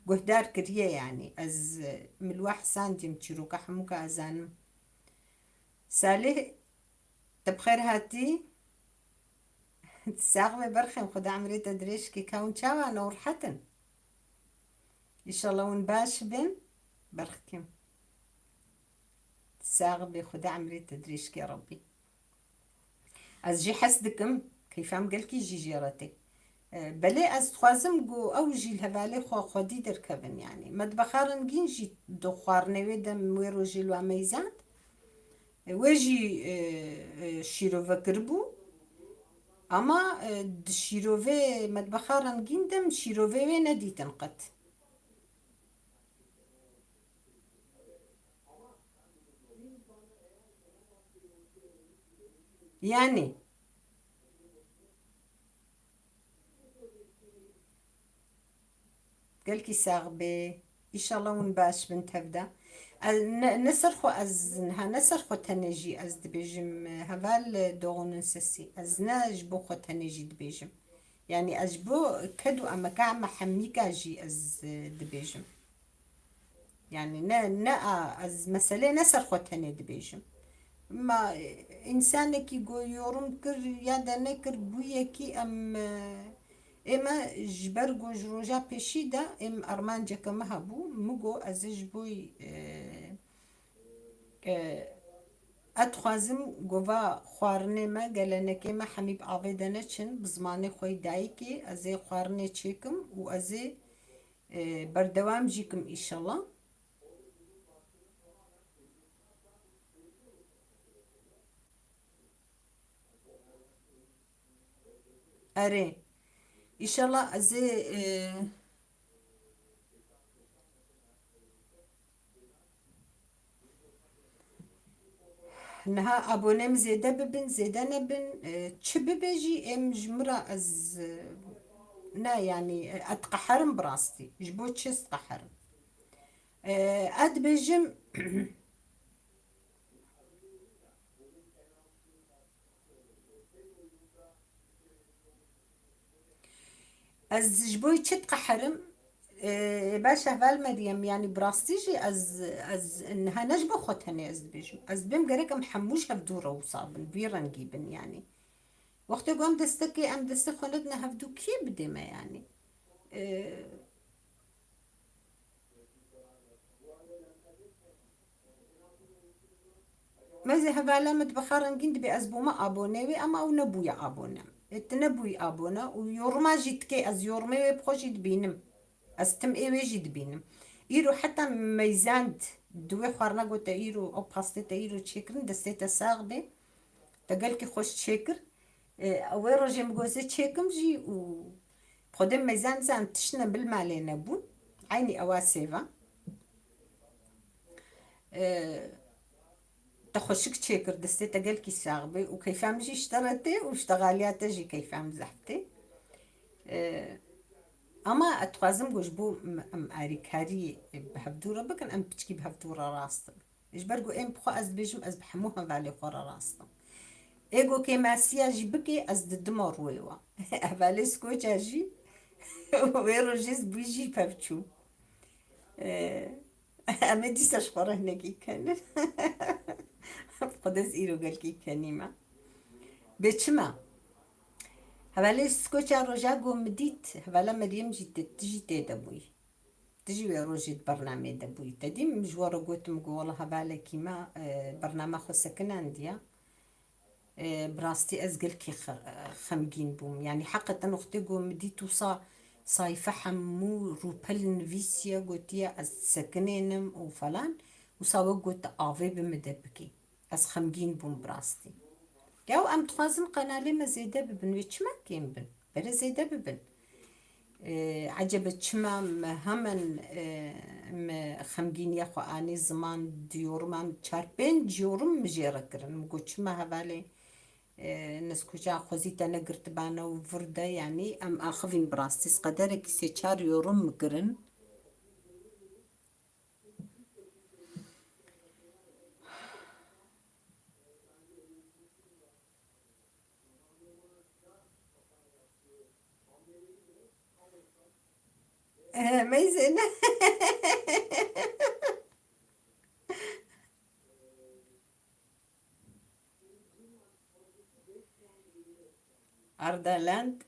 [SPEAKER 1] قهدار كريا يعني از ملواح سانديم تشيروكا حموكا ازانم سالي تبخير هاتي تساغمي برخم خدا عمري تدريش كي كون شاوا نور حتن ان شاء الله ونباش بن برخكم تساغمي خدا عمري تدريش كي ربي از جي حسدكم كيف عم قلكي جي جيرتي بلي از خوازم جو او جي الهبالي خودي دركبن يعني مدبخارن جين جي دو خوارني ودم ويرو جيلو اميزان ويجي شيرو فكربو اما شیروه مدبخارن گیندم شیروه و ندیتن قط يعني قال كي ساغبي ان شاء الله ونباش بنت هبدا نسرخو از نها نسرخو تنجي از دبيجم هفال دوغن نسسي از ناجبو خو تنجي دبيجم يعني اجبو كدو اما كعما حميكا جي از دبيجم يعني نا از مسألة نسرخو تنجي دبيجم ما إنسانك يقولون كر يادا نكر بويكي أم إما جبر جروجا بشيدا إم أرمان جاك مهبو مجو أزج بوي أتخازم جوا خوارني ما قالنك ما حميب عبيدنا چن بزماني خوي دايكي أزي خوارني تشيكم وأزي بردوام جيكم إن شاء الله أري إن شاء الله أزي نها ابونم زيده ببن زيده نبن تش ببيجي ام جمرة از نا يعني اتقحرم براستي جبو تشس تقحرم اد بجم از جبوي تش تقحرم باشا فالمريم يعني براستيجي از انها نجبه خوتني از بيجم از بيم قريك محموش هفدورة وصابن بيرن جيبن يعني وقت قام دستكي ام دستك خلدنا هفدو كي بديما يعني مزه هبالمت بخارن جند بأزبوما أبونوي أما أو نبويا أبونا التنبوي أبونا ويورما جيتكي أز يورمي بخوش بينم أستم إيوي جيد بينم إيرو حتى ميزاند دوي خارنا قوتا إيرو أو باستيتا إيرو تشيكرن دستيتا ساغبي تقالكي خوش تشيكر أوي روجي مقوزي تشيكم جي و خدم ميزان زان تشنا بالمالي نبون عيني أواسيفا تخشك تشيكر دستي تقل كي ساغبي وكيف مجي اشترتي واشتغاليات تجي كيف زحتي اما اتخازم جوش بو ام اريكاري بهبدورة بكن ام بتشكي بهبدورة راستم ايش برقو ام بخو از بيجم از بحموها فالي خورا راستم ايجو كي ماسيا جي بكي از ددمر ويوا افالي سكوچ اجي ويرو جيز بيجي بابچو اما ديساش خورا هناكي كان قدس ايرو قال كي كانيما بچما هبالي سكوچا روجا قوم مديت هبالا مريم جيت تجي تدبوي تجي روجي برنامج دبوي تدي مجوار قوت مقولها بالك ما برنامج خو سكن عندي براستي أزقل كي خمجين بوم يعني حقا أختي قوم مديتو صايفة حمو روبل فيسيا قلت يا السكنينم وفلان وصاوي قلت آفي بمدبكي أس خمجين بوم براستي ياو أم تخازن قنالي ما زيدا ببن ويتش ما كين بن بلا زيدا ببن عجبت شمام همن خمجين ياخو آني زمان ديورمان چاربين ديورم مجيركرن مقول شما هبالي الناس كوجا خوزيت أنا قرت بانا وفردة يعني أم أخذين براستيس قدرك سيشار يورم مقرن ما يزين أردالاند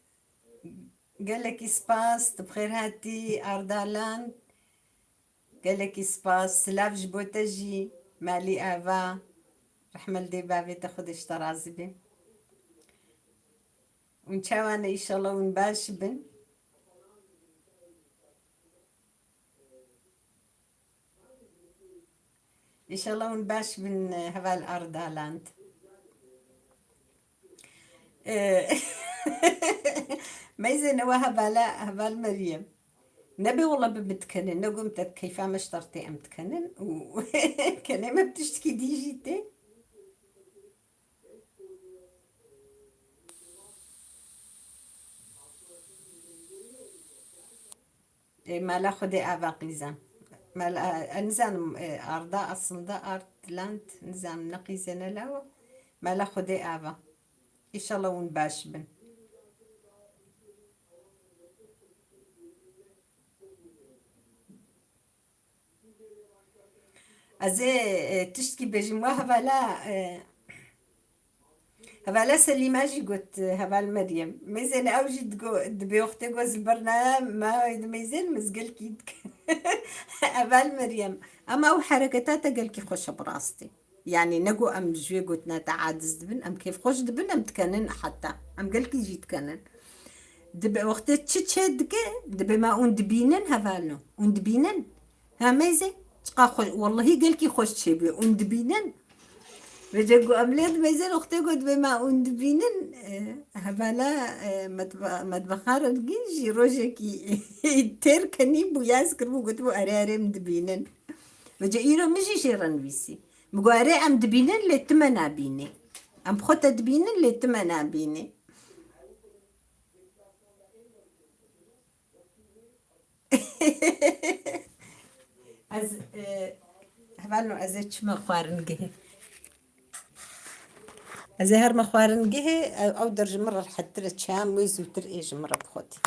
[SPEAKER 1] قالك إسباس تبخير هاتي أردالاند قالك إسباس سلاف جبوتجي مالي آفا رحمل دي بابي تاخد اشترازي بي ونشاوانا إن شاء الله ونباش بن إن شاء الله ونباش بن هذا الأردالاند ما يزين وهبا لا هبا مريم نبي والله بمتكنن نقوم كيف ما اشترتي امتكنن وكان ما بتشتكي دي جيتي ما لا خدي اباقيزا ما لا انزان ارضا اصل دا ارت لانت نزام نقيزنا لا ما لا خدي ابا ان شاء الله ونباش بن ازي تشتكي بجموع هبا لا هبا لا سليماجي قلت هبا المريم ميزان اوجي دبي اختي جوز البرنامج ما ميزان مزقل كيدك هبا المريم اما او حركتها قال كي خوش براستي يعني نقو ام جوي قلت نتعادز دبن ام كيف خوش دبن ام تكنن حتى ام قال كي جيت كنن دبي وقت تشتشدك دبي ما وندبينن هبالو وندبينن ها ميزه تقا خوش والله قال كي خوش تشبي وندبينن بجاكو أمليت ميزان أختي قد بما أند بينن هبالا مدبخار الجيجي روجكي تركني بوياس كربو قد بو أري مد بينن بجا إيرو مجي شيران بيسي بقو أري أم دبينن لتمنا بيني أم خطة دبينن لتمنا بيني از هبالو أزيتش ما خوارن جهي زهر مخوارن جه أو درج مرة حتى تشام ويز وتر إيش مرة بخوتي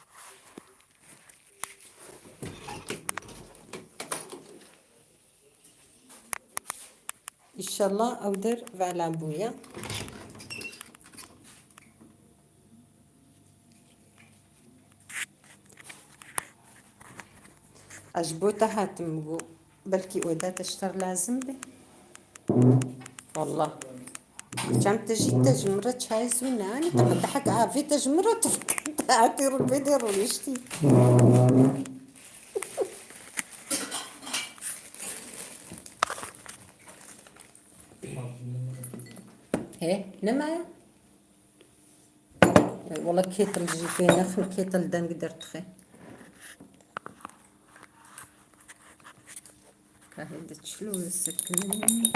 [SPEAKER 1] إن شاء الله أو در فعلا بويا أجبوتها هاتمقو بلكي ودات أشتر لازم به والله جام تجي تجمرة شاي زوناني تضحك عافي تجمرة تفكرت عاتيرو البيدر وليشتي هي نما والله كيتل جي في نخل كيتل دان قدرت خي كاهي تشلو السكنين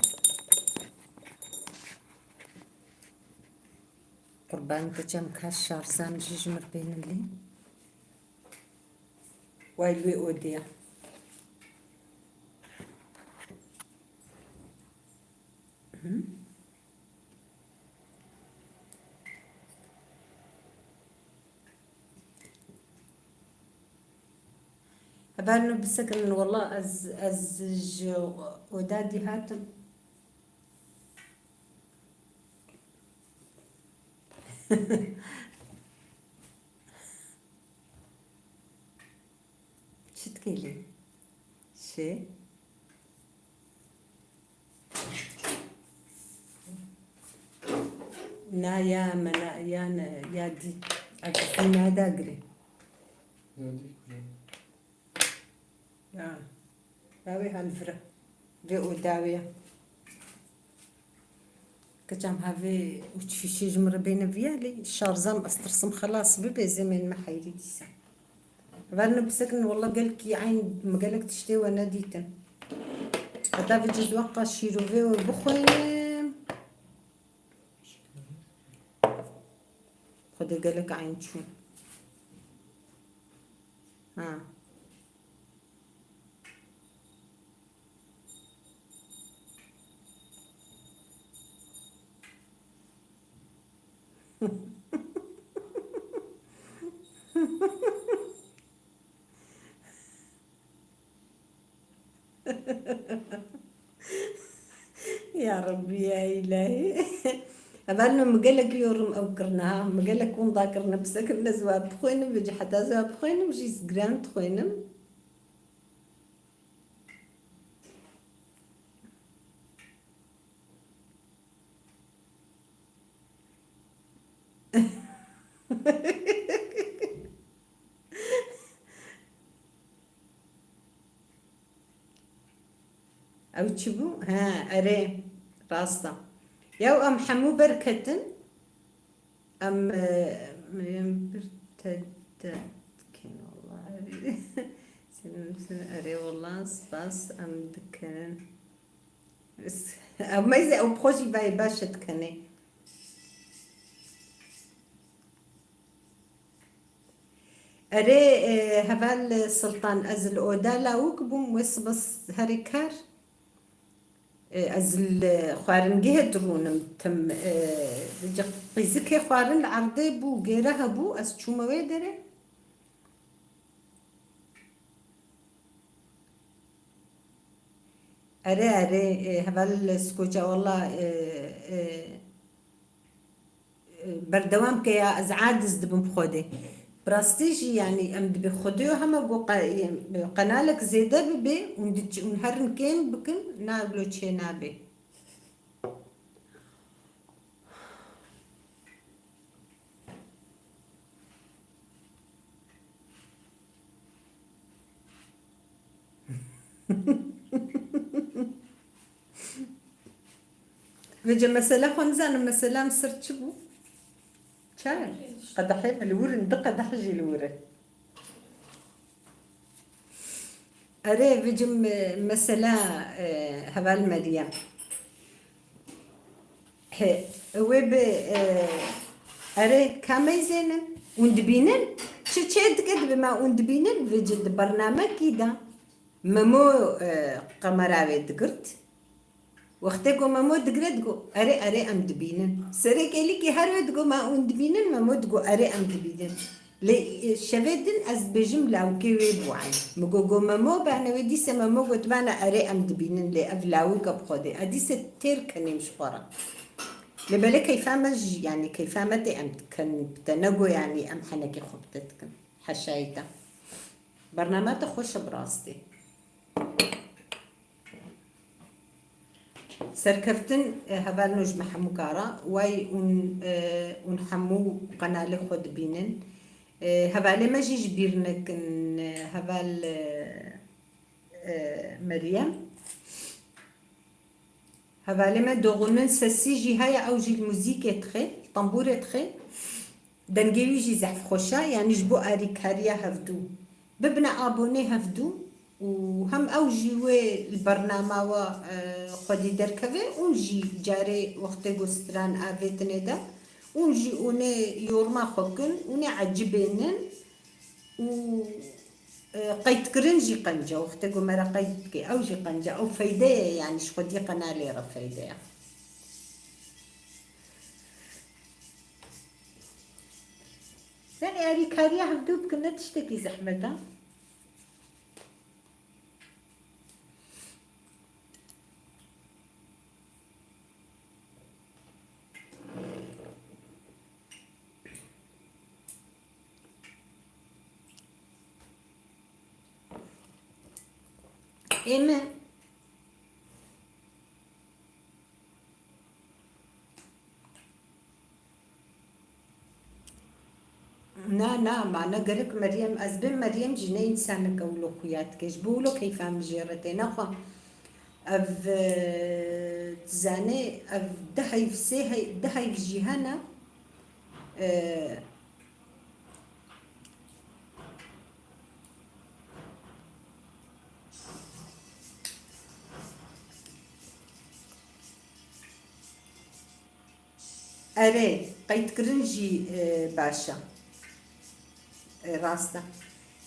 [SPEAKER 1] قربان تجم كاشار سام جيجمر بين اللي وايلوي اوديا أبانو بسكن والله از ودادي هاتم شتكيلي شي نا يا منا يا دي أكسينا داقري داوي هالفرة في داوية كتعم هافي وتفشي جمرة بين فيالي شارزام أسترسم خلاص ببي زمن ما حيري ديسا فالنا بسكن والله قالك يا عين ما قالك تشتي وانا ديتن هذا في جزء وقع شيرو في وبخوين خدي قالك عين شو ها يا ربي يا إلهي أبالنا مقالك يورم أو كرناها مقالك ون ذاكرنا بسكن نزواب بخوينم بيجي حتى زواب بخوينم جي سجران تخوينم أو تشبو ها أري راستا ياو أم حمو بركتن أم برتدت كين والله سنة أري والله سباس أم دكان أو ما يزي أو بخوشي باي باشا تكني أري هبال سلطان أزل أودا لا وكبوم وسبس هريكار أزل خوارن جه درونم تم قيزك خوارن عرضي بو جيرها بو أس شو ما ويدري أري هبال سكوجا والله بردوام كيا أزعاد زدبن بخودي براستيجي يعني أم دبي خديو هما قنالك زيادة ببي ونهرن كين بكن نابلو تشي نابي بيجي مسألة خنزان مسألة مسرت شبو شايف قدحين الورن دقة دحجي الورن أري بيجي مسألة هبال مريم ويب أري كامي زينن وندبينن شد قد بما وندبينن بيجي برنامج كده ممو قمراوي دقرت وقتكو ممو دقرتكو أري أم دبينن سرك إليكي هرودكو ما وندبينن ممو دقو أري أم دبينن لي شفدن از بجملة وكيوي بوعي مجوجو ممو بعنا ودي سما ممو قلت بعنا أري أم دبينن لأفلاوي كبخودي أدي ستير كني مش قرا لبالي كيف مج يعني كيف متى أم كان تنجو يعني أم حنكي خبطتك حشايته برنامج تخش براستي سركفتن هبال نوج محمو كارا واي ونحمو قناة خود بينن هبال ما جيش بيرنك هبال مريم هبال ما دوغنن سسيجي هيا او جي الموزيك تخي طنبور تخي دنجيوي جي زحف خوشا يعني جبو اريكاريا هفدو ببنا ابوني هفدو وهم اوجي وي البرنامج خدي دركبه ونجي جاري وقت جوستران افيتني دا ونجي وني يورما خوكن وني عجبينن و قيت كرنجي قنجة وقت جو مرا قيت كي اوجي قنجة او فايدة يعني شخدي قنالي رفايدة يعني اريكاريا هفدو بكنا تشتكي زحمتها إيمن. نا معنا قالك مريم أزبن مريم جينا إنسان قولو خيات كيش بولو كيف عم جيرتين أخا أف تزاني أف دهي في سيهي دهي في جيهانا أري قيت كرنجي باشا راستا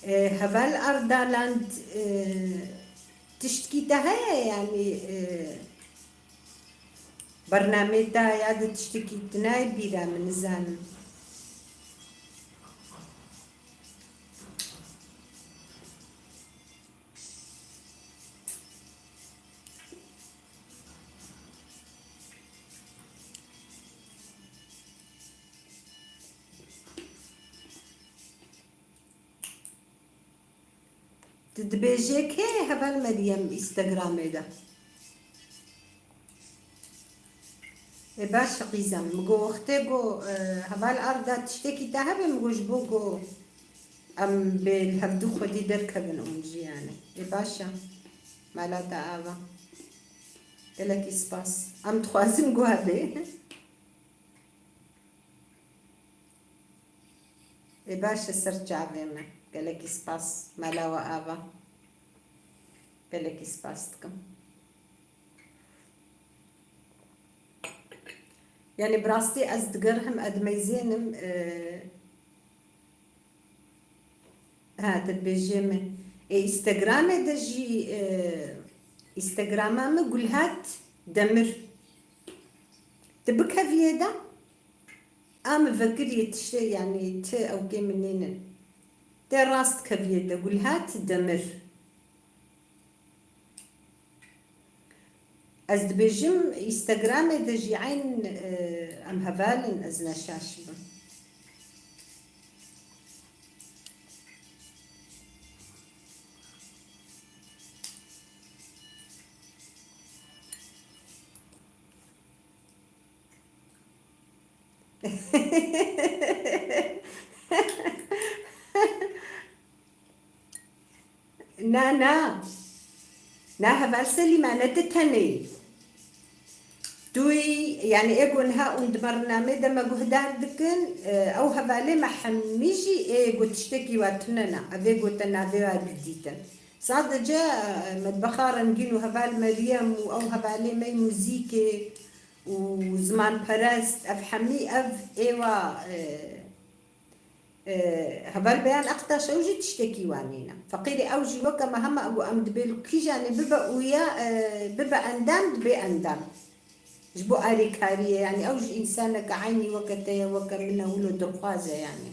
[SPEAKER 1] هبال أردالاند تشتكي تهايا يعني برنامج دا ياد تشتكي تناي بيرا من الزانم تدبيجيك هي هبال مريم انستغرام دا باش قيزم مقو اختيقو هبال أردا تشتكي تهبي مقو جبوقو أم بالهبدو خدي دركبن أمجي يعني باشا مالاتا آبا قالك إسباس أم تخوازم قوابي باشا سرجع بيما قالك إسباس مالا وآبا قالك إسباس تكم يعني براستي أزدقرهم أدميزينم هذا البيجيمة إنستغرام دجي إنستغرام قول هات دمر تبكها في هذا أم فكر يتشي يعني ت أو كي منين راست كبير قول هات دمر از دبيجم انستغرام دجي عين ام هبالن از نشاشبه نا هبال سلي معناتها دوي يعني ايجون ها und برنامج دما جهدار دكن او هبالي ما حميجي ايجو تشتكي واتننا افيجو تنافيها جديدا صاد جاء مدبخارا نجينو هبال مريم او هبالي مي موزيكي وزمان براست افحمي اف ايوا هبال بيان اقطاش اوجي تشتكي وانينا فقيري اوجي وكا مهما اقو امد بيلو كيجاني ببا ويا ببا اندام دبي اندام جبو أريكارية يعني أوج إنسانك عيني وقتها وكمنا ولو دقازة يعني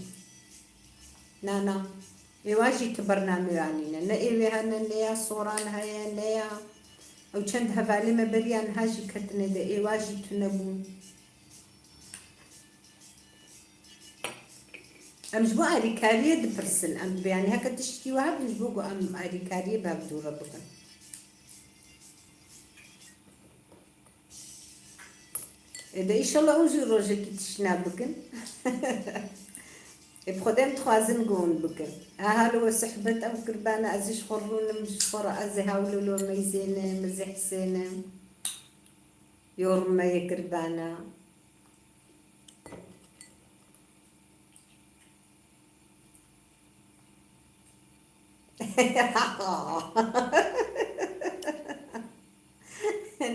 [SPEAKER 1] نانا يواجي تبرنامج يعني نأيوي هانا نيا صوران هيا نيا أو چند هفالي ما بريان هاجي كتنا دا يواجي تنبو أم جبو أريكارية دبرسن أم يعني هكا تشتي وهاب جبو أم أريكارية بابدو ربكن إذا إن شاء الله أوجي روجي كي تشنا بكن بخدم تخوازن قون بكن هالو سحبت أو كربانة أزيش خرون مش خورا أزي هاولو لو ميزين مزي حسين يورما يكربانة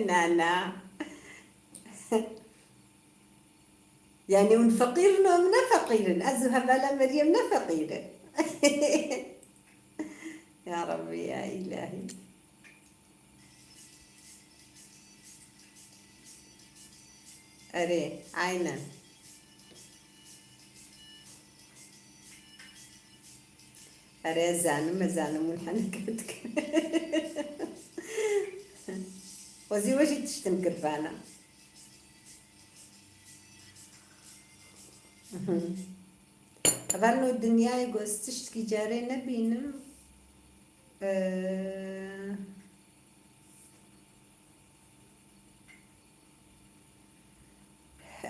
[SPEAKER 1] نانا يعني من فقير من فقير أذهب على مريم فقيرة يا ربي يا إلهي أري عينا أري زانو من حنكتك وزي وجي تشتم كرفانة أظنوا الدنيا يقول تشتكي جاري نبينم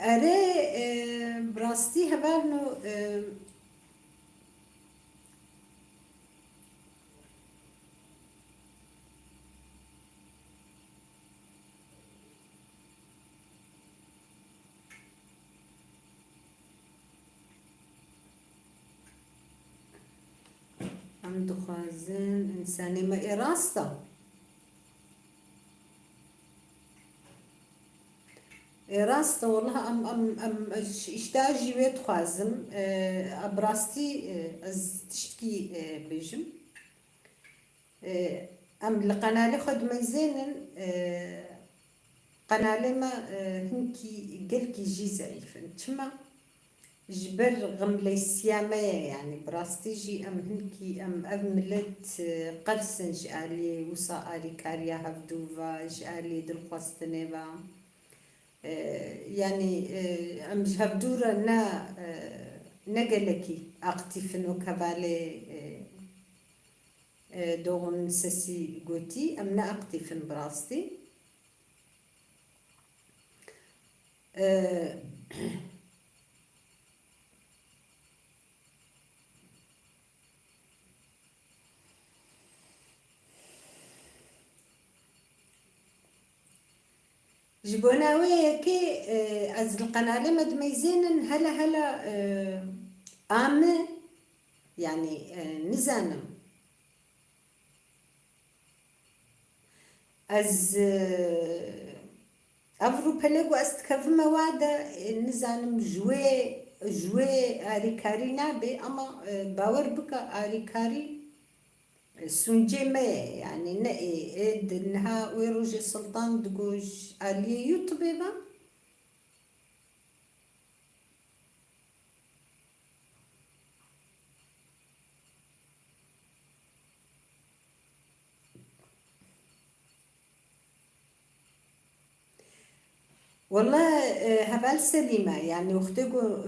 [SPEAKER 1] اره براستی هبارنو ام دخوازن انسانی ما اراستا راستا والله ام اشتاجي بيت خوازم ابراستي از تشتكي بيجم ام القناة خد ميزينن قناة ما هنكي قلكي جي زعيفن تما جبر غملي السيامية يعني براستي جي ام هنكي ام املت قرسن جالي وصا الي كاريا هفدوفا جالي دلخواستنيبا يعني ام هفدورا نقلكي اقتفنو كبالي دوغن سسي قوتي ام اقتفن براستي جبوناوية كي از القناة مد ميزينن هلا آمة يعني نزانم از افرو بلغو استكف موادة نزانم جوي آريكاري نابي اما باور بكا آريكاري سنجي ما يعني نقي انها ويروج السلطان دقوش علي يوتيوب با والله هبال سليمة يعني وختقو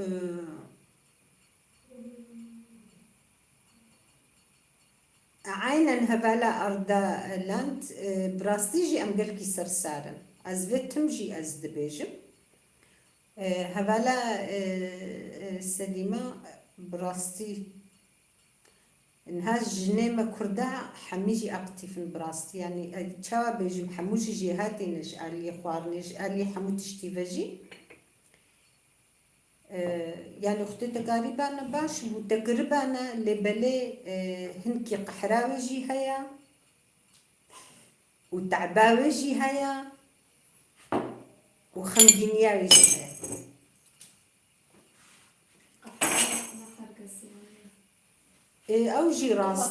[SPEAKER 1] عينا هبالا أردا لاند براستيجي أم قلكي سرسارن از فيتمجي از دبيجم هبالا سليمة براستي انها جنيمة كردا حميجي اقتفن براستي يعني تشاوا بيجم حموشي جهاتي نج علي خوارنج علي حمو تشتيفجي يعني اختي تقريبا باش وتقريبا لبلي هنكي قحراوجي هيا وتعباوجي هيا وخمجينياوجي هيا او جي راس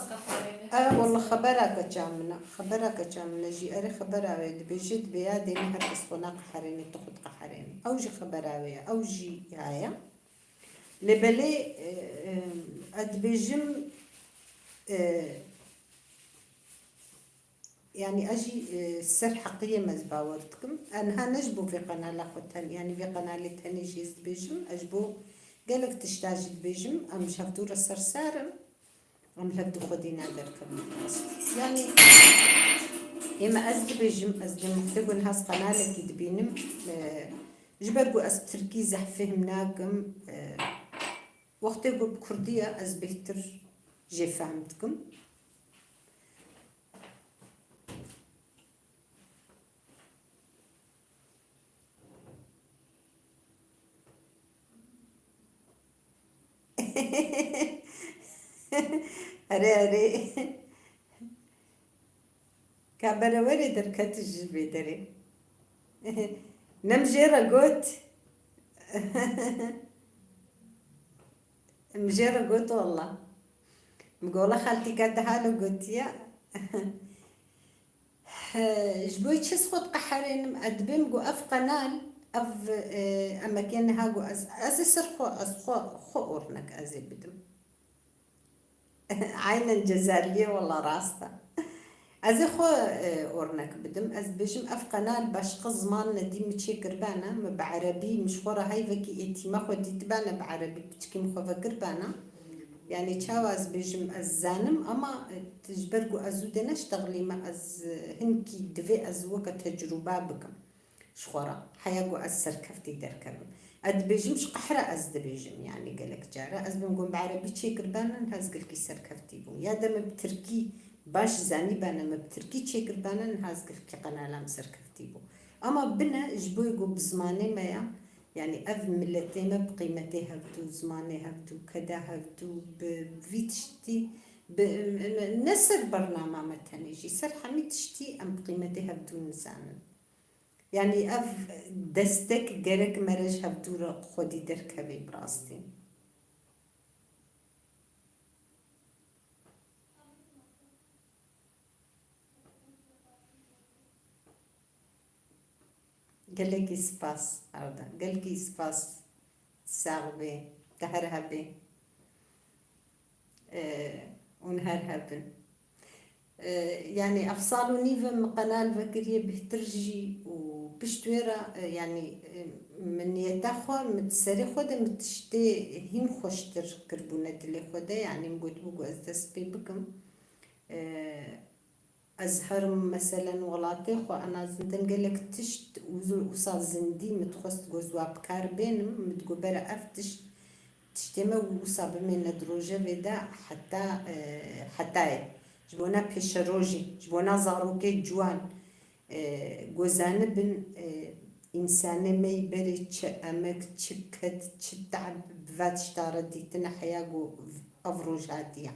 [SPEAKER 1] والله خبرك جامنا جي اري خبراوي بيجد بيادي هرقص فناق قحريني تاخد قحريني او جي خبراوي او جي هيا لبلي ادبيجم يعني اجي سر حقيقية مزباورتكم انها نجبو في قناة لاخوتان يعني في قناة لتاني جيز بيجم اجبو قالك تشتاج بيجم ام شفتور السرسارم ام هدو خدينا دركم يعني اما ازد بيجم ازد مختقون هاس قناة لكي دبينم جبرقو از تركيز فهمناكم وقتقو بكردية از بهتر جي فهمتكم أري كابلا وري دركت الجبي دري نمجيرة قوت مجيرة قوت والله مقولة خالتي قد حالة قوت يا جبوي تشس خد قحرين أدبم قو أف قنال أف أما كان هاقو أز سرخو خو أورنك أزي بدم عين الجزائرية والله راستا أزي خو أورنك بدم أز بيجم أف قنال باش قزمان ندي متشي قربانا بعربي مشهورة هاي فكي إتي ما خو دي تبانا بعربي بتشكي مخوفا قربانا يعني تشاواز بيجم الزانم أما تجبرقو أزودنا اشتغلي ما أز هنكي دفي أز وقت تجربة بكم شخورا حياقو أز سركفتي دركم ادبيجم مش قحرة ازدبيجم يعني قالك جارة از بنقول بعربي تشيكر بانا نهاز قلكي سركفتيبو يا دم بتركي باش زاني بانا ما بتركي تشيكر بانا نهاز قلكي قنالام سركفتيبو اما بنا جبو يقول بزماني ما يعني اف ملتي ما بقيمتي هبدو زماني هبدو كدا هبدو بفيتشتي نسر برنامج مثلا يجي سر حمي تشتي ام بقيمتي هبدو نسان يعني اف دستك جرك مرج هبدو خودي دركبي براستي قالك سباس هذا قالك سباس ساغبي تهرهبي ونهرهبن يعني أفصال نيفا من قناة فكرية بهترجي وبشتويرة يعني من يتاخو متسري خودا متشتي هين خوشتر كربونات اللي خودا يعني مقود بقو أزدس بكم أزهر مثلا ولاتي خو أنا زندن قالك تشت وصال زندي متخست جوزوا بكار بينم متقبرة أفتش تشتمه وصاب من دروجة بدا حتى جبونا بيشروجي جبونا زاروكي جوان جوزان بن إنسان ما يبري تش أمك تشبكت تشتعب بفات شتارة دي تنحيا أفروج هادية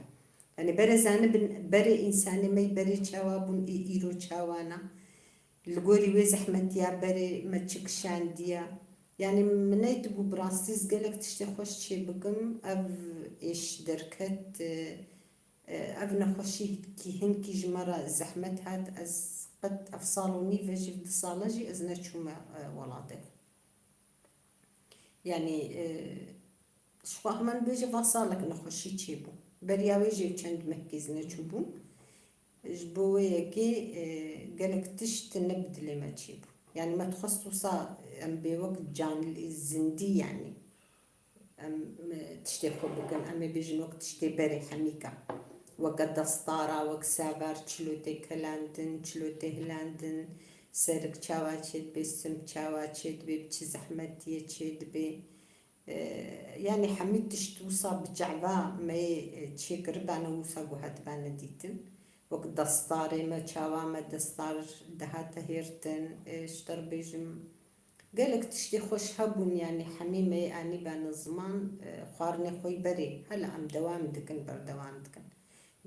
[SPEAKER 1] يعني بري زان بن بري إنسان ما يبري تشاوابون إيرو تشاوانا القولي ويزح متيا بري ما تشكشان ديا يعني منيت بو براسيس قالك تشتي خوش شي بكم أف إيش دركت أف نخوشي كي هنكي جمرة زحمت هاد أز قد أفصالوني فيجي في الصالجي أز نتشوما ولاطي يعني شخواه من بيجي فصالك نخوشي تشيبو برياوي جي تشند مكيز نتشوبو جبويكي قالك تشت نبد اللي ما تشيبو يعني ما تخصصا أم بوقت جان الزندي يعني أم تشتي خبكن أم بيجن وقت تشتي بري حميكا وقت دستارا وقت سابار تشلوتي كلاندن تشلوتي هلاندن سرك تشاواتشيد بي سم تشاواتشيد بي بتش زحمتي تشيد بي يعني حميد تشتوصا بجعبا ما تشيكر بانا وصا قوهات بانا ديتن وقت دستاري ما تشاوا ما دستار دهات هيرتن اشتر بيجم قالك تشتي خوش هبون يعني حميمة يعني بان الزمان خوارني خوي بري هلا ام دوام دكن بر دوام دكن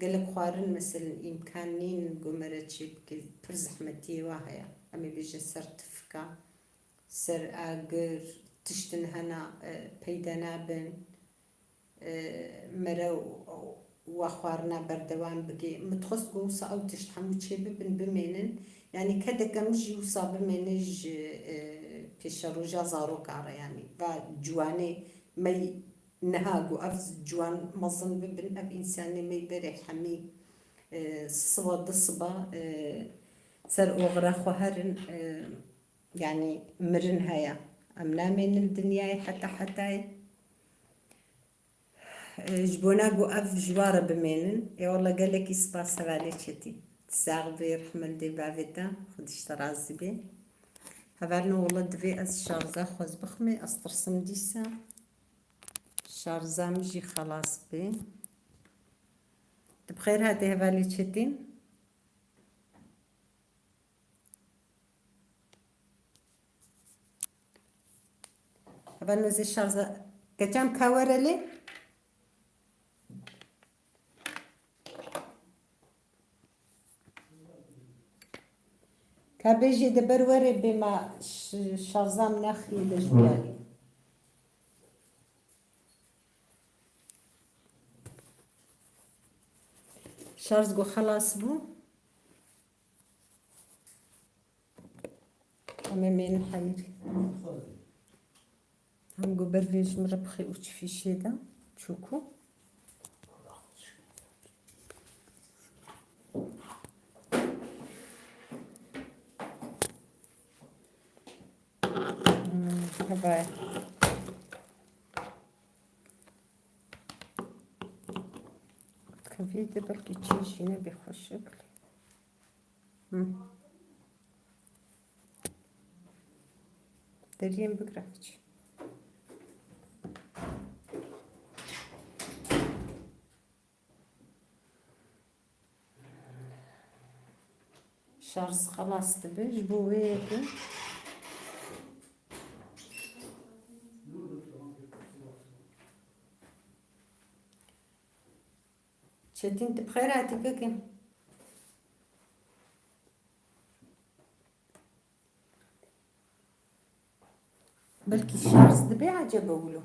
[SPEAKER 1] قالك خوارن مثلا إمكانين قمرة تشيبكي برزحمتي واهية أمي بيجي سر تفكا سر آقر تشتن هنا بيدنا بن مرو وخوارنا بردوان بقي متخص قوصة أو تشتحمو تشيب بن بمينن يعني كده كمجي وصاب بمينج بيشارو جازارو كارا يعني جواني مي نهاجو أفز جوان مظن ببن أب إنساني مي بري حمي صوت الصبا سر أغرى خوهرن يعني مرن هيا أمنا من الدنيا حتى جبونا قو أف جوارة بمينن يا والله قال لك يسباس على شتي تساغ بي رحمل دي بعفتا خدش ترازي بي هبالنا والله دفي أز شارزا خوز بخمي أسترسم ديسا شارزا مجي خلاص بي بخير هاتي هبالي شتي هبالنا زي شارزا كتام كاورة لي كابيجي دبر وري بما شارزا مناخي لجوالي شارز قو خلاص بو أمي مين حيري هم قو برفيج مرة بخي وش في شيدا تشوكو هباي كان في دبر كي تشيشينا بيخش أكل دريم بقرأتش شارس خلاص تبي جبو هيك. شتي انت بخير هاتي بلكي الشارس دبي عجبه له.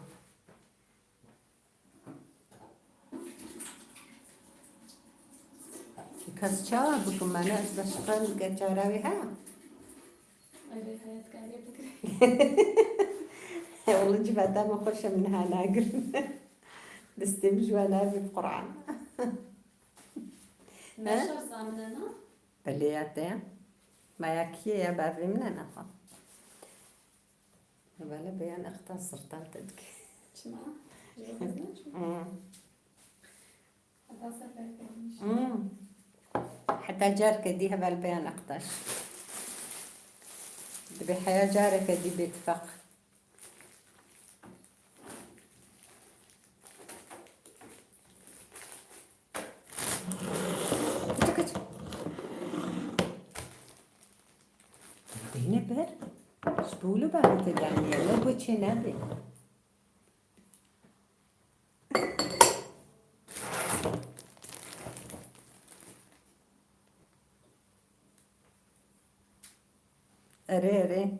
[SPEAKER 1] كاس شاوا بكم أنا بشتغل كجاراوي ها. والله جبتها ما خوش منها ناقر. دستمج وانا في القرآن.
[SPEAKER 2] نشر زامننا.
[SPEAKER 1] بلياتي ما يكفي يا بابي من أنا خا. بلا بيان اختصر تلتك.
[SPEAKER 2] شما؟ جوزنا شو؟ هذا سفر كميش.
[SPEAKER 1] حتى جارك ديها بالبيان اقتش. بحياة جارك دي بيتفق. دينا بر شبولو بابي تدعني لو بوتشي نبي. أري يا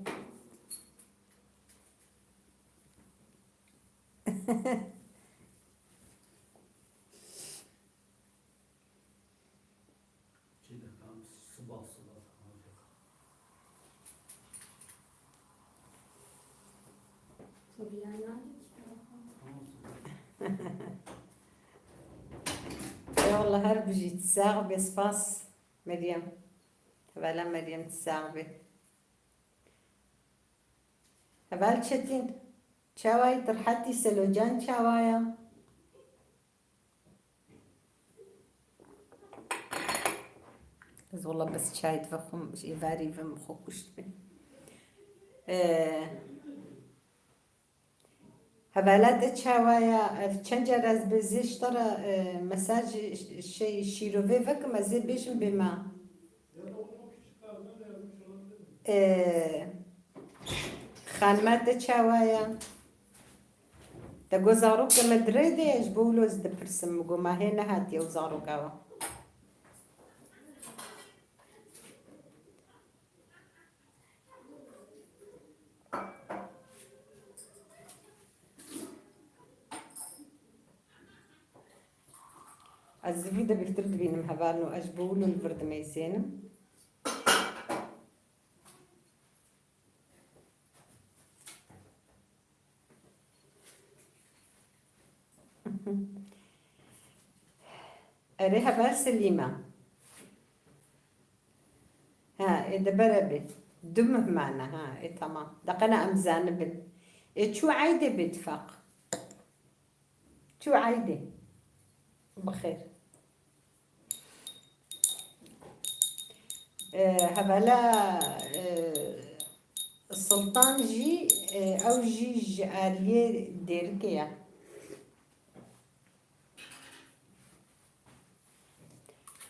[SPEAKER 1] والله هرب جيت الساعة بيسباس مريم. هبالا مريم تساعبي. هبال شتين شاواي ترحتي سلوجان شاوايا. بس والله بس شاي تفخم شي فاري فم خوكش بي. هبالات شاوايا الشنجر از بزيش ترى مساج شي شيروفي فك مزي بيشم بما. خانمات شاوايا. تقو زاروك مدريدي يجبولو زد برسم قو ما هنا هاتي وزاروكاوا. الزبيدة بيفترض بينم هبالنو أجبولو الفرد ميسينم. أريها بال سليمة. ها إذا بربي دمه معنا ها إيه تمام دقنا أمزان بن إيه شو عايدة بيتفق شو عايدة بخير. هبلا السلطان جي أو جي آلية ديركيا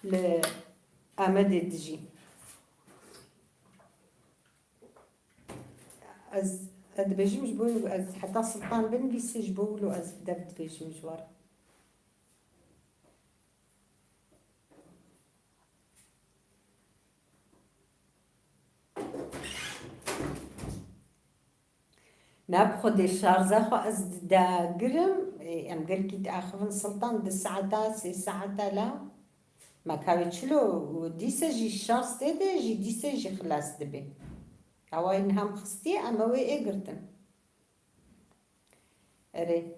[SPEAKER 1] لأمد دجي از بيجي مش بقول از حتى سلطان بن بيسج بقولوا از دبت بيجي مجوار. نابخد الشارزة خو از دا قرم ام قل كي تاخذ سلطان د ساعتا سي ساعتا لا ما كاوتشلو وديسا جي الشارز تيدا جي ديسا جي خلاص دبي هواي نهم خستي اما وي اقرتن اري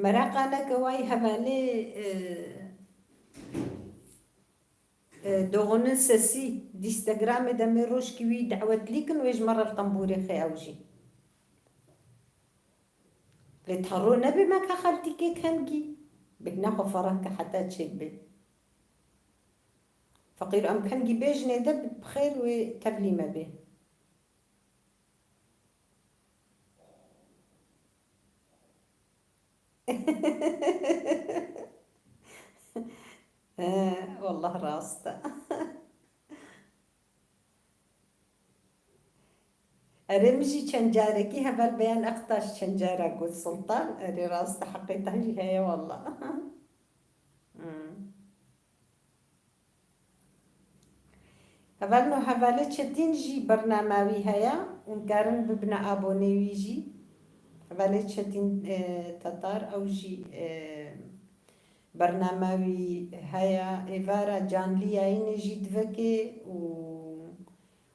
[SPEAKER 1] مراقانا كواي هبالي دوغن سسي ديستغرام دمي روش كوي دعوت ليكن ويج مرة الطنبوري خي اوجي لتهرو نبي ما كخلتي كي كنجي بناخو فرنك حتى تشبي فقير ام كنجي بيج ندب بخير وتبلي ما به. والله راسته أرمجي شنجاركي هبل بيان أقطاش شنجارة قول سلطان أري راس حقيقة هي والله. أمم. هبل نو هبل تشتين جي برنامجي هيا ونقارن ببنا أبوني ويجي هبل تشتين تطار أو جي برنامجي هيا إيفارا جان لي عيني جي دفكي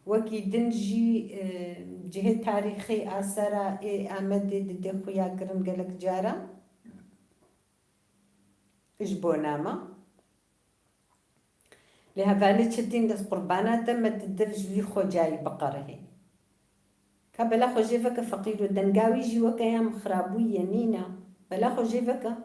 [SPEAKER 1] وكي دنجي جهة تاريخي آثارا آمد دي خويا قرن قلق جارا إجبوناما لها بالي تشدين دس قربانات ما تدرج لي خوجاي بقره كبلا خوجي فكا فقير دنقاوي جي وكا يا مخرابوية نينا بلا خوجي فكا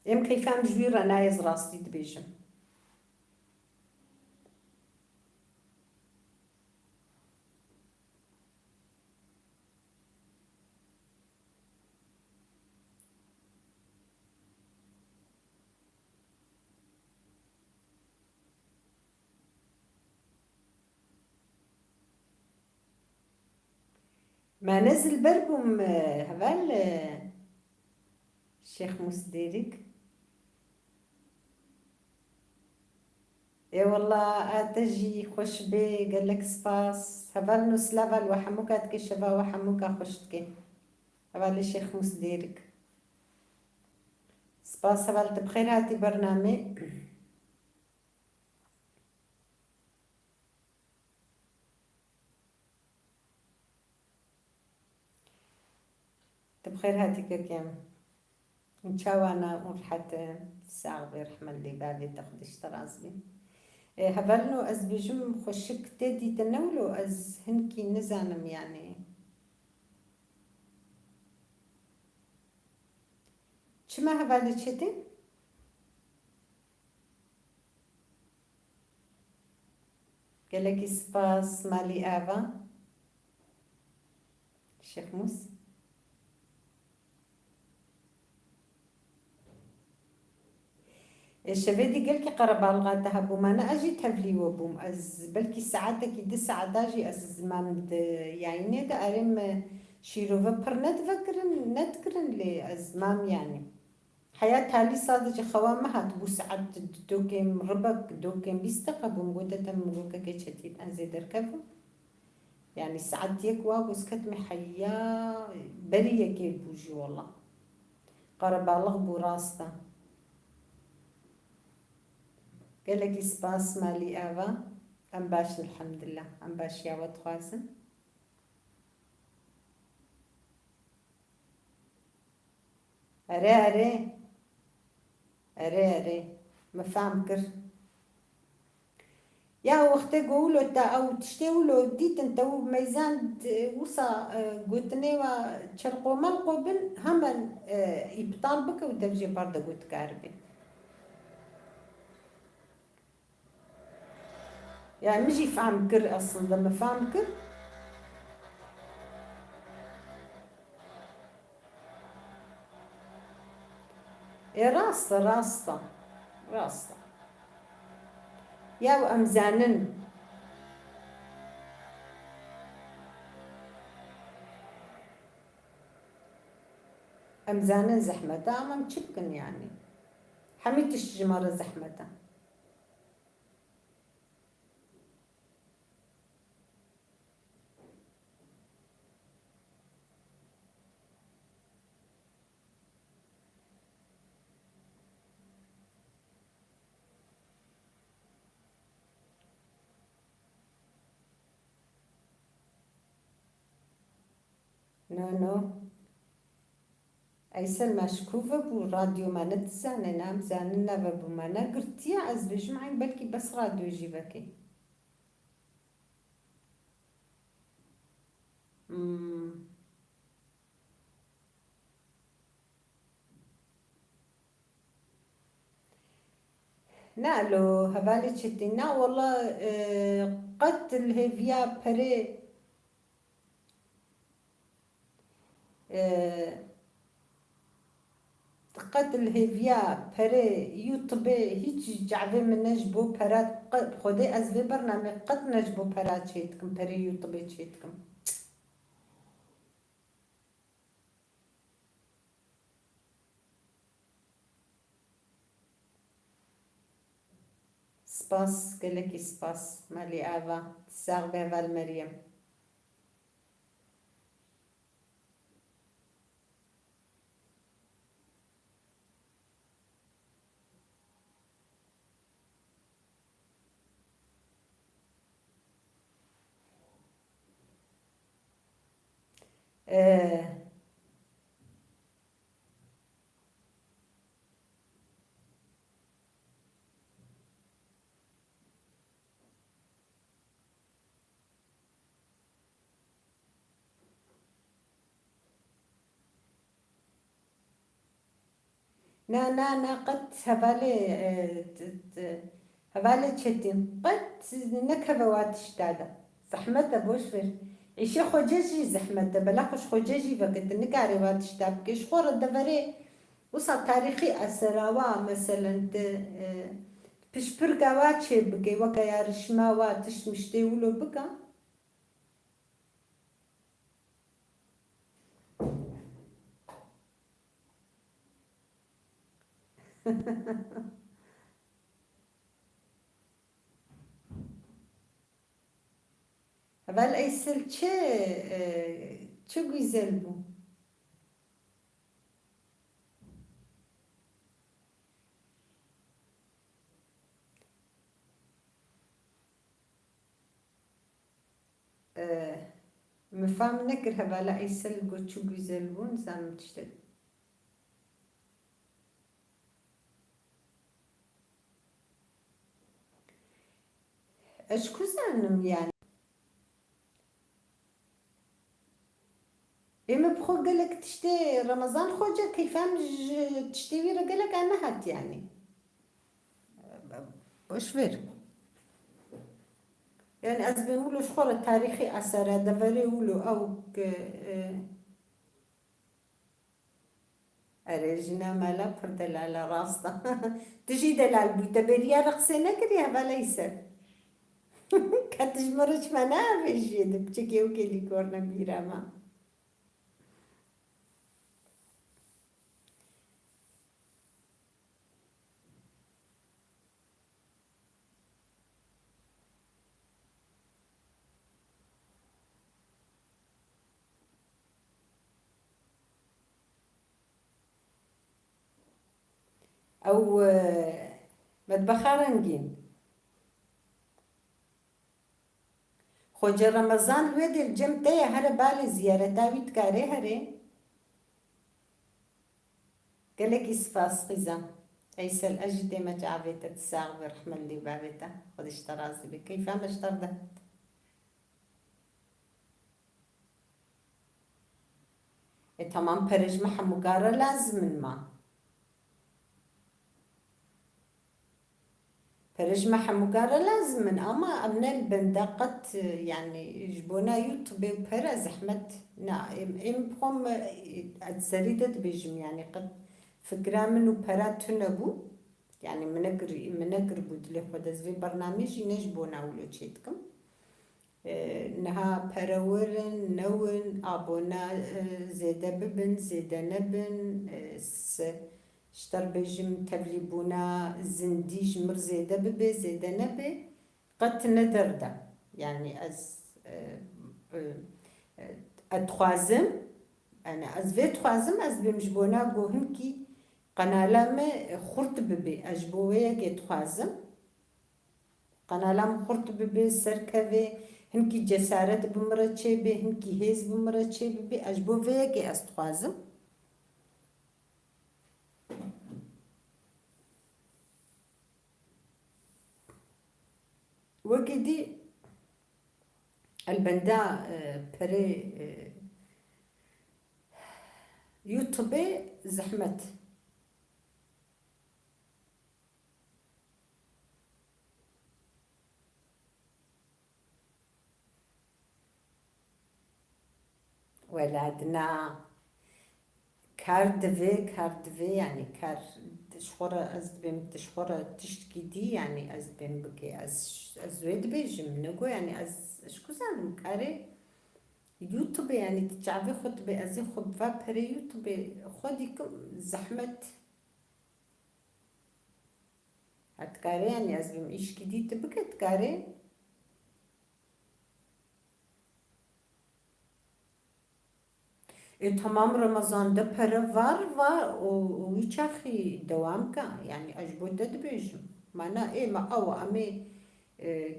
[SPEAKER 1] ام كيفام جويرة نايز راستي دبيجم ما نزل بربم هبال الشيخ مسديرك اي والله اتجي خوش بي قال لك سباس هبال نص لافال وحموكا تكشفا وحموكا خوشتكي هبال الشيخ مسديرك سباس هبال تبخير هاتي برنامج تبخير هاتي كيم ان شاء الله انا ورحت الساعة بيرحم اللي بالي تاخدش ترازبي هبلنو از بيجم خوشك تدي تنولو از هنكي نزانم يعني شما هبالي تشتي قالك سباس مالي افا الشيخ موس الشبادي قالك قرب الغا بوم انا اجي تهبلي وبوم از بلكي ساعاتك يدي ساعداجي از مامد يعني دا ارم شيروفا بر ندكرن لي از مام يعني حياة هالي صادج خوامها تبو ساعات دوكيم ربك دوكيم بيستقبو مقودة مقوكا كيشتين انزي دركفو يعني ساعات يك واغوس كتمي حيا برية كي بوجي والله قرب الغ راستا قال لك سباس مالي افا ام باش الحمد لله ام باش يا ود خواسن اري ما فهم كر يا وقت قولوا تا او تشتولو ديت انت ميزان وصا قلتني وشرقو ملقو بن همن يبطال بك ودفجي برضه قلت كاربي يعني مجي فهم كر اصلا لما فهم كر يا راستا يا وامزانن امزانن زحمة امام تشكن يعني حميت الشجمرة زحمة نو أيسن مشكوفة بو راديو ما نتزاني نام زاننا ببو ما نقرتيا از بجمعين بلكي بس راديو جيبكي نالو هبالي تشتينا والله قتل هيفيا بري قد الهيفيا بري يوتيوب هيك جعبه من نجبو برات قد خدي از في برنامج قد نجبو برات شيتكم بري يوتيوب شيتكم سباس قالك سباس مالي افا تساغ بها مريم آه نا قد هبالي هبالي تشتين قد نكهة واتشتادا زحمة بوشفر إيشي خوجاجي زحمة بلاخش خوجاجي فقط نكاري واتشتاب كيش خور الدفري وصل تاريخي أسراوا مثلا بشبرقا واتشي بقي وكا يارشما واتش مشتي ولو بقى هبال أيسل تشو güzel bu. مفهم نكر هبال أيسل قو تشو güzel bu زعما تشتغل اشكو زانم يعني إما بخو قالك تشتي رمضان خوجة كيفان تشتي ويرا قالك أنا هات يعني وش فير يعني از بنقولوا شخور التاريخي أثر دفري يقولوا أو أرجنا مالا بردل على راستا تجي دلال بيتا بريا رقصينا كريا بلايسر كتجمرش منا بيجي دبتكي وكيلي كورنا بيراما أو مطبخ رنگين خوجة رمضان الويد الجم تايا هر بالي زيارة داويد كاري هري قالك إسفاس قزا أيسل أجدي ما جعبت تساغ برحمة اللي بابتا خد اشترازي بكيف أنا اشترده تمام برج محمقارة لازم ما برج محمقارة لازم أما أبناء البندقة يعني يجبونا يوتيوب برا زحمة إم بخم أتسريدة بيجم يعني قد فكرة منو برا تنبو يعني منقر بود خود از وی برنامجی نجبونا ولو چیتکم نها پرورن نون آبونا زیده ببن زیده نبن شتر بجم تبلیبونا زندیج مر زیده ببه زیده نبه قد ندرده يعني از اتخوازم أنا از في تخوازم از بمجبونا قوهم كي قنالام خرط ببي أجبوية كي تخوازم قنالام خرط ببي سركبي هنكي جسارت بمرتشي بي هنكي هيز بمرتشي ببي أجبوية كي أستخوازم وكدي البندا بري يوتيوبي زحمت ولادنا كاردفي يعني كار شخورة از بهم تشخورة تشتكي دي يعني از بهم بكي از ويد بيجم نقول يعني از شكو زانم كاري يوتيوب يعني تشعبي خد بأزي خب فابري يوتيوب خديكم زحمة هتكاري يعني از بهم إيش كدي تبكي تكاري تمام رمضان ده بره var ويشاخي دوام كا يعني أجبو تدبيجم معناه إيه ما أو أمي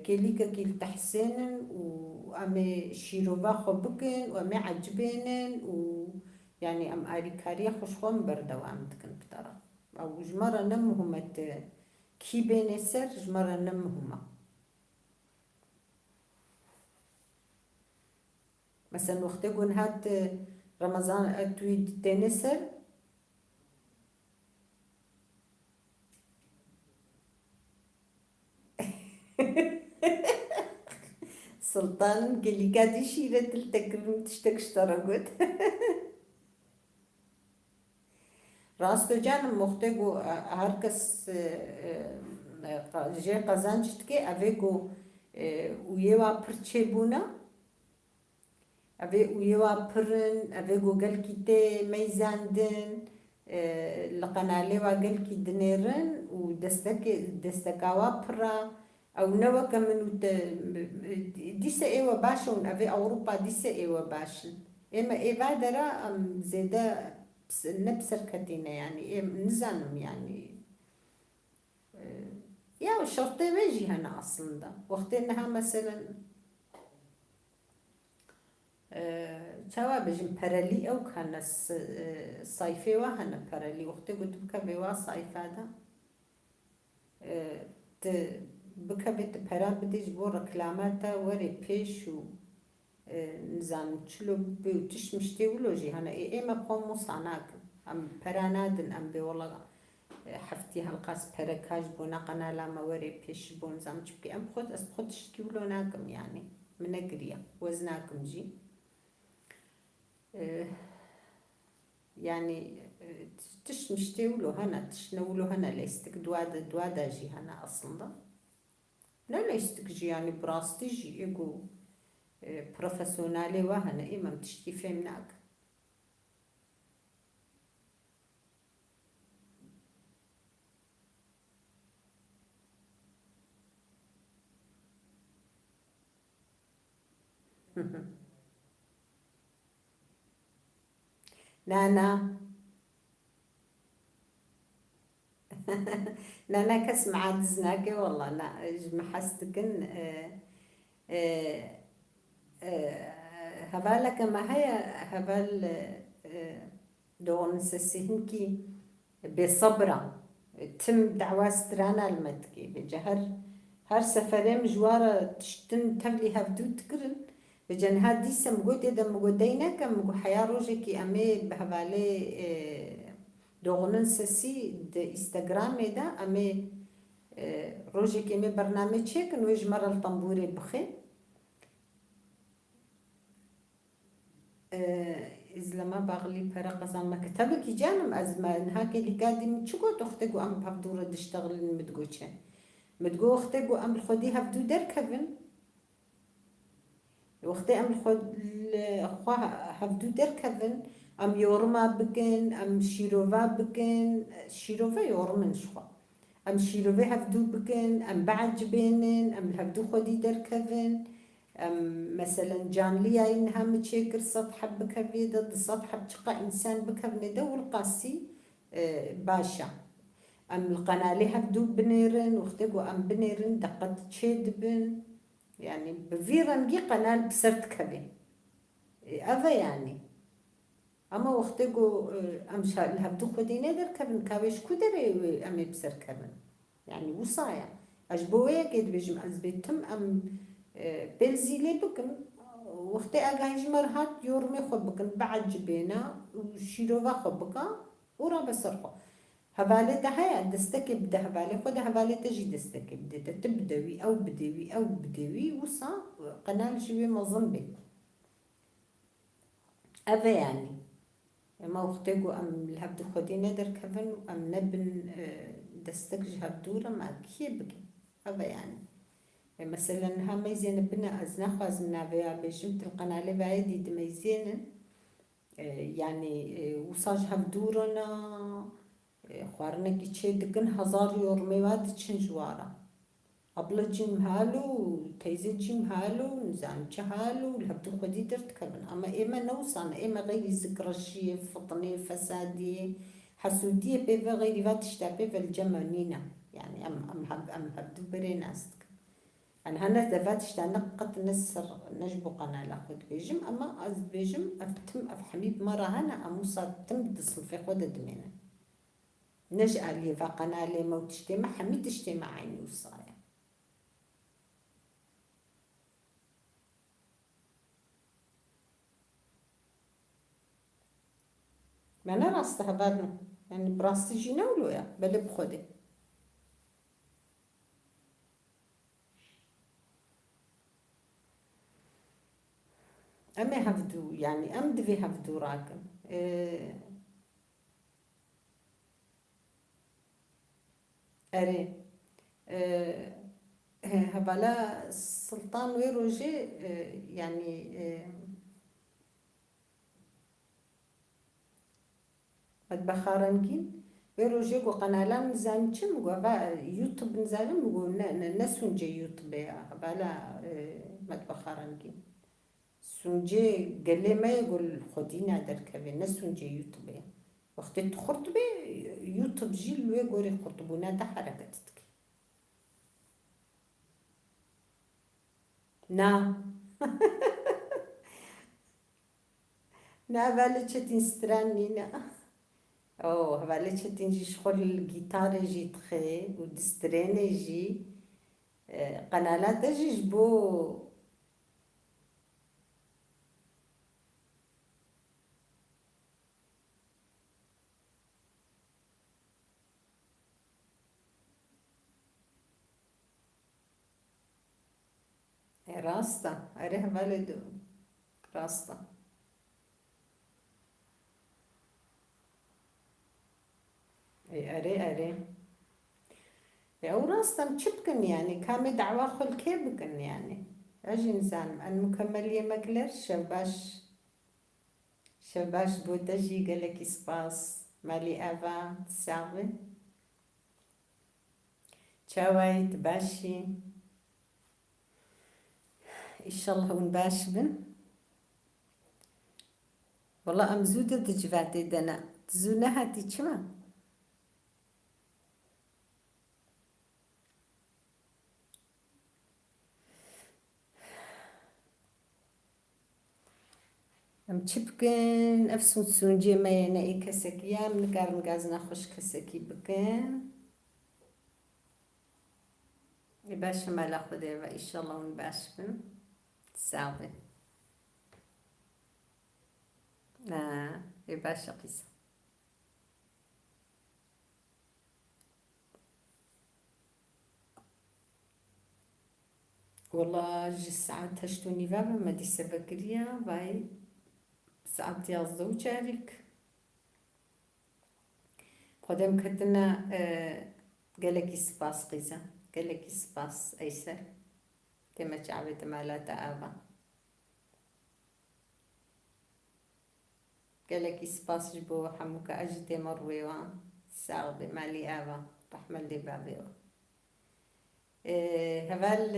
[SPEAKER 1] كليكا كيل تحسين وأمي شيروبا خبكن وأمي عجبينن ويعني أم أريكاريا خوشخون بردوام تكن بترى أو جمرة نمهم كي بين سر جمرة نمهما مثلا وقت يقول هات رمضان أتويد تنسر سلطان قال لي قاعد يشيل تلتقرم تشترقت راستو جانم مختگو هر کس جه قزانجت که اوگو ویوا پرچه بونا ویوا پرن اوگو گل کیته میزاندن لقناله و گل کی دنیرن و دستکاوا پرا او نوا كمنو ديسا ايوا باشون افي اوروبا ديسا ايوا باشن اما ايوا درا ام زيدا نبسر كتينة يعني ايه نزانم يعني يا الشرطة بيجي هنا اصلا ده وقت انها مثلا توا بيجي بارالي او كان الصيفي وهنا بارالي وقت قلت بكبي صيف هذا بكبت برا بديش بو ركلاماتا وري بيش و نزان تشلو بيوتش مشتي ولوجي هنا ايه ما بقوم مصاناك ام برانادن ام بي والله حفتي هالقاس بركاج بونا قنالا ما وري بيش بون زام تشبكي ام خد اس خد شتيولوناكم يعني من قرية وزناكم جي يعني تش مشتيولو هنا تشنولو هنا ليستك دوادا جي هنا اصلا لا ليستك جي يعني براستي جي يقو بروفيسيونالي وهنا إمام تشتي فهمناك نانا نانا كسمع دزناكي والله نا محستكن هبالك ما هي هبال دون سسيهنكي بصبرة تم دعوة سترانا المتكي بجهر هر سفرين مجوارة تشتن تغلي هفدو تكرن بجن هادي سمقود يدا مقودينا كم حياة روجكي أمي بهبالي دغنن سسي د انستغرام دا أمي روجكي أمي برنامج هيك نويج مرة الطنبوري بخي إذا لما بغلي فرق قصان ما كتبك جانم أزمة نهاك اللي قادم شو قلت أختك وأم بحضورة تشتغل متقوشة متقو أختك وأم الخدي هفدو دركبن وقتي أم الخد هفدو دركبن أم يورما بكن أم شيروفا بكن شيروفا يورمن شخوا أم شيروفا هفدو بكن أم بعد جبينن أم هفدو خدي دركبن مثلا جان ليا إنها متشكر سطح بكبي ضد السطح بتشقى إنسان بكبني دو القاسي باشا أم القناة لها بدو بنيرن واختقو أم بنيرن دقت تشيد بن يعني بفيرن جي قناة بسرت كبي أذا يعني أما واختقو أم شاء لها بدو خديني در كبن كاويش كدري أمي بسر كبن يعني وصايا أجبوية كيد بيجم أزبيتم أم بنزيلي بكن وقت أجاج مرهات يورمي خبكن بعد جبينا وشيلوها خبكا ورا بسرقه هبالة هيا دستكب ده هبالة خد هبالة تجي دستكب ده تبدوي أو بدوي أو بدوي وصا قناة شوي مظنبي أبا يعني ما وقتيقو أم الهبد خودي ندر كفن أم نبن دستك جهب دورة ما كيبك هذا يعني مثلا هم يزين بنا أزنخ أزمنا بيا بجمت القناة بعيدي دميزين يعني وصاج هبدورنا خوارنا كي دقن هزار يورمي واد تشن جوارا أبلا جيم هالو تيزي جيم هالو نزان هالو الهبدو خدي درت كبن أما إما نوصان إما غير ذكر الشي فطني فسادي حسودية بيفا غير فاتشتا بيفا الجمانينا يعني أم هبدو بريناستك أنا هنا دفاتشتا نقط نسر نجبو قناة لاخد بيجم أما أز بيجم أفتم أفحميد مرة هنا أموصا تم دصل في خودة دمينا نجأ لي فقناة لي موت اجتماع حميد اجتماع عيني وصايا ما أنا راس تهبالنا يعني براس تجينا ولويا بل بخودي أما هفدو يعني أم دفي هفدو راكم أري هبالا سلطان ويروجي يعني متبخارنكين ويروجي قناة نزانشم وبا يوتيوب نزالم والناس ونجي يوتيوب هبالا متبخارنكين سونجي قال لي ما يقول خدينا دركبي الناس سونجي يوتيوب وقت تخرطبي يوتيوب جيل ويقول يخرطبونا ده حركتك نا نا بالك تنستراني نا بالك تنجي شغل الجيتار يجي تخي ودسترين يجي قنالات يجي جبو راستا أريه بالدو راستا أري أو راستا مشبكن يعني كام دعوة خل كيبكن يعني أجي إنسان المكملية مقلر شباش بودجي قالك إسباس مالي أفا تساوي تشاوي تباشي إن شاء الله ونباش بن والله أمزودة تجفاتي دنا تزونها تيشما أم تشبكن أفسون سونجي ما ينائي كسكيا من كار مقازنا خوش كسكي بكن يباش ما لاخد إن شاء الله ونباش بن تساوي يباش قيسة والله جي الساعات هشتوني بابا ما دي سبكريا باي ساعات يازدو جارك قدام كتنا قالك سباس قيسة قالك سباس أيسر تما تعبت مالا تآبا قالك سباس جبو حموك أجتي مرويوا ساعد مالي آبا رحمة لي بابيوا هفال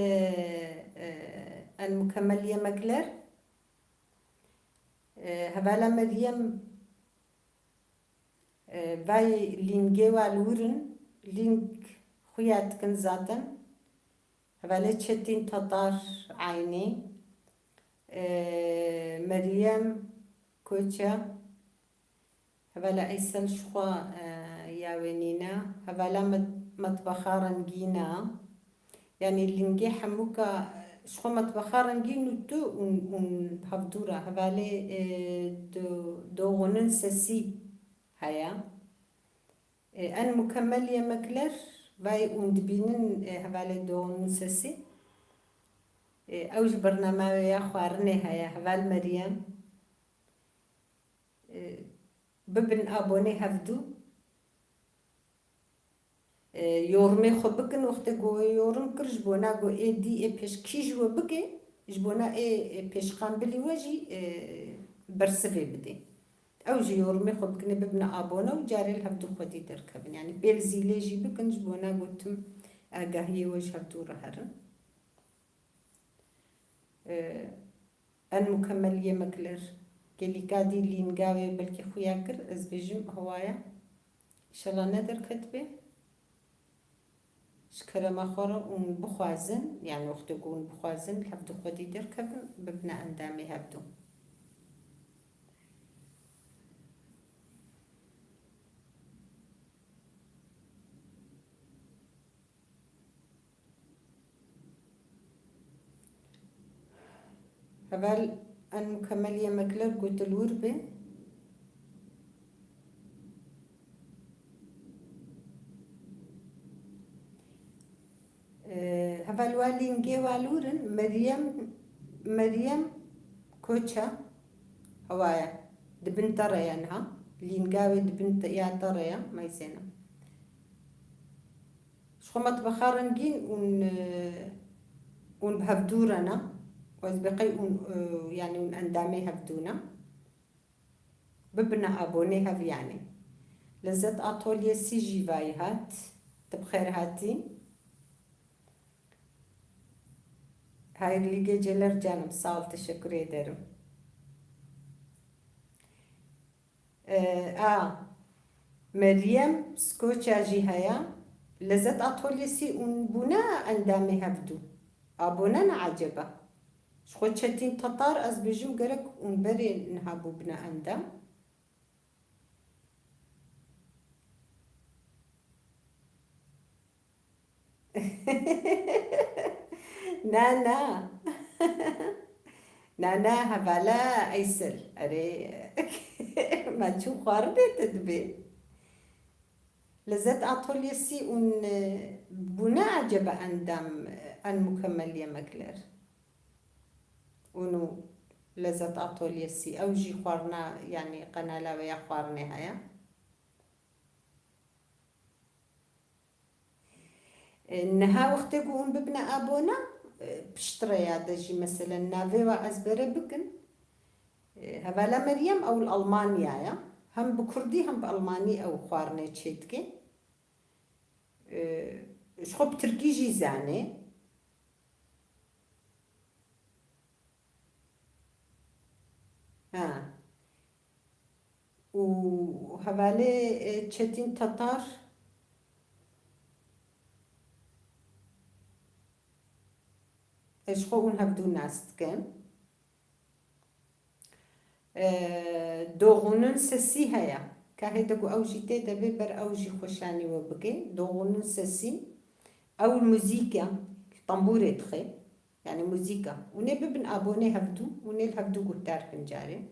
[SPEAKER 1] المكمل يا مكلر هفال مريم باي لينجي والورن لينك خويات كن زاتن هفال تشتين تطار عيني مريم كوتشا هفال أيسل شخوا يا ونينا هفال مطبخارن جينا يعني اللي نجي حموكا شخو مطبخارا نجي نتو بهفدورا هفالي دو غنن سسي هيا أنا مكمل يا مكلر باي وندبينن هفالي دو غنن سسي أوج برنامج يا خوارني هيا هفال مريم ببن ابوني هفدو يورمي خو بكن وقت جو يورم كرج بونا جو اي دي اي بيش كي جو بكي جبونا اي بيش قنبلي وجي برسفي بدي او جي يورمي خو بكن ببن ابونا وجاري الهفدو خودي دركبن يعني بيلزي ليجي بكن جبونا قلتم اقاهي وجه هفدو رهرن المكمل يمكلر كلي كادي اللي نقاوي بلكي خوياكر از بيجم هوايا ان شاء الله ندر كتبه شكرا ما خورا ونبخوازن يعني وقت يقول بخوازن هبدو خودي دركبن ببنا اندامي هبدو هبال المكمل يمكلر قلت الوربه هبال والي نجي والورن مريم كوتشا هوايا دبن ترى ينها اللي نقاوي دبن يا ترى يا ما يسينا شخو مطبخارن جين ون بهفدورنا وز بقي يعني ون اندامي هفدونا ببنا ابوني هف يعني لذت اطولي سي جيفاي هات تبخير هاتي هاي اللي جيلر جانم صال تشكر يدرم مريم سكوتشا جي هيا لذت اطولي سي ون بنا اندامي هفدو ابونا عجبه شخو تشتين تطار از بيجم قرك ونبري نهابو بنا اندام نانا نانا هبالا ايسل اري ما تشوف خاربة تدبي لذت اطول يسي ان بنا عجب اندام ان مكمل يمكلر ونو لذت اطول يسي او جي خوارنا يعني قنالا ويا خوارني هيا انها وقت يقول ببنا ابونا بشتري دجي مثلا نافي وازبره بكن هبالا مريم او الالمانيا يا هم بكردي هم بالماني او خوارني تشيتكي شخوب تركي جي زاني ها وهبالي تشتين تطار شخوون هبدو ناست كان دوغونن سسي هيا كهيدكو اوجي تيدا بيبر اوجي خوشاني وبقي دوغونن سسي او الموزيكا طنبوري تخي يعني موزيكا ونبي بن ابوني هبدو ونيل هبدو قتار كنجاري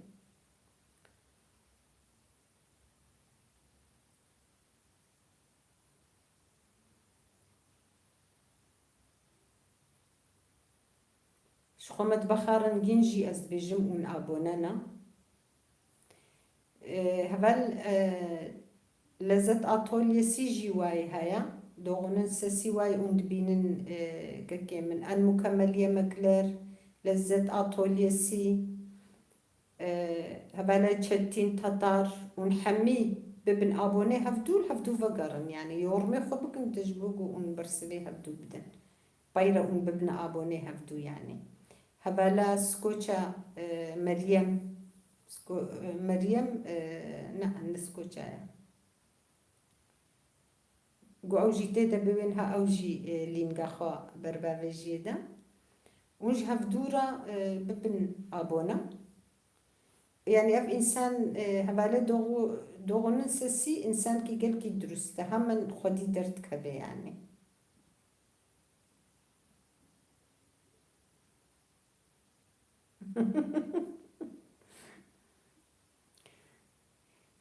[SPEAKER 1] شخومت بخارن جنجي از بجم ون ابونانا هبال لذت اطول يسيجي واي هيا دوغنن سسي واي und بينن ككي من ان مكمل يمكلر لذت اطول يسي هبالا تشتين تطار ونحمي ببن ابوني هفدو فقرن يعني يورمي خبك تجبوغو ون برسبي هفدو بدن بايرا ون ببن ابوني هفدو يعني هبالا سكوتشا مريم مريم نعم نسكوتشا جو اوجي تيتا بوينها اوجي لينغا خوا بربا جيدا ونج هفدورا ببن ابونا يعني اف انسان هبالا دوغن سسي انسان كي قال كي درست هم خدي درت كبه يعني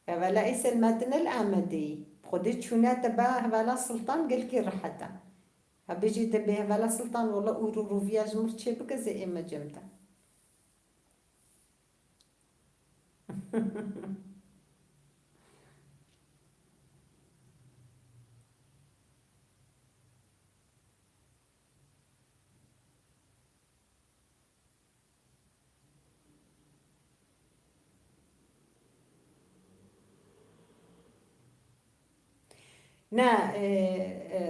[SPEAKER 1] هبالا ايس المدن الامدي خدي شونا تبا هبالا سلطان قال كي رحتا هبيجي تبي هبالا سلطان والله اورو فياج مرتشي بك زي اما جمتا نا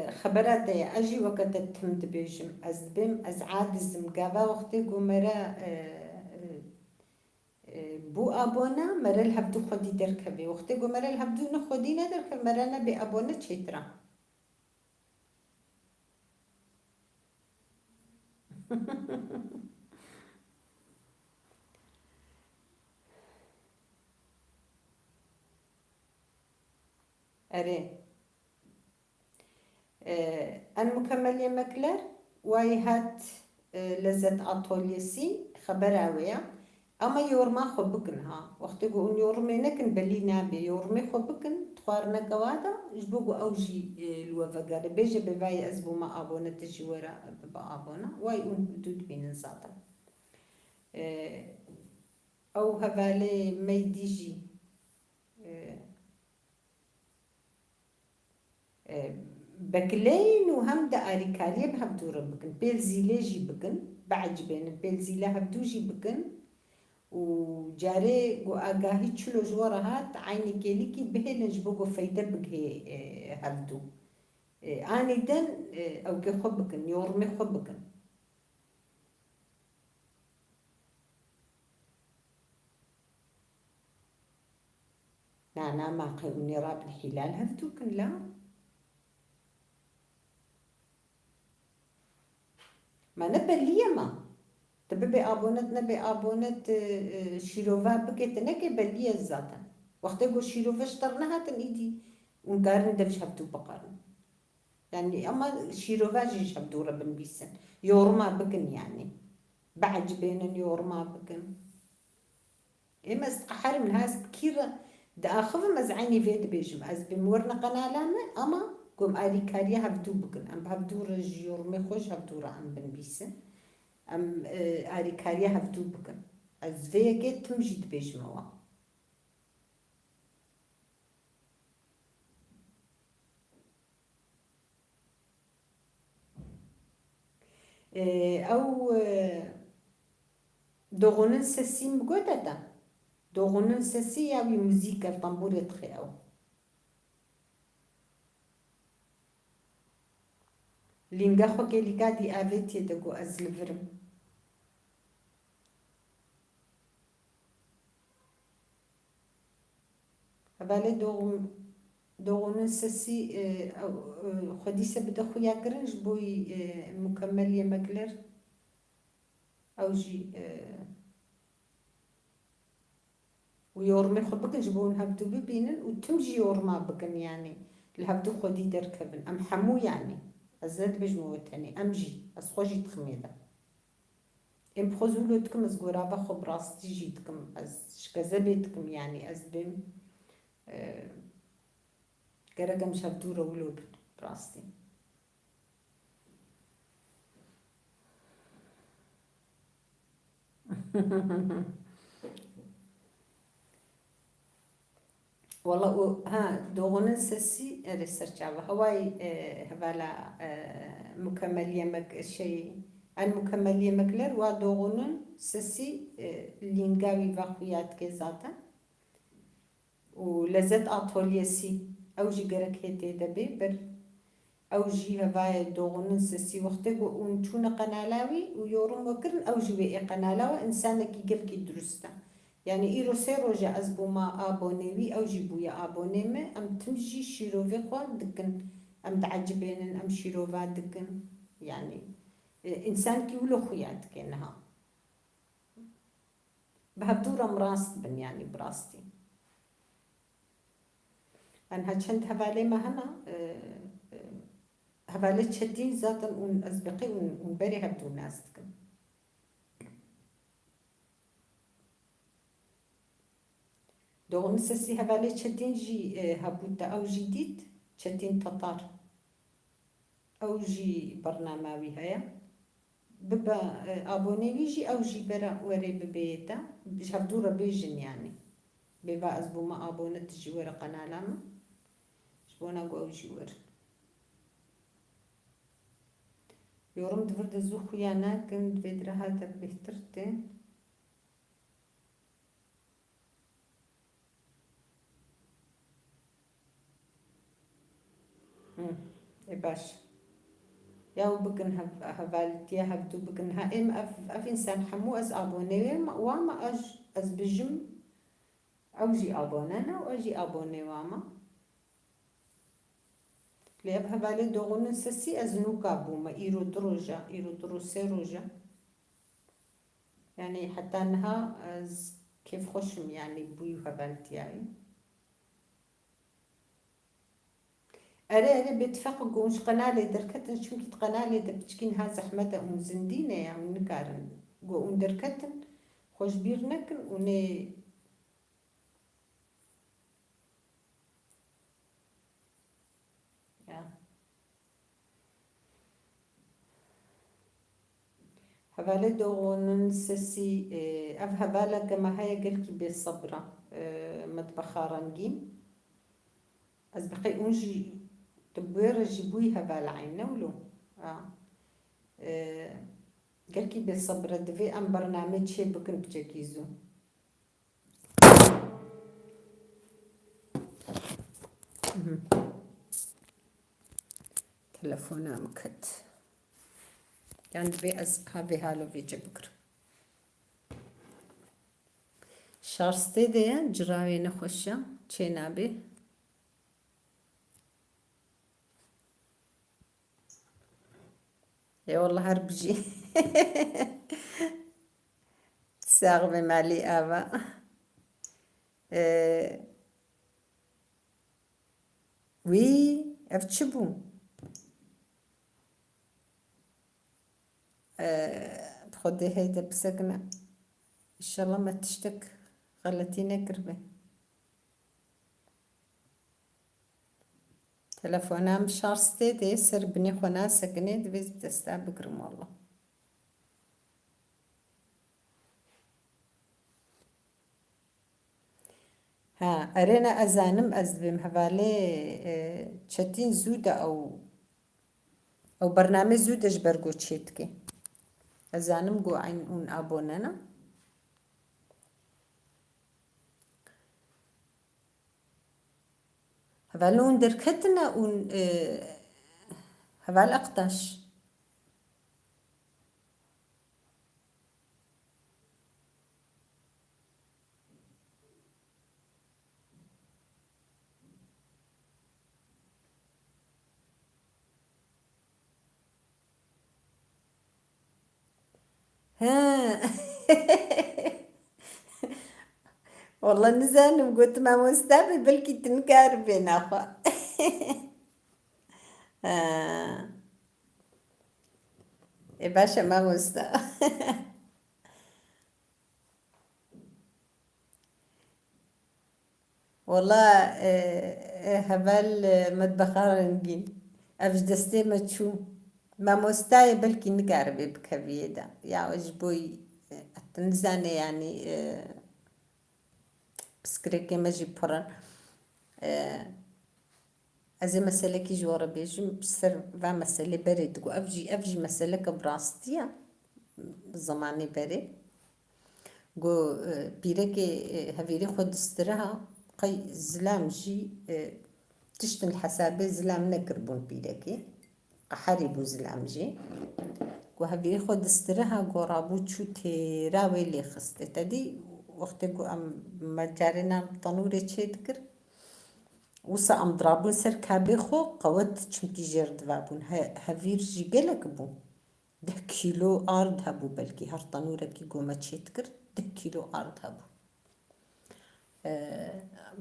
[SPEAKER 1] خبرات اجي وقت تمد بيجم از بم از عادزم قابا وقتی گمرا بو ابونا مرل هبدو خودی درکبی وقتی گمرل هبدو نخودی ندرکب مرنا بی ابونا چیترا اره ان مكمل يمكلر واي هات لذت اطوليسي خبر اويا اما يورما خو بكنها وقت يقول يورمي نكن بلي نابي يورمي خو بكن تخارنا قوادا جبوغو اوجي الوفقار بيجي بفاي ازبو ما ابونا تجي ورا بابونا واي اون دود بين نزاتا او هفالي ميديجي بكلين وهم دا أريكاريا بهبدورة بكن بيلزيلي جي بكن بعجبين البيلزيلا هبدوجي بكن وجاري قو آقاهي تشلو جورا هات عيني كيليكي بهي نجبوغو فايدة بكي هبدو آني دن أو كي خبكن يورمي خبكن نانا ما قيوني راب الحلال هبدوكن لا ما نبلية ما تبي أبونت شيروفا بكت نكى بلية الزاتا وقت يقول شيروفا اشترناها تنيدي ونقارن دفش هبتو بقارن يعني أما شيروفا جيش هبدورة بن بيسن يورما بكن يعني بعج بين يورما بكن إما استقحر من هاس كيرا دا أخف مزعيني فيد بيجم أز بمورنا قنالامة أما قوم آري كاريا هبدو بكن أم هبدورة جيورمي خوش هبدورة أم بن بيسن ام آریکاریا هفتو بکن از ویگه تم جید بیجموا او دوغونن سسی مگوده دا دوغونن سسی یاوی موزیک طنبور تخی او لینگا خو که لیگا دی آویتی دگو از لورم بالي دوغونن سسي خديسة بدا خويا قرنج بوي مكمل يمكلر او جي ويورمي خو بكن جبون هبدو ببينن وتمجي يورما بكن يعني الهبدو خدي دركبن ام حمو يعني ازاد بجمو تاني امجي از خوجي تخميدا ام بخوزولو تكم از قرابة خو براستي جيتكم از شكزبيتكم يعني از بم قرقم شابدورة ولو براستي والله ها دوغونن سسي ريسيرش على هواي هبالا مكمل يمك شيء ان مكمل يمكلر ودوغونن سسي لينغاوي واخويات كزاتا ولذت أطوليسي أو جي جرك هتي دبي بر أو جي هواي دوغنن سسي وقتك ونشون قنالاوي ويورم وكرن أو جي بي قنالاوي إنسانك يجيب كي درستا يعني إيرو سيرو جا أزبو ما أبونيوي أو جي بويا أبونيمي أم تمشي شيروفي خوان دكن أم تعجبين أم شيروفا دكن يعني إنسان كي ولو خويات كينها بهبدورة مراست بن يعني براستي أنا هالشند هفالي ما هنا هفالي تشدين ذاتا ون أزبقي ون بري هبدو ناس تكن دوغن سسي هفالي تشدين جي هبوتا أو جديد تشدين تطار أو جي برنامجي هيا ببا أبوني ويجي أو جي برا وري ببيتا بش هبدورة بيجن يعني ببا أزبو ما أبونة تجي ورا قنالاما شبونا قو أو جي ورا يورم دفرد زو خيانا كنت بدرا هذا بهترتين
[SPEAKER 3] باش ياو بكن هفالتيا هبدو بكن هائم اف انسان حمو از ابوني واما از بجم اوجي ابونانا واجي ابوني واما لأب هفالي دوغون سسي از نوكا بوما ايرو دروجا سيروجا يعني حتى انها از كيف خشم يعني بويو هفالتياي أري بيتفقوا مش قنالي دركتن شو كنت قنالي دبتشكين ها زحمة زندينة يعني نكارن جو دركتن خوش بير نكن وني هفالي دوغون سسي اف هفالا كما هيا قلكي بالصبرة مطبخة رنجين از بقي اونجي تبوير جيبوي هفالا عين ولو قلكي بالصبرة دفي ام برنامج شي بكن بجاكيزو
[SPEAKER 1] تلفونا مكت يعني دفي از هافي هالو في جبكر شارستي دي جراوي نخوشة چينابي يا والله هربجي ساغبي مالي آبا وي افتشبو بخدي هيدا بسكنة ان شاء الله ما تشتك غلتينا كربي تلفونا مشارستي دي سر بني خونا سكني دبي تستا بكرم والله ها أرينا أزانم أزبم هفالي تشتين زودة أو برنامج زودة جبرقو تشيتكي أزانم قو عين اون أبوننا هفالون دركتنا اون هفال أقطاش ها والله نزانم قلت ما مستقبل بلكي تنكار بين أخوة يا باشا ما مستقبل والله هبال مطبخ رنجين أفجدستي ما تشو ما مستاي بلكي نقاربي بكبيدة يا وجبوي تنزاني يعني بسكريكي ما جي برن أزي مسألة كي جوارا بيجي بسر فا مسألة بريد قو أفجي مسألة كبراستيا زماني بريد قو بيركي هفيري خود استرها قي زلام جي تشتن الحسابة زلام نقربون بيركي قحاري زلام جي قو هفيري خود استرها قو رابو شو تيراوي اللي خستي تدي وقت قو أم مجارنا طنوري تشي تكر وسا أم ضرابون سر كابي خو قوات چمكي جير دوابون هفير جي قلق بو 10 كيلو أرض هبو بلكي هر طنورة كي قو ما تشي تكر 10 كيلو أرض هبو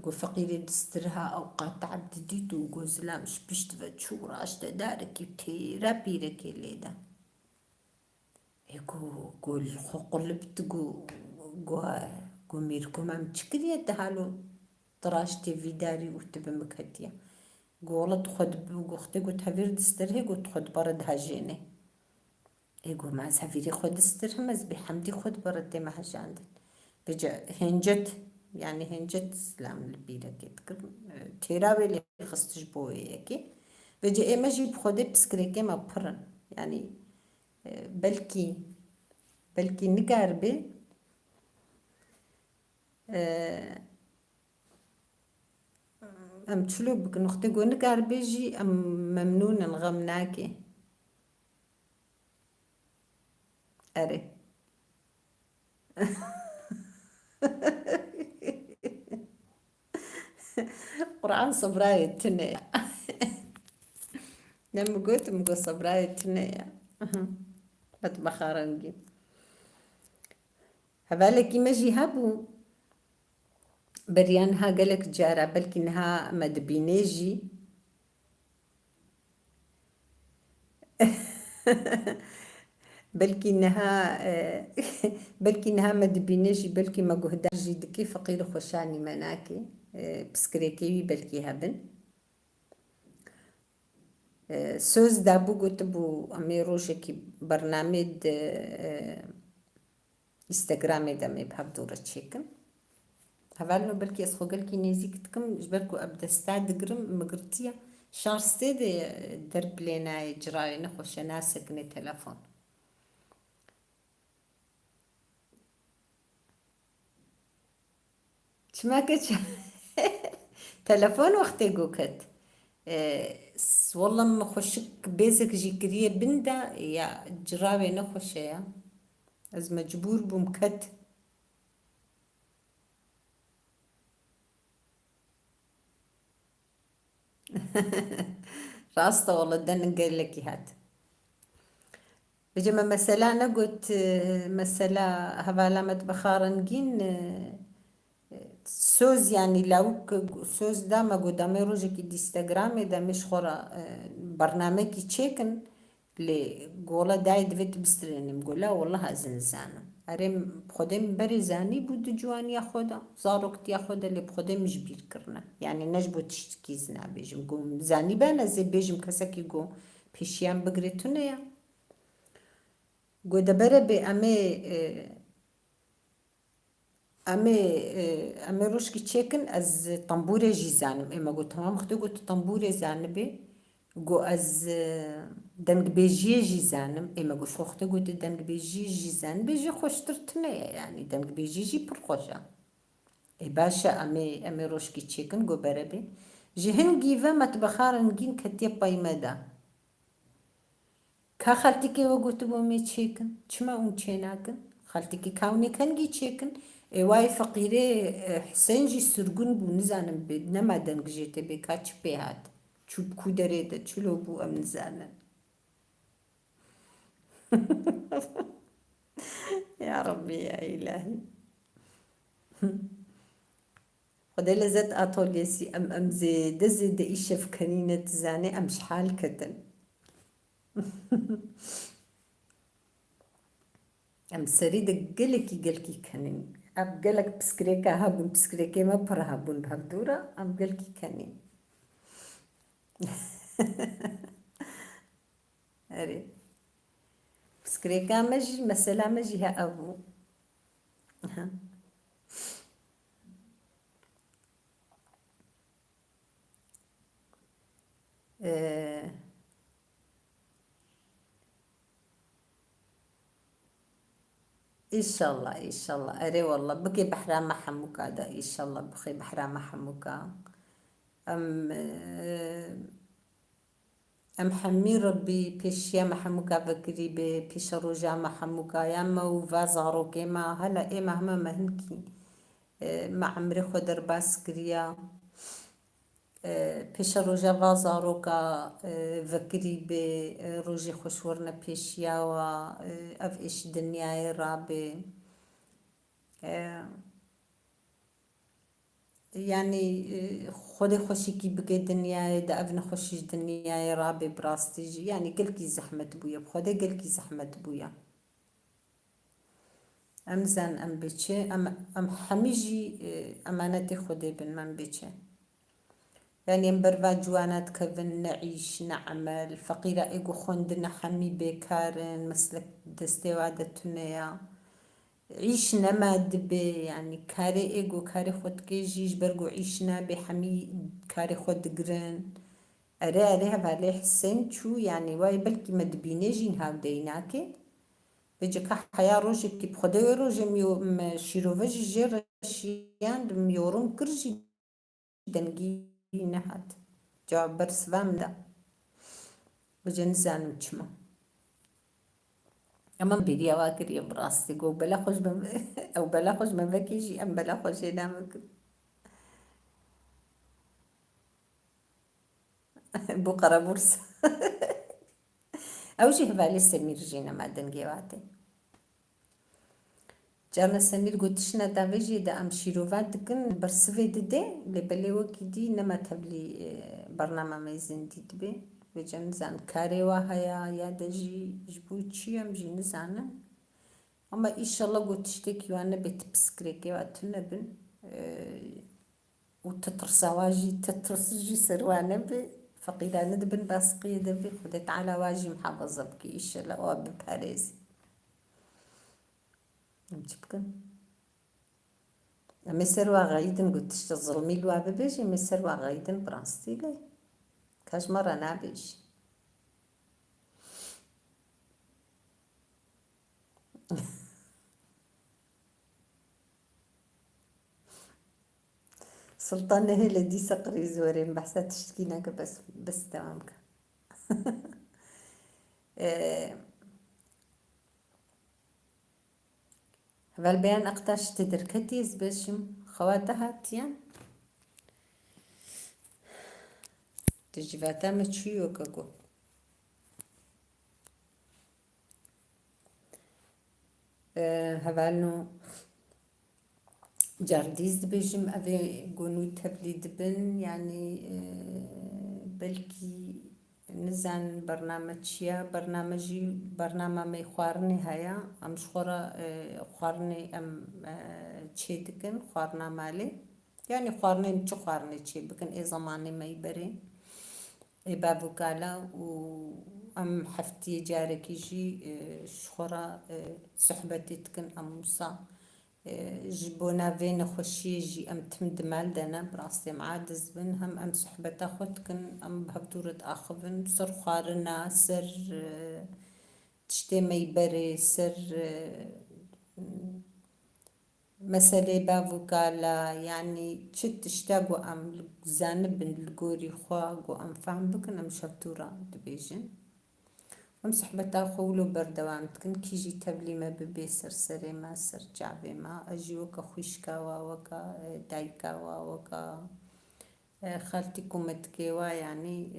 [SPEAKER 1] قو فقيري دسترها أوقات عبد ديتو قو زلام شبشت فتشو راشت دارك تيرا بيرك الليدا قو الخو قلبت قو ميركو ما متشكرية دهالو طراشتي في داري وتبا مكهدية قو والله تخد قو اختي قو تهفير دسترها قو تخد برد هاجيني قو ما زهفيري خد دسترها مز بحمدي خد برد ما هاجاندن بجا هنجت يعني هنجت سلام البيرة كي تيراوي اللي خستش بوي كي بجا اما جيب خودي بسكريكي ما برن يعني بلكي نقاربي
[SPEAKER 3] ام تشلو بك نختي قونك عربيجي ام ممنون نغمناكي اري قرآن صبراي تنيا لما قلت مقول صبراي تنيا بتبخارنجي هبالك يمجي هبو بريانها قالك جارة بلكي انها مدبينيجي بلكي انها بلكي انها مدبينيجي بلكي ما قهداجي دكي فقير خوشاني مناكي بسكريكي بلكي هبن سوز دابو قلت بو اميروشكي برنامج انستغرامي دامي بهاب دورة تشيكن هفالنو بلكي اسخو قلكي نيزيك تكم جبالكو ابدا ستاد قرم مقرتيا شهر ستيد درب لينا جراي نخوش ناسك ني تلفون شماكتش تلفون وقتي قوكت والله مخشك بيزك جيكريه بندا يا جراوي نخوش يا از مجبور بمكت راسته والله دن قال لك هاد بجمع مثلا أنا قلت مثلا هذا مطبخارنجين سوز يعني لو سوز دا ما قدامي روجي كي ديستغرامي دا مش خورا برنامج تشيكن لي قولا داي دفيت بستريني مقولا والله زنزانة أريم بخدم بري زاني بود جوان ياخودا زاروكت ياخودا اللي بخدم جبير كرنا يعني نجبو تشتكي زنا بيجم قوم زاني بانا زي بيجم كساكي قوم بيشيان بقريتونا يا قودا بري بي أمي روشكي تشيكن از طنبوري جي زانم إما قلت تمام اختي قلت طنبوري زانبي قو از دنق بيجي جي زانم إما قلت اختي قلت دنق بيجي جي زانبي جي خوش ترتني يعني دنق بيجي جي برخوشة إي باشا أمي روشكي تشيكن قو بربي جي هنجي فما تبخارن كتيا باي مدى كا خالتكي وقلت بومي تشيكن تشما اون تشيناكن خالتكي كاوني كنجي تشيكن واي فقيري حسين جي سرقون بو نزانم بيد نما دنق جيتي بي كاتش بيهات تشوب كودريدة تشلو بو ام نزانن يا ربي يا إلهي خدي لزت أطوليسي أم زي إيشة فكرينة تزاني أم شحال كتن أم سريد قلكي كنين أب قلك بسكريكا هابون بسكريكي ما برا هابون بهبدورة أم قلكي كنين أري بسكريكا مجي مثلا مجي ها أبو أه إن شاء الله إن شاء الله أري والله بقي بحرام حموكا دا إن شاء الله بقي بحرام حموكا أم أم حمي ربي بيشيا محموكا بكري بيش روجا محموكا ياما وفازارو كيما هلا إيما هما مهنكي ما عمري خدر باسكريا بيش روجا فازاروكا فكري بروجي خوشورنا بيشيا و أف إيش دنياي رابي يعني خودي خوشيكي بقي دنياي دا أبن خوشيش دنياي رابي براستيجي يعني قلكي زحمة بويا بخودي قلكي زحمة بويا أم زان أم بيتشي أم حميجي أمانتي خودي بن من بيتشي يعني مبرفا جوانات كفن نعيش نعمل فقيرة إيقو خوندنا حمي بيكارن مسلك دستي وعدة تنيا عيشنا ما دبي يعني كاري إيقو كاري خود كيجيش برقو عيشنا بحمي كاري خود قرن أري هفالي حسين شو يعني واي بلكي ما دبينيجين هاو ديناكي بيجي حيا روجي كي بخدي روجي شيروفاجي جي رشيان ميورون كرجي دنجي نهات جواب برس فامدا وجنزان مجمع أما بدي أواكر يا براسي جو بلا خوش أو بلا خوش ما بكيجي أم بلا خوش ينامك بقرة بورس أو شي هبالي سمير جينا ما دنجيواتي جانا سمير قلت شنا دافيجي دا أم شيروفات دكن برسفي دي لبلي وكيدي نما تبلي برنامج ميزين دي دبي وجن زان كاري وهايا يا دجي جبوتشي أم جي نزانا أما إن شاء الله قلت شتك يوانا بيت بسكريكي واتنا بن وتترسواجي تترسجي سروانا بي فقيدا ندبن باسقية دبي خدت على واجي محافظة بكي إن شاء الله واب باريزي نمتبكن مسر واغايدن قلت الظلمي الواب بيجي مسر واغايدن برانستي لي كاش مرة نابيش سلطان هي اللي دي سقري زورين بحسها تشتكينا بس تمامك فالبيان أقتاش تدركتيز باشم خواتها تيان تجيباتا متشيو كاكو هبالنو جارديز بيجم أبي قونو تبلي دبن يعني بلكي نزان برنامج مي خوارني هيا أم شخورا خوارني أم تشيدكن خوارنا مالي يعني خوارني نتشو خوارني تشي بكن إي زماني ما يبري إي بافوكالا و أم حفتي جارك يجي شخورا صحبتي تكن أم موسى جبونا فين خوشي جي أم تمد مال دانا براسي معادز بن هم أم صحبتا خدكن أم بهبدورة آخفن سر خوارنا سر تشتي ميبري سر مسألة بافوكالا يعني تشت اشتاقو أم زانب القوري خواقو أم فهم بكن أم شبتورة دبيجن أم صحبتا خولو بردوام تكن كيجي تبلي ما ببي سرسري ما سر جعبي ما أجي وكا خوشكاوا وكا دايكاوا وكا خالتي كومتكيوا يعني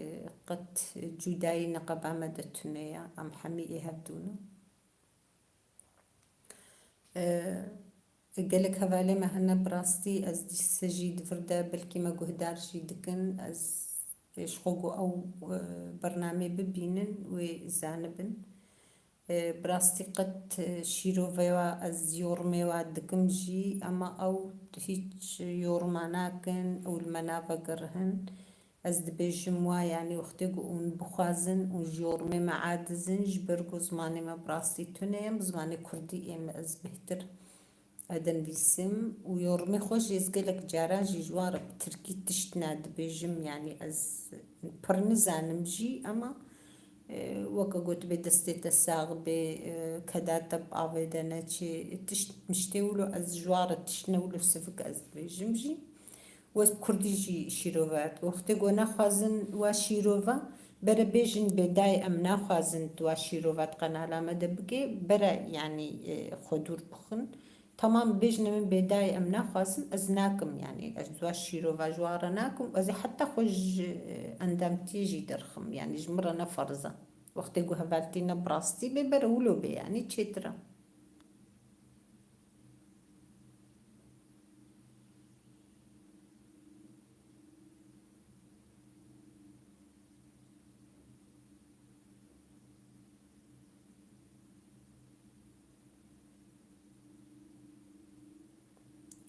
[SPEAKER 3] قد جداي نقب عمد التنية أم حميئي هبدونا قالك هفالي ما هنا براستي از دي سجيد فردا بلكي ما قهدار شي دكن از شخوقو أو برنامج ببينن وزانبن براستي قد شيرو فيوا از يورمي وادكم جي أما أو هيج يورماناكن أو المنافة قرهن از دبيجموا يعني وقتيقو اون بخوازن و جورمي معادزن جبرقو زماني ما براستي تونيم زماني كردي ام از بهتر ادن بيسم ويورمي خوش يزقلك جاراجي جوار بتركي تشتنا دبيجم يعني از برنزانم جي اما وكا قلت بدستي تساغ بكداتا بآفيدانا تشي مشتولو از جوار تشتنولو سفك از بيجم جي وز كردي جي شيروفات وقت قونا خوازن وا شيروفا برا بيجن بداي ام ناخوازن وا شيروفات قنالا مدبكي برا يعني خدور بخن تمام بيجن من بداي ام ناخوازن ازناكم يعني وا شيروفا جوارا ناكم وزي حتى خوج اندام تيجي درخم يعني جمرنا فرزة وقت قوها بالتينا براستي ببرا ولو بي يعني تشترا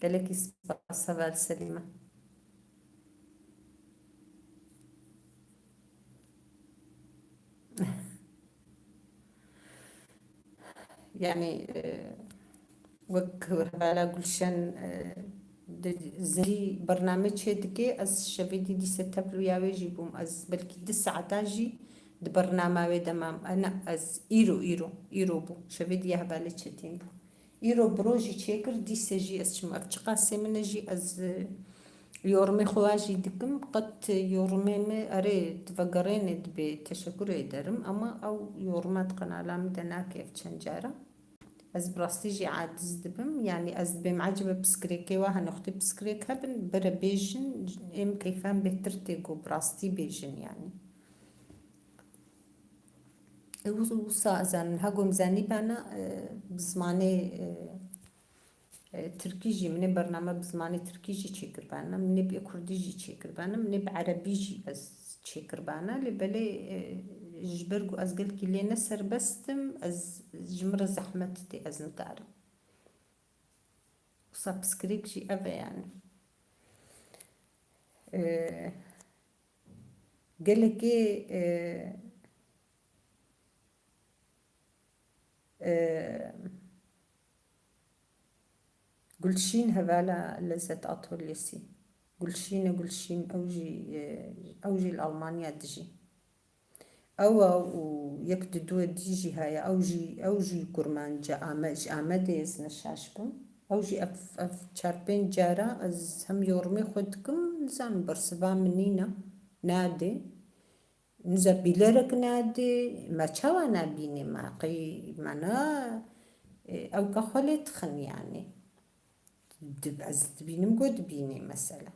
[SPEAKER 3] قالك يسبق الصلاة السليمة يعني وك هبالا قلشان زي برنامج هدكي از شفيدي دي ستبلو ياوي جيبوم از بلكي 9 تاجي د برنامج دمام انا از ايرو بو شفيدي هبالا تشتين بو ايرو بروجي تشيكر دي سجي از شما افتقاسي منجي از يورمي خواجي دكم قد يورمي أري تفقرين بتشكر يدرم أما أو يورمات قناة مدنا كيف تشنجارة از براستيجي عاد زدبم يعني از بم عجبة بسكريكي واها نختي بسكريك هبن برا بيجن ام كيفان بهترتيقو براستي بيجن يعني وصا زان هاقوم زاني بانا بزماني تركيجي من برنامج بزماني تركيجي تشيكر بانا من بكرديجي تشيكر بانا من بعربيجي از تشيكر بانا لبلي جبرقو از قلت لينا سربستم از جمر زحمتي از نقار وصاب سكريكشي أبا يعني قالك قلشين هذالا لزت أطول يسي قلشين أوجي الألمانيا تجي أو يكددو ديجي هاي أوجي كرمان جا آمد يزن الشاشبم أوجي أف شاربين جارة از هم يورمي خدكم نزان برسبا منينا نادي نزا بيلرك نادي ما تشاوانا بيني ما قي منا أو كخلت خن يعني از بينم قد بيني مثلا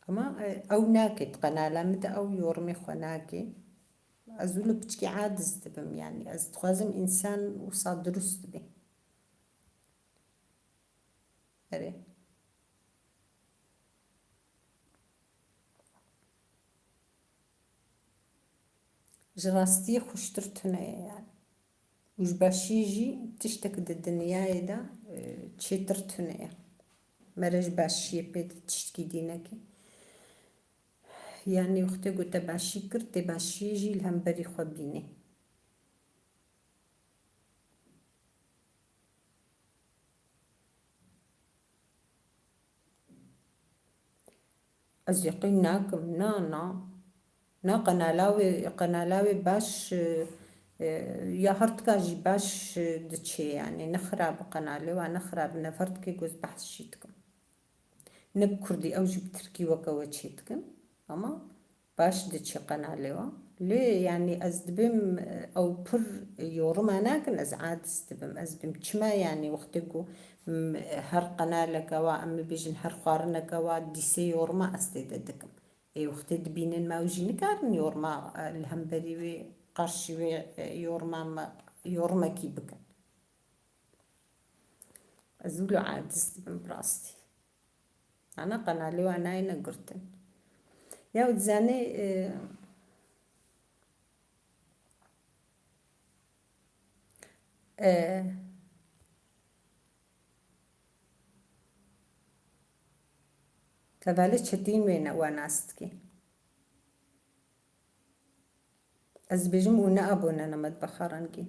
[SPEAKER 3] أما أو ناكت قناة متى أو يورمي خناكي أزول بتشكي عادز تبم يعني أز تخازم إنسان وصاد درست بي أري جراستي خشترتنا يعني وش باشيجي تشتكد الدنيا دا تشترتنا مرج باشي بيت تشتكي دينكي يعني وقت قلت باشي كرت باشيجي الهم بري خبيني از يقين ناكم نا قنالاوي باش يا هرتكاجي باش دتشي يعني نخرب قنالي ونخرب نفرتكي جوز بحث شيتكم نبكردي أوجي بتركي وكا شيتكم أما باش دتشي قنالي ليه يعني أزدبم أو بر يورم أناكن أز عاد أزدبم أزدبم كما يعني وقتكو هر قنالك أم بيجن هر خارنك ديسي يورما أستيددكم اي وقت دبينن ما وجي نكارن يورما الهمبري قرشي يورما كي بكن أزولو عاد أزدبم براستي أنا قنالي وأنا أين قرتن يا وتزاني كذلك شتين وين وناستكي أزبجم ونا أبونا نمد بخارنكي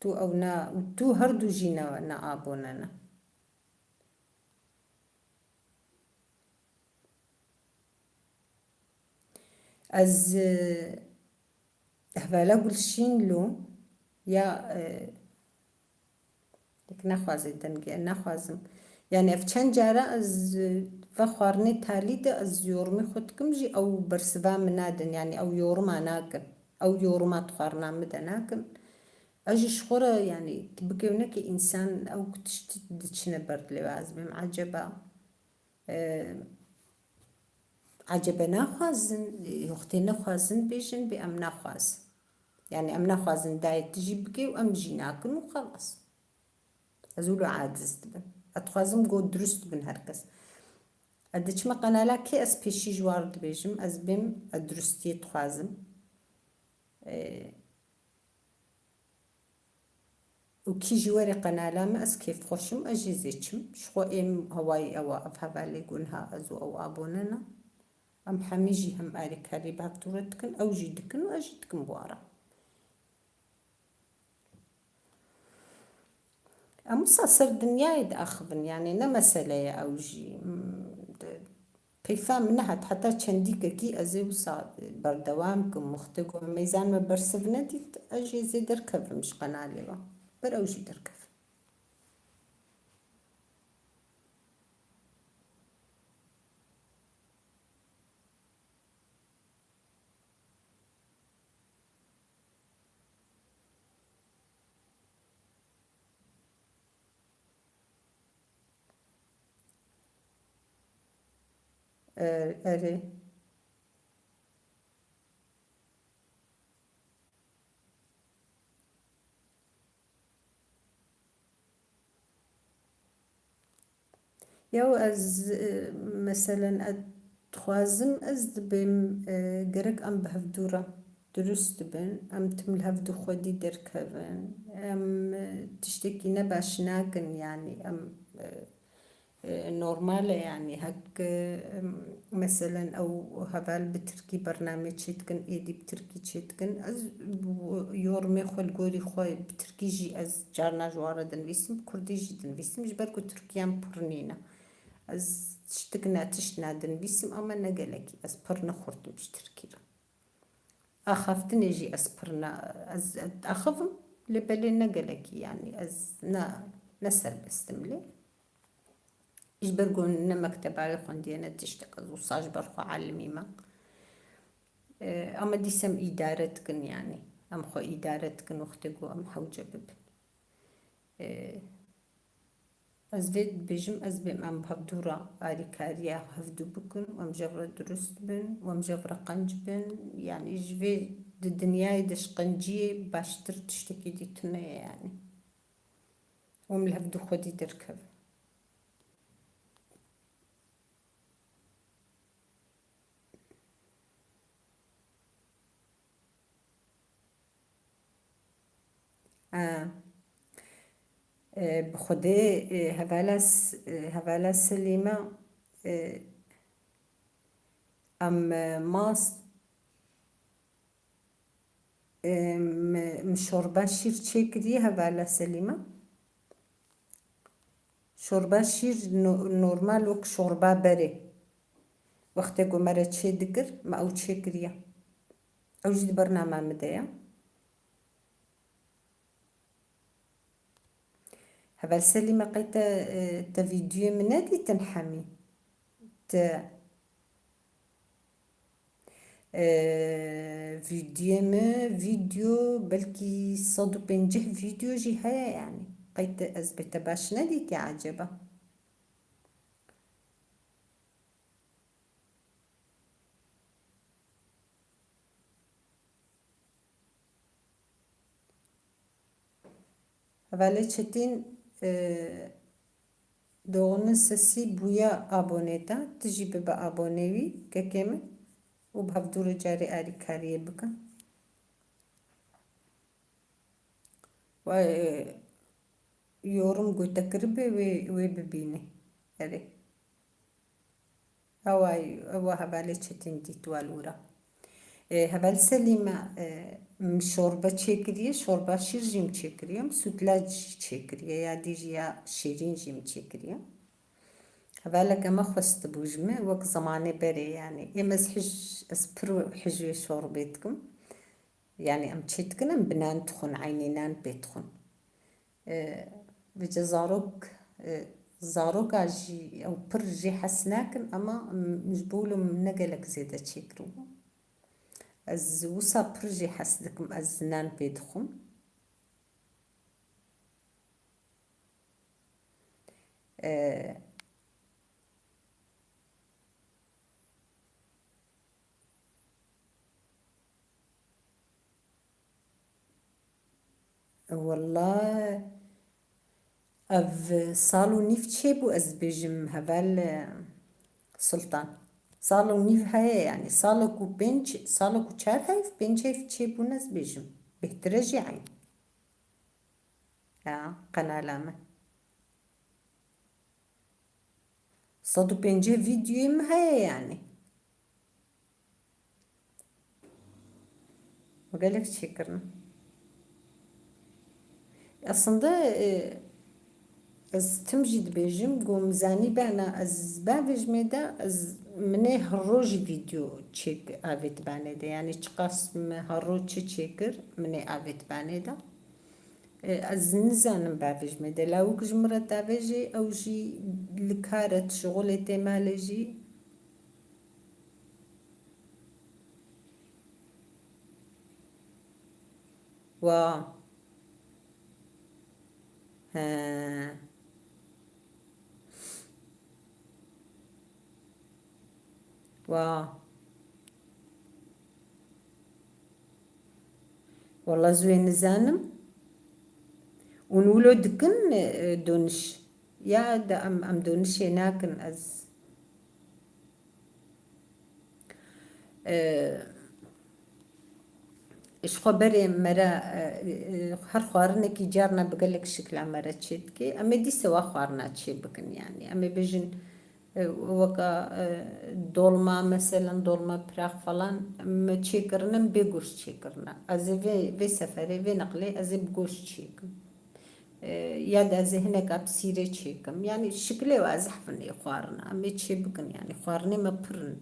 [SPEAKER 3] تو أو نا تو هردو جينا نا أبونا از هفالا قلشين لو يا لك نخوازي دنجي نخوازم يعني افتشان جارة از فخوارني تالي از يورمي خدكم جي او برسبا منادن يعني او يورما ناكن او يورما تخارنا مدناكن اجي شخورة يعني تبقيونك انسان او كتشتدتشنا برد لواز بم عجبا عجبا ناخوازن يختي ناخوازن بيجن بأم ناخواز يعني أم ناخوازن دايت تجي بكي وأم جي ناكن وخلاص أزولو عادز تبن أتخوازم قود درست بن هركس أدتش ما قنالا كي أسبيشي جوارد بيجم أزبم أدرستي تخوازم وكي جواري قنالا ما أس كيف خوشم أجي زيتشم شخو إم هواي أو أفها بالي قولها أزو أو أبوننا أم حميجي هم أريك هاري بهاكتورتكن أو جيدكن وأجيدكن بوارا أمسا سر دنيا يدأخذن يعني نمسألة أو جي كيفا منها حتى تشنديك كي أزيو صاد بردوامكم مختقو ميزان ما برسفنتي أجي زي دركب مش قنالي بر أو جي دركب اري يو از مثلا تخوازم از دبم جرك ام بهفدورة درست بن ام تمل هفدو خودي دركبن ام تشتكي نباش ناكن يعني ام نورمالة يعني هك مثلا او هبال بتركي برنامج شتكن ايدي بتركي شتكن از يورمي خل قولي خوي بتركي جي از جارنا جوارا دنويسم كردي جي دنويسم جبركو تركيان برنينا از تشتكنا تشتنا دنويسم اما نقلكي از برنا خورتم بشتركي أخفتني جي أسبرنا از أخفم لبلي نقلكي يعني از نسر بستملي إيش برقون نمكتب على خندينا تشتغل وصاج برخو علمي ما أما دي سم إدارتكن يعني أم خو إدارتكن وختقو أم حوجة ببن از فيد بيجم از بيم أم بهدورة آري كاريا هفدو بكن وأم جبرة درست بن وأم جبرة قنج بن يعني إيش في الدنيا دش قنجي باشتر تشتكي دي تنيا يعني وأم الهفدو خودي دركب بخدي هفالا سليمة أم ماس مشوربة شير تشيكري هفالا سليمة شوربة شير نورمال وك شوربة بري وقت جو مرة تشي دقر ما أو تشيكريا أو جد برنامج مدايا هفال سليمة قيتا تا فيديو منادي تنحمي تا فيديو بلكي صدو بنجه فيديو جي هيا يعني قيت أزبت باش نادي تعجبه هفالي تشتين دون سسي بويا أبونيتا تجي ببا أبونيوي ككيمة وبهفدور جاري آري كاريه بكا و يورم قوي تقربي وي ببيني هذي أو هبالي تشتين دي توالورا هبال سليمة شوربة تشيكرية شوربة شير جيم تشيكرية سوتلاج تشيكرية يا ديجيا شيرين جيم تشيكرية هبالا كما خست بوجمة وقت زماني بري يعني إمز حج أسبرو حجوي شوربتكم يعني أم تشيتكن أم بنان تخون عينينان بيتخون بجا زاروك أجي أو برجي حسناكن أما مجبولو منقلك زيادة تشيكرو از وصا برجي حسدكم أزنان بيدخم والله أف صالو نيف تشيبو أز بيجم هبال سلطان صالو نيف هاي يعني صالو بنج صالو تشار هاي في بنج هاي في تشيبو ناس بيجم بهترجي عين قناة لامن صدو بنجي فيديو ام هاي يعني وقالك شكرا أصلا ده از تمجد بيجم قوم زاني بانا از بافج ميدا از مني هروج فيديو تشيك افيت بانيدا يعني تقاسم هروج تشيكر مني افيت بانيدا از نزانم بافج ميدا لاوك جمرة تافيجي او جي لكارة شغل تمالي جي و وا والله زوين زانم ونولو دكن دونش يا دا ام دونش هناكن از ايش خبري مرا هر خوارنكي جارنا بقلك شكل مرا تشيتكي اما دي سوا خوارنا تشي بكن يعني اما بيجن وكا دولما مثلا دولما براخ فلان ما تشيكرنا بيقوش تشيكرنا ازي في سفري في نقلي ازي بقوش تشيكم ياد ازي هناك ابسيري تشيكم يعني شكلي وازحفني خوارنا اما تشي بكن يعني خوارني ما برن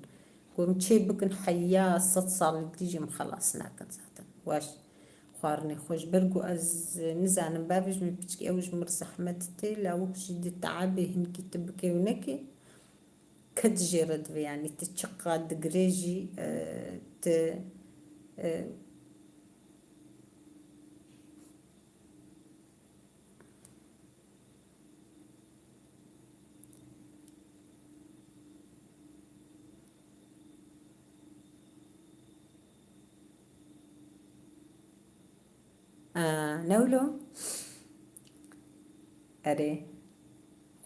[SPEAKER 3] قوم تشي بكن حيا 6 صال تيجي مخلصنا كنزاتن واش خوارني خوش برقو از نزان بابج من بتشكي اوج مرسح متتي لاو جدي تعبي هنكي تبكي ونكي كتجرد يعني تتشقى دقريجي ت نولو اري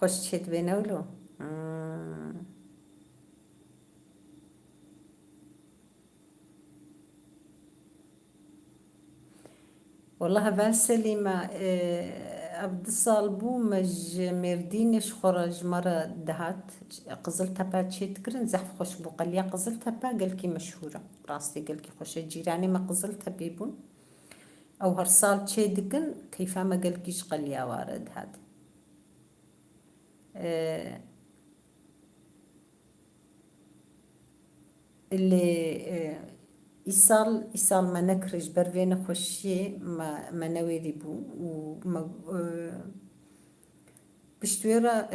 [SPEAKER 3] خوش تشيت بنولو والله فالسليمة عبد الصالبو مج مردينش خرج مرة دهات قزلتها با تشيت كرن زحف خوش بو قال قزلتها با قال كي مشهورة راسي قال كي خوش جيراني ما قزلتها بيبون او هرصال تشي دكن كيفا ما قال كيش قال يا وارد هاد اللي إيصال ما نكرج برفين خوشي ما نويري بو وما بشتويرة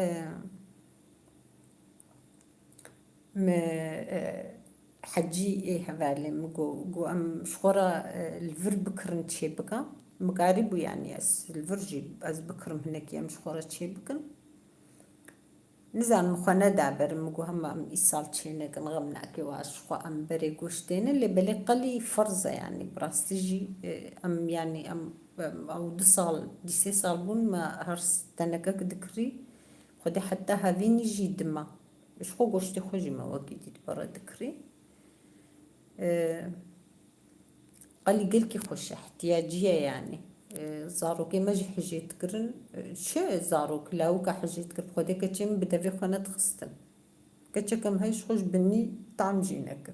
[SPEAKER 3] ما حجي إيه هفالي جو أم شخورة الفر بكرن تشي بكا مقاربو يعني الفرجي أز بكرم هناك يا مشخورة تشي بكن نزان مخوانا دابر مگو هم إيصال تشينا كنغمنا كي واش خو أم بري قوشتين اللي بلي قلي فرزة يعني براستيجي أم يعني أو 2 صال بون ما هرس تنكك ذكري خدي حتى هذين يجي دما إيش خو قوشتي خوجي ما وكيدي برا ذكري قالي قلكي خوش احتياجية يعني زاروك ما جي حجي تكرن شو زاروك لاو كحجي تكرن خدي كتشم بدا في خانة خستن كتشكم هايش خوش بني طعم جي نكر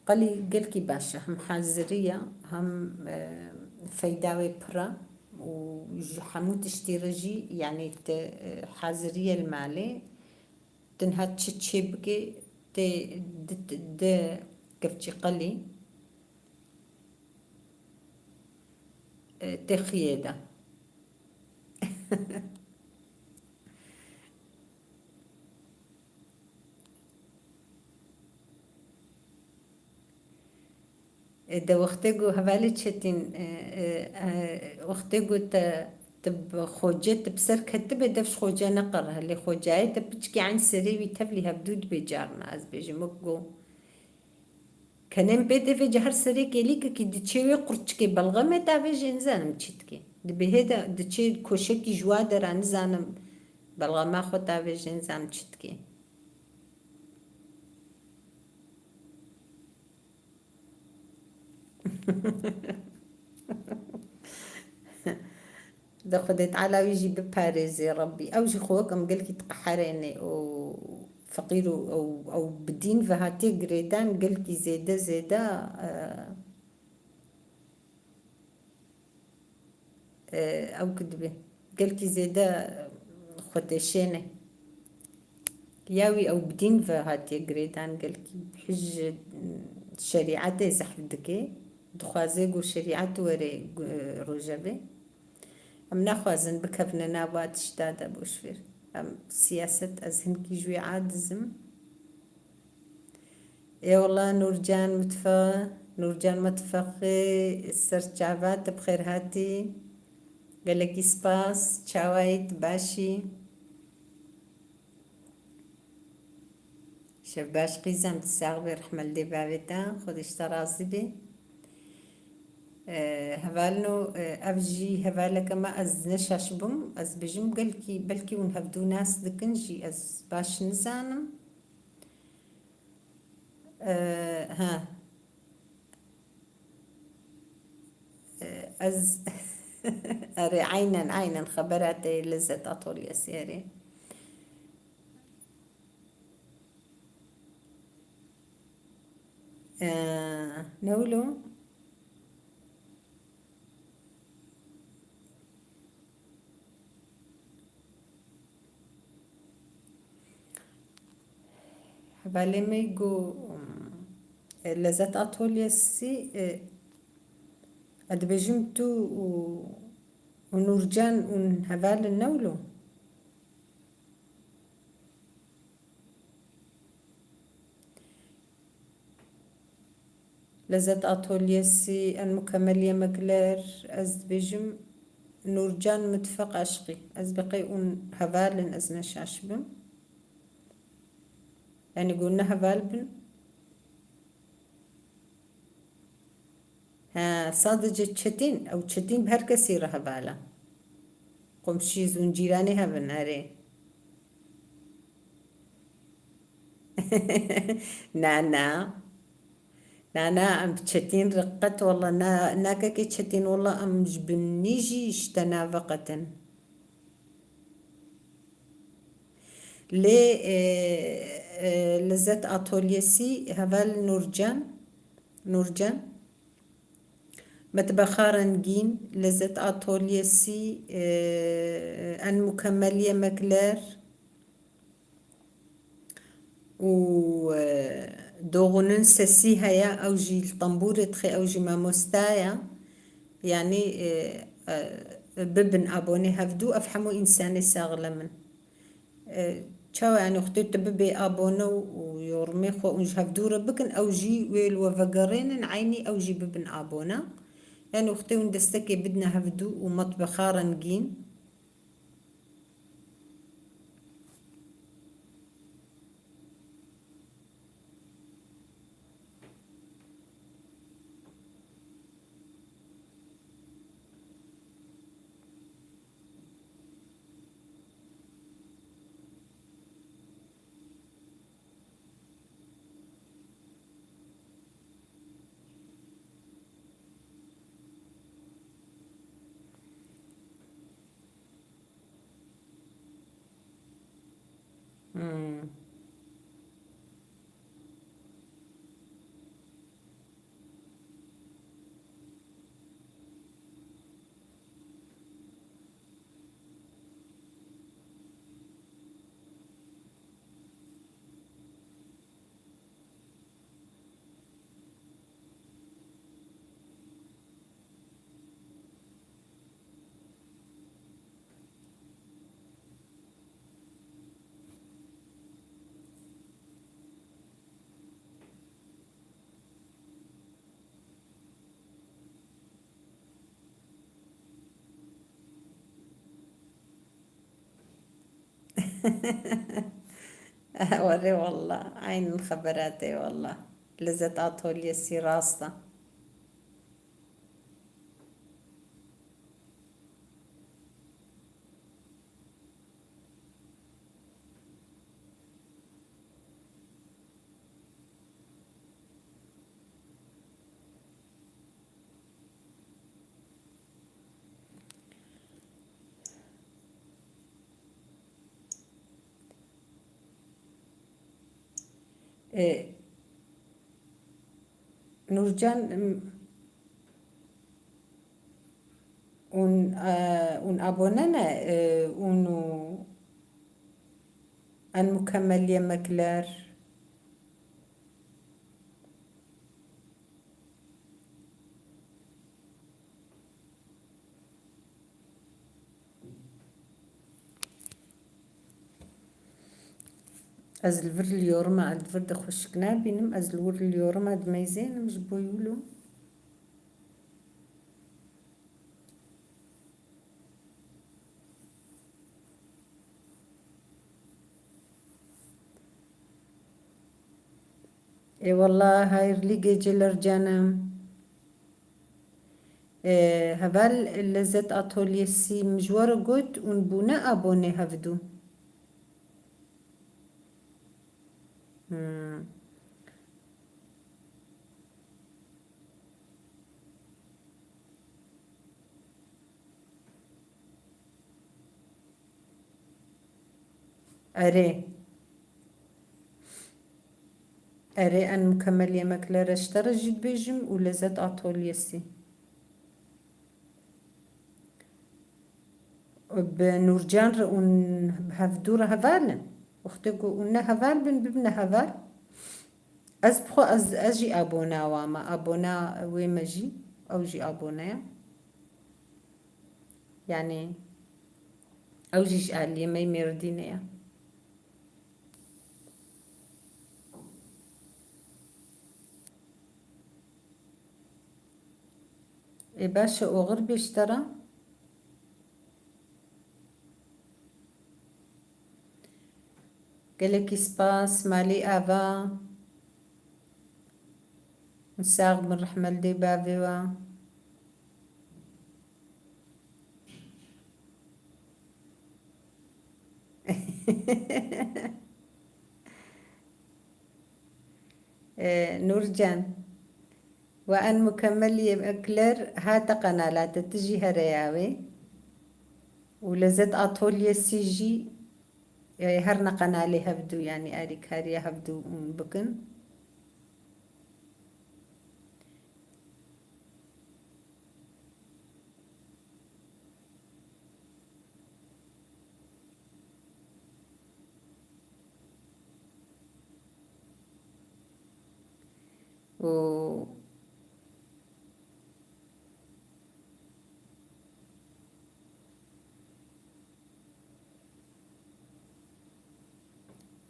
[SPEAKER 3] قالي قلكي باشا هم حازرية هم فيداوي برا وحمو تشتيرجي يعني حازرية المالي تنها تشيبكي د كفتي قلي تخيدا ده وقتكو هبالي تشتين وقتكو تب خوجات بسر كتب دفش خوجا نقرها اللي خوجاي تبتشكي عن سريوي تبلي هبدود بجارنا از بيجي مقو كنن بيت في جهر سري كيليك كي دتشوي قرتشكي بلغمه تافي انزانم تشتكي دبهدا دتشي كوشكي جوادر انزانم بلغما خو تافي انزانم تشتكي ده خدت على ويجي بباريس يا ربي اوجي خوكم قالكي تقحريني او فقير او بدين فهاتي قريدان قالكي زيدا او كدبه قالكي زيدا خدشيني ياوي او بدين فهاتي قريدان قالكي بحج شريعتي زحفدكي دخوازي قو شريعت وري رجبي ام نخوازن بكفنا نابات شتادا بوشفير ام سياسة ازهن كي جوي عادزم يا والله نورجان متفقي السرجعبات بخير هاتي
[SPEAKER 1] قالك سباس تشاويت باشي شاف باش قيزام تساغبي رحمل دي بابتا خودش ترازي بي هفالنو أفجي هفالك ما أز نشاش بم أز بجم قلكي بلكي ونهبدو ناس دكنجي أز باش نزانم ها أز أري عينا خبراتي لزت أطول يسيري نولو هفالي ميقو لزت أطول يسي أدبجمتو ونورجان ونهبال النولو لزت أطول يسي المكمل مقلر أز بجم نورجان متفق عشقي أز بقي هبال أز نشاشبم يعني قلنا هبال بن ها صادج تشتين أو تشتين بهر كثير هبالة قمشي زون جيراني هبن هري نانا نانا أم تشتين رقت والله ناكا كي تشتين والله أم جبنيجي اشتنا فقطا لي لزت أطوليسي هبال نورجان متبخارن جين لزت أطوليسي أن مكملية مكلار و دوغنن سسي هيا أو جي الطنبورة تخي أو جي ماموستايا يعني ببن أبوني هفدو أفحمو إنساني ساغلمن تشاو يعني خطيت ببي أبونو ويورمي خو ونج هفدو ربكن أو جي ويل وفقرين عيني أو جي ببن أبونا يعني اختي وندستكي بدنا هفدو ومطبخارا نجين وري والله عين خبراتي والله لزت أطول يسي راستا نورجان un abonana unu an مكمل يمكلار از الفر اليوم عاد فرد خوش كنابي نم از الور اليوم عاد ميزين مش بيقولوا
[SPEAKER 3] اي والله هاي رليقي جلر جانم هبال لزت أطول يسي مجوار قد ونبونا أبوني هفدو أري أن مكمل يمك لرشتر جد بيجم ولزت أطول يسي بنورجان رؤون هفدور هفالن اختكو أنها هفال ببنا هفال بخو أجي أبونا واما أبونا ويمجي أو جي أبونا يعني أو جيش قال لي ما يمرديني إيه باشا أغرب اشترى قالك سباس مالي أفا نساغ من رحمة دي بافيوا نورجان وأن مكمل يمكلر هات قنالات تجي هرياوي ولزت أطول يسيجي هرنا قنالي هبدو يعني أريك هاريا هبدو بكن و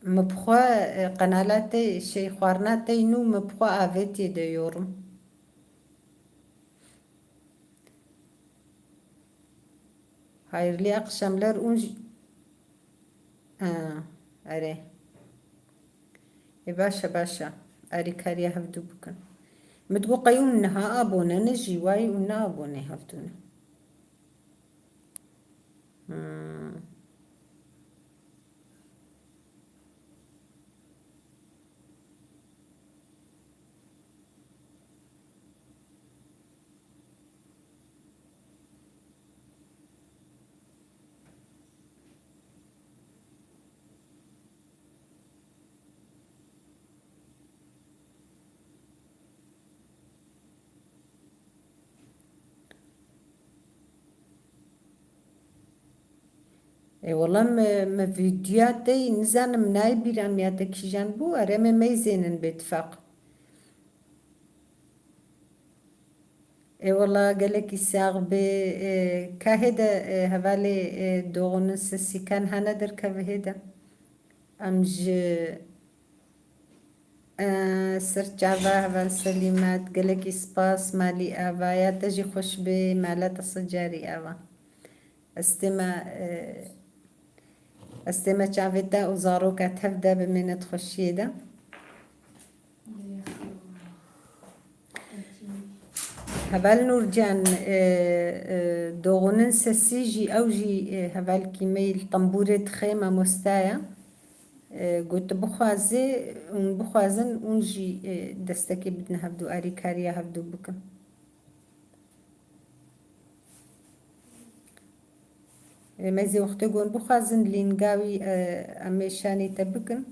[SPEAKER 3] مبخوا قنالاتي شي خوارناتي نو مبخوا أفيتي ديورم هاير لي أقشم لر أونج أري باشا أريك هاريا هبدو بكن متقو قيون نها أبونا نجي واي ونا أبونا هفتونا اي والله ما فيديوهاتي نزان مناي بيران مياتك جانبو أري ما يزينن باتفاق اي والله قالك يساغ كاهدا هفالي دوغن سسي كان هندر كبهدا أمج سرچاوا هفال سليمات قالك سباس مالي آوا يا تجي خوش بي مالات الصجاري آوا استما چاويتا وزارو كتبدا بمنة خشيدة هبال نورجان دوغنن سسيجي أوجي هبال كيميل طنبورة خيمة مستايا قلت بخوازن ونجي دستكي بدنا هبدو أري كاريا هبدو بكم مازي وقت قون بخوازن لينقاوي أميشاني تبكن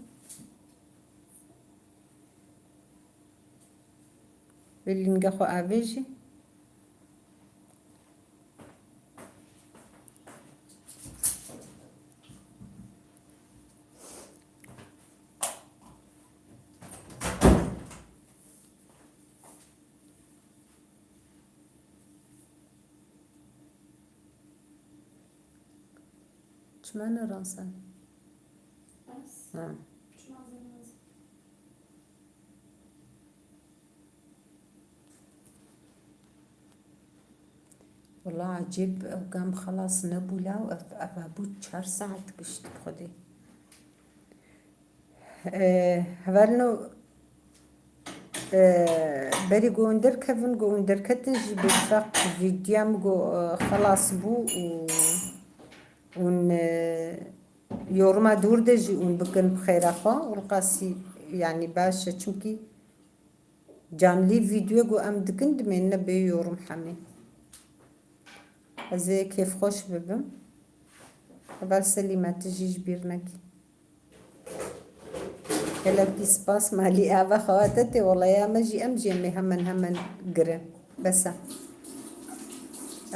[SPEAKER 3] لينقاخو أفيجي شمانة رانسان
[SPEAKER 2] بس شو عايزين
[SPEAKER 3] والله عجيب وقام خلاص نبولا وأبابو 4 ساعات قشت بخدي هبالنو بري جوندر كيفن جوندر كتنجي بفاق فيديام جو خلاص بو ون يورما دور دجي ون بكن بخير خوا والقاسي يعني باش چونكي جان لي فيديو جو ام دكند من نبي يورم حمي زي كيف خوش ببم بال سليمات تجي جبيرنك هلا في سباس مالي ابا خواتتي والله يا مجي امجي امي همن قرن بس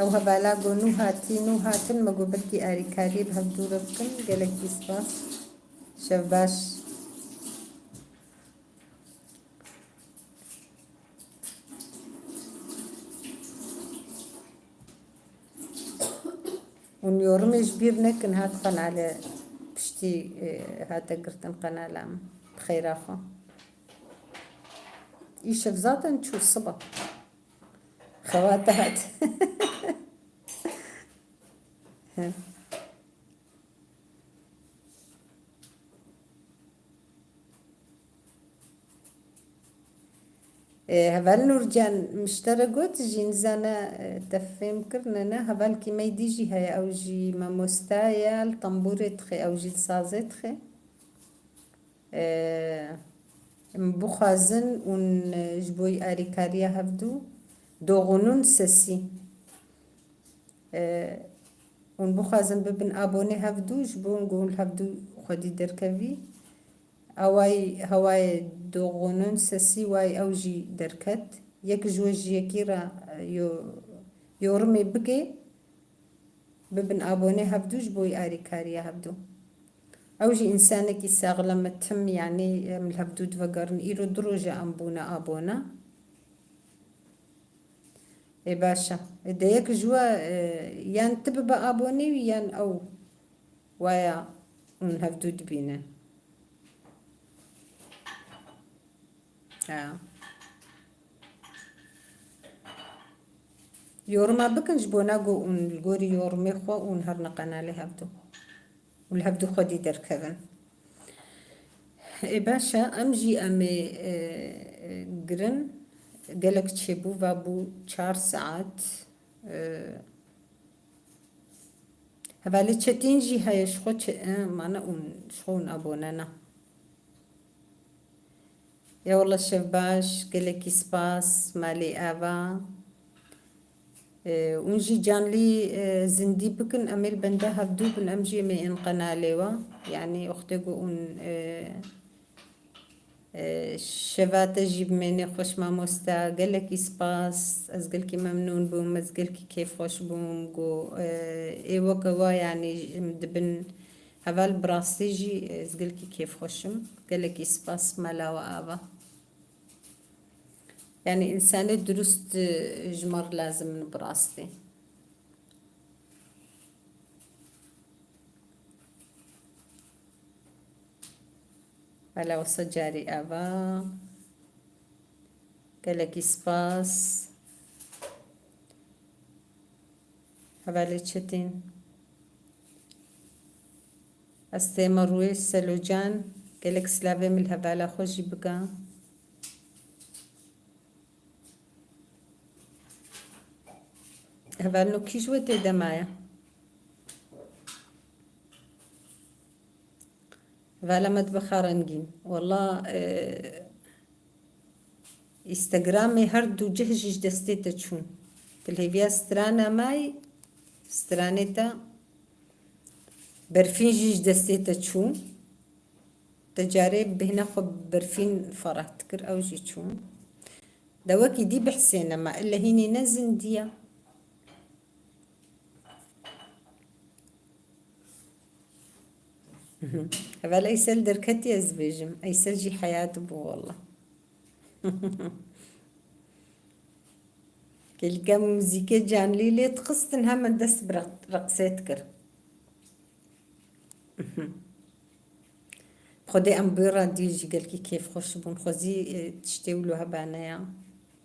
[SPEAKER 3] او هبالا جو نو هاتن ما جو بدي اري كاريب هبدو ربكن قالك في سباس شباش ونيورم جبيرنك ان هات قن على بشتي هات قرتن قنالام بخير اخو ايش بزاتن شو الصبا خواتات هبال نورجان مشترقوت جين زانا تفهم كرننا هبال كي ما يديجي هاي او جي ما مستايا الطنبوري تخي او جي الصازي تخي مبخازن ون جبوي اريكاريا هبدو دوغنون سسي ون بخازن ببن ابوني هبدو جبون قول هبدو خدي دركبي هواي دوغنون سسي واي اوجي دركت يك جوج يكيرا يورمي بقي ببن ابوني هبدو جبوي اريكاريا هبدو اوجي انسانك يساغ لما تم يعني من الهبدو دفقرن ايرو دروجة امبونا ابونا اي باشا اذا يك جوا يان تببا ابوني ويان او ويا من هبدو دبينا يورما بكن جبونا جو الجوري يورمي خو ونهرنا قنالي هبدو والهبدو خدي دركبن اي باشا امجي امي قرن قالك تشيبو بابو 4 ساعات هبالي تشتينجي هاي شخوش مانا شخون ابونانا يا والله شباش قالك سباس مالي ابا ونجي جان لي زندي بكن امير بنده هبدو بن امجي من قناليوا يعني اختي قون شفات جيب مني خوش ما مستا قالك سباس ازقلك ممنون بوم ازقلك كيف خوش بوم قو ايوا قوا يعني مدبن هبال براستيجي ازقلك كيف خوشم قالك سباس ملا وابا يعني إنسان درست جمر لازم براستي على وصجاري أبا قالك سباس هبالي تشتين استمروي سلوجان قالك سلافي من الهبالة خوشي بقى هبالو كيش وتي دمايا هبالا مدبخة رنجين والله انستغرامي هردو جهجش دستيتا تشون تلهيفيا سترانا ماي سترانيتا برفين جيش دستيتا تشون تجارب بهنا خب برفين فرح تكر او جي تشون دواكي دي بحسينا ما إلا هيني نزن ديا هبال ايسال دركتي ازبيجم ايسال جي حياته بو والله كل كام موزيكا جان لي تقصتن هم دست برقصات كر خدي ام بيرا ديجي قالكي كيف خوش بون خوزي تشتيولو هبانايا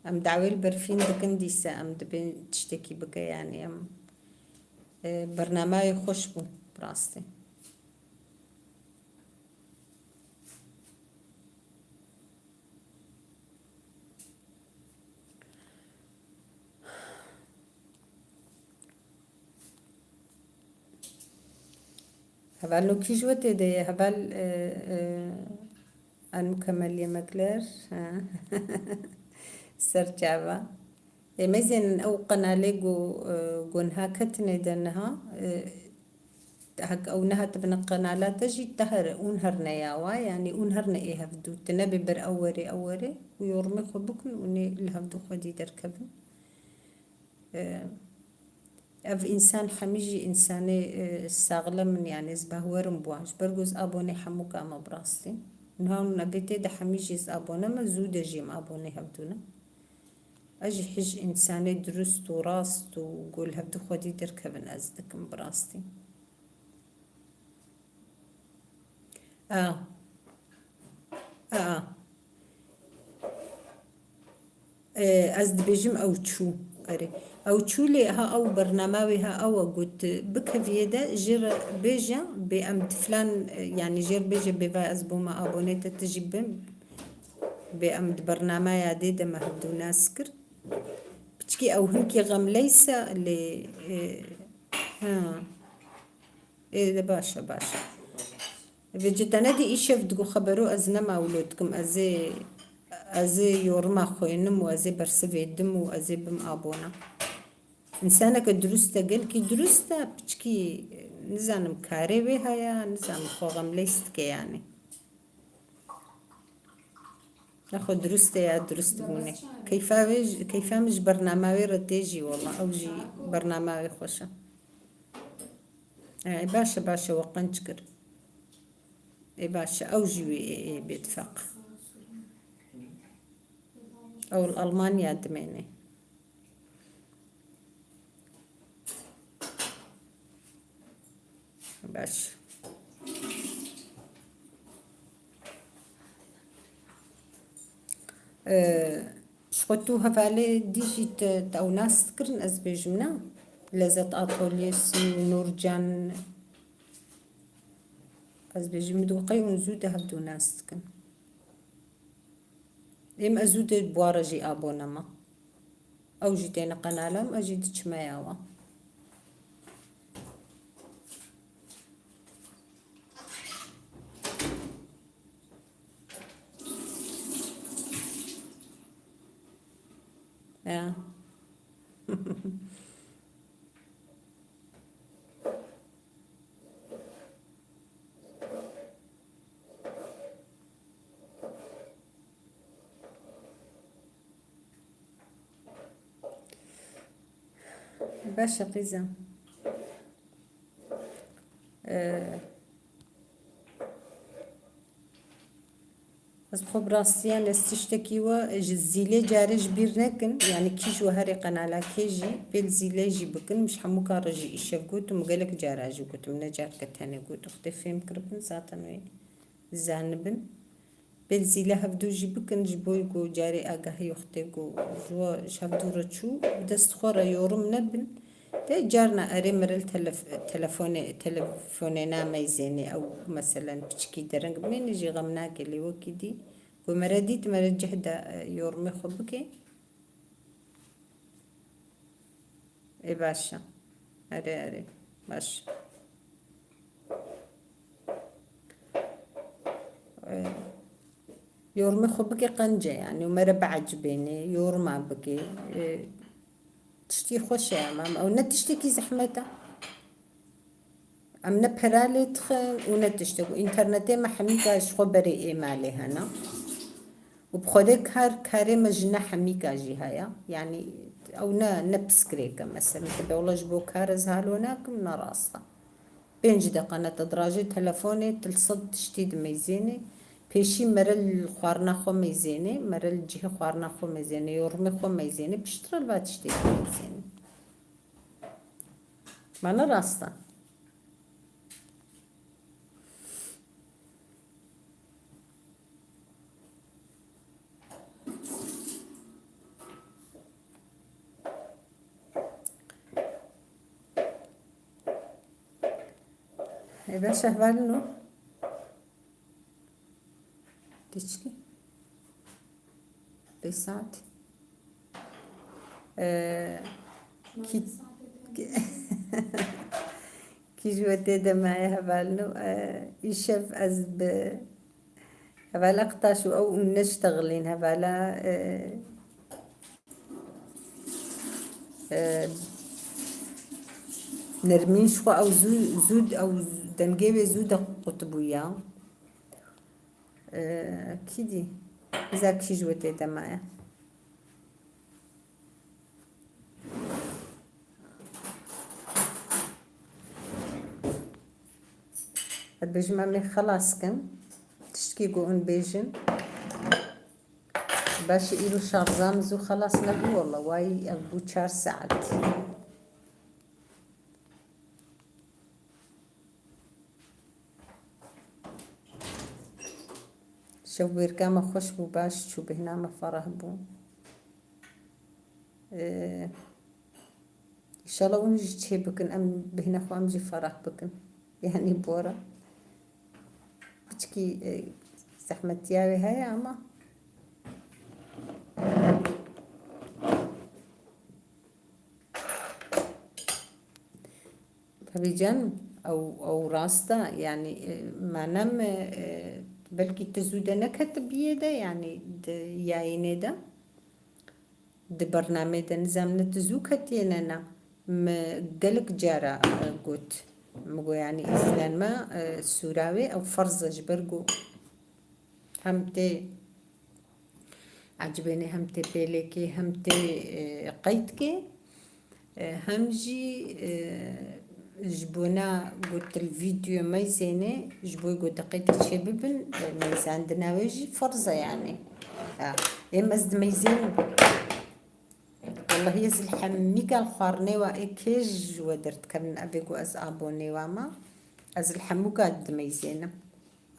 [SPEAKER 3] ام دعويل برفين دكن ديسا ام دبين تشتكي بك يعني ام برنامج خوش بون براستي هبال لو كي جوت دي هبال أن مكمل يمكلر سرجابا مزين أو قنالي جون هاكتني دنها هك أو نها تبنى قنالات تجي تهر أونهر نياوا يعني أونهر نئي هفدو تنبي بر أوري ويورمي خبكن وني الهفدو خدي دركبن أف إنسان حميجي إنساني استغلى من يعني زبهورم بواش برجوز أبوني حموك أما براستي نهار نبيتي ده حميجي أبونا ما زود جيم أبوني هبدونا أجي حج إنساني درست وراست وقول هبدو خدي دركبن أزدك براستي آه آه أزد بيجم أو تشو أري أو تشو لي ها أو برنامجي ها أو قلت بك في يدا جير بيجا بأمد فلان يعني جير بيجا بفا أزبو ما أبونيت تجيبن بأمد برنامج عديدة ما هبدو ناسكر بتشكي أو هنكي غم ليس اللي ها إيه ده باشا فيجيتانا دي إيش يفدقو خبرو أزنما أولودكم أزي يورما خوينم وأزي برسفي دم وأزي بم أبونا إنسانك درستا قل كي درستا بتشكي نزانم كاري بها يا نزانم خوغم ليست كي يعني ناخد درستا يا درست بوني كيفا مش برنامجي رتيجي والله أوجي برنامجي خوشا باشا وقنشكر باشا أوجي بيتفق أو الألمانيا دميني باش شغلتوها فعلي ديجي تاو ناس تكرن أزبيجمنا لازت أطوليسي نورجان أزبيجم دوقي ونزودها بدو ناس تكن إم أزود بوارجي أبونا ما أو جيتين قنالم أجيد تشماياوا باشا قيزة بس بخو براستيان استشتكيوا الزيلي جارج بيرنكن يعني كيجو هاري قنالا كيجي بالزيلي جي بكن مش حموكا رجي إشاف قوت ومقالك جاراجي قوت من نجار كتاني قوت اختي فيم كربن ساتنوي زانبن بالزيلي هفدو جي بكن جبوي قو جاري آقاهي اختي قو جوا شافدو رتشو بدست خورا يورم نبن ده جارنا أري مرل تلفوننا ميزيني أو مثلا بشكي درنج من يجي غمناك اللي وكدي ومرديت مرجح دا يورمي خبكي إيه باشا أري باشا يورمي خبكي قنجة يعني ومربع عجبيني يورما بكي تشتي خوش يا ماما أو نتشتكي زحمتها أم نبهرالي تخن ونتشتكو إنترنتي ما حميكا شخبري إيمالي هنا وبخودي كاري مجنة حميكا جهايا يعني أو نبسكريكا مثلا تبي جبو كارز هالوناكم نراستا بينج دقنا تدراجي تلفوني تلصد تشتيد ميزيني بيشي مرل خوارنا خو ميزيني مرل جهة خوارنا خو ميزيني يورمي خو ميزيني بشترل بات تشتيد ميزيني ما نراستا إذا شهبالنو تشكي بساعت
[SPEAKER 1] كي جوتي دمايا هبالنو يشف از هبالا قطاشو او نشتغلين هبالا نرمين شو او زود او دنجيبي زود قطبويا كيدي إذا كي جوتي دمايا البيجمامي خلاص كم تشتكي قوون بيجن باش إيرو شارزامزو خلاص نبو والله واي أبو 4 ساعات شو بيركامة خوش بو باش شو بهنا ما فرح بو إن شاء الله ونجي تشي بكن أم بهنا خو أمجي فرح بكن يعني بورا بتشكي زحمة ياوي هاي أما فبيجان أو راستا يعني ما نم بلكي تزودنا كتب يدا يعني يايني دا برنامج دا نظام نتزو كتيننا قلق جارة قوت مقو يعني إسلام ما سوراوي أو فرز جبرقو همتي عجبني همتي بيليكي همتي قيتكي همجي جبونا قلت الفيديو ما يزيني جبوي قلت دقيقة شبابن ميز عندنا وجي فرزة يعني إما زد ما يزين والله يزل حمي قال خارني وإكيج ودرت كان أبيقو أز أبوني وما أز الحمو قاد ما يزين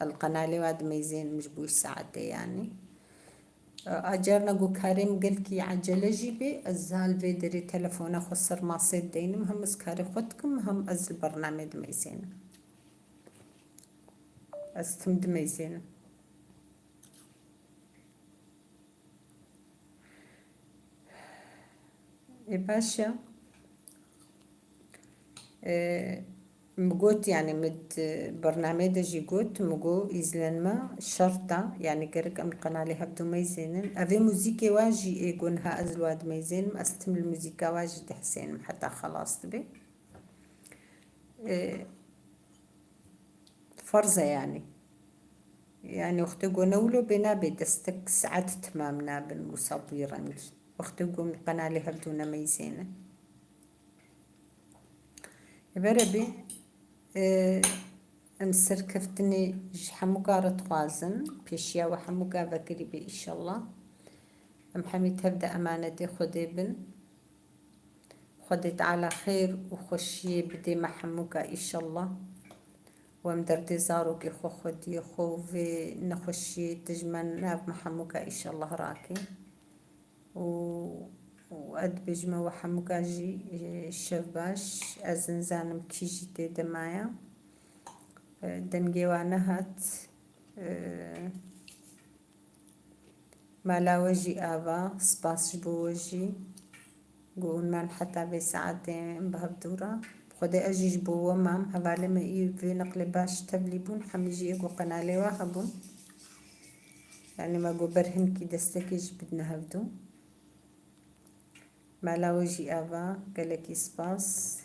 [SPEAKER 1] القناة لي واد ما يزين مش بوش ساعتي يعني أجرنا جو كريم قال كي عجلة جيبي الزال فيدري تلفونه خسر ما صيد دين مهم سكاري خدكم هم أز البرنامج ميزين أستمد ميزين يا باشا مقوت يعني مد برنامج جي قوت مقو إزلان ما شرطة يعني قرق أم القناة اللي هبدو ميزينن أفي موزيكي واجي يقولها أزلواد ميزين أستم الموزيكا واجي تحسين حتى خلاص تبي فرزة يعني أختقو نولو بنا بدستك ساعات تمامنا بالمصابيرا أختقو من القناة اللي هبدونا ميزينن بربي أمسر كفتني حموكارة خوازن بيشيا وحموكا بكري بي إن شاء الله أم حميد تبدأ أمانتي خدي بن خدت على خير وخشي بدي مع حموكا إن شاء الله ومدردي زاروكي خو خدي خوفي نخشي تجمن ناب مع حموكا إن شاء الله راكي وأد بجمع وحموكا جي الشباش أزنزانم كيجي تيدا معايا دنجيوانا هات مالا وجي آبا سباس جبو وجي قول مال حتى بساعتين بهبدورا خدي أجي جبو ومام هبالي ما إيه في نقل باش تبليبون حميجي إيقو قنالي واهبون يعني ما قو برهن كي دستكي جبدنا هبدو مالا وجي آبا قالكي سباس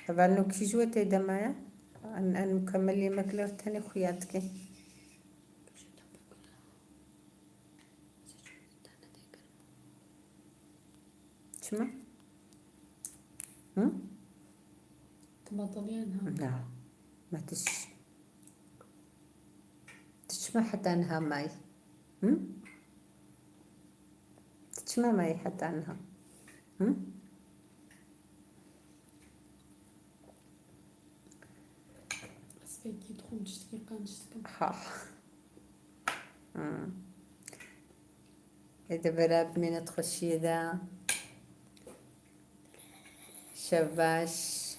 [SPEAKER 1] هبالنو كي جوتي دمايا أن مكملي مكلر تاني خوياتك شما؟
[SPEAKER 2] تبطلينها
[SPEAKER 1] لا ما تشما حتى أنها ماي تشما ماي حتى أنها
[SPEAKER 2] بس كي يدخل تشتكي قانشتكم
[SPEAKER 1] إذا براب من تخشي ذا شباش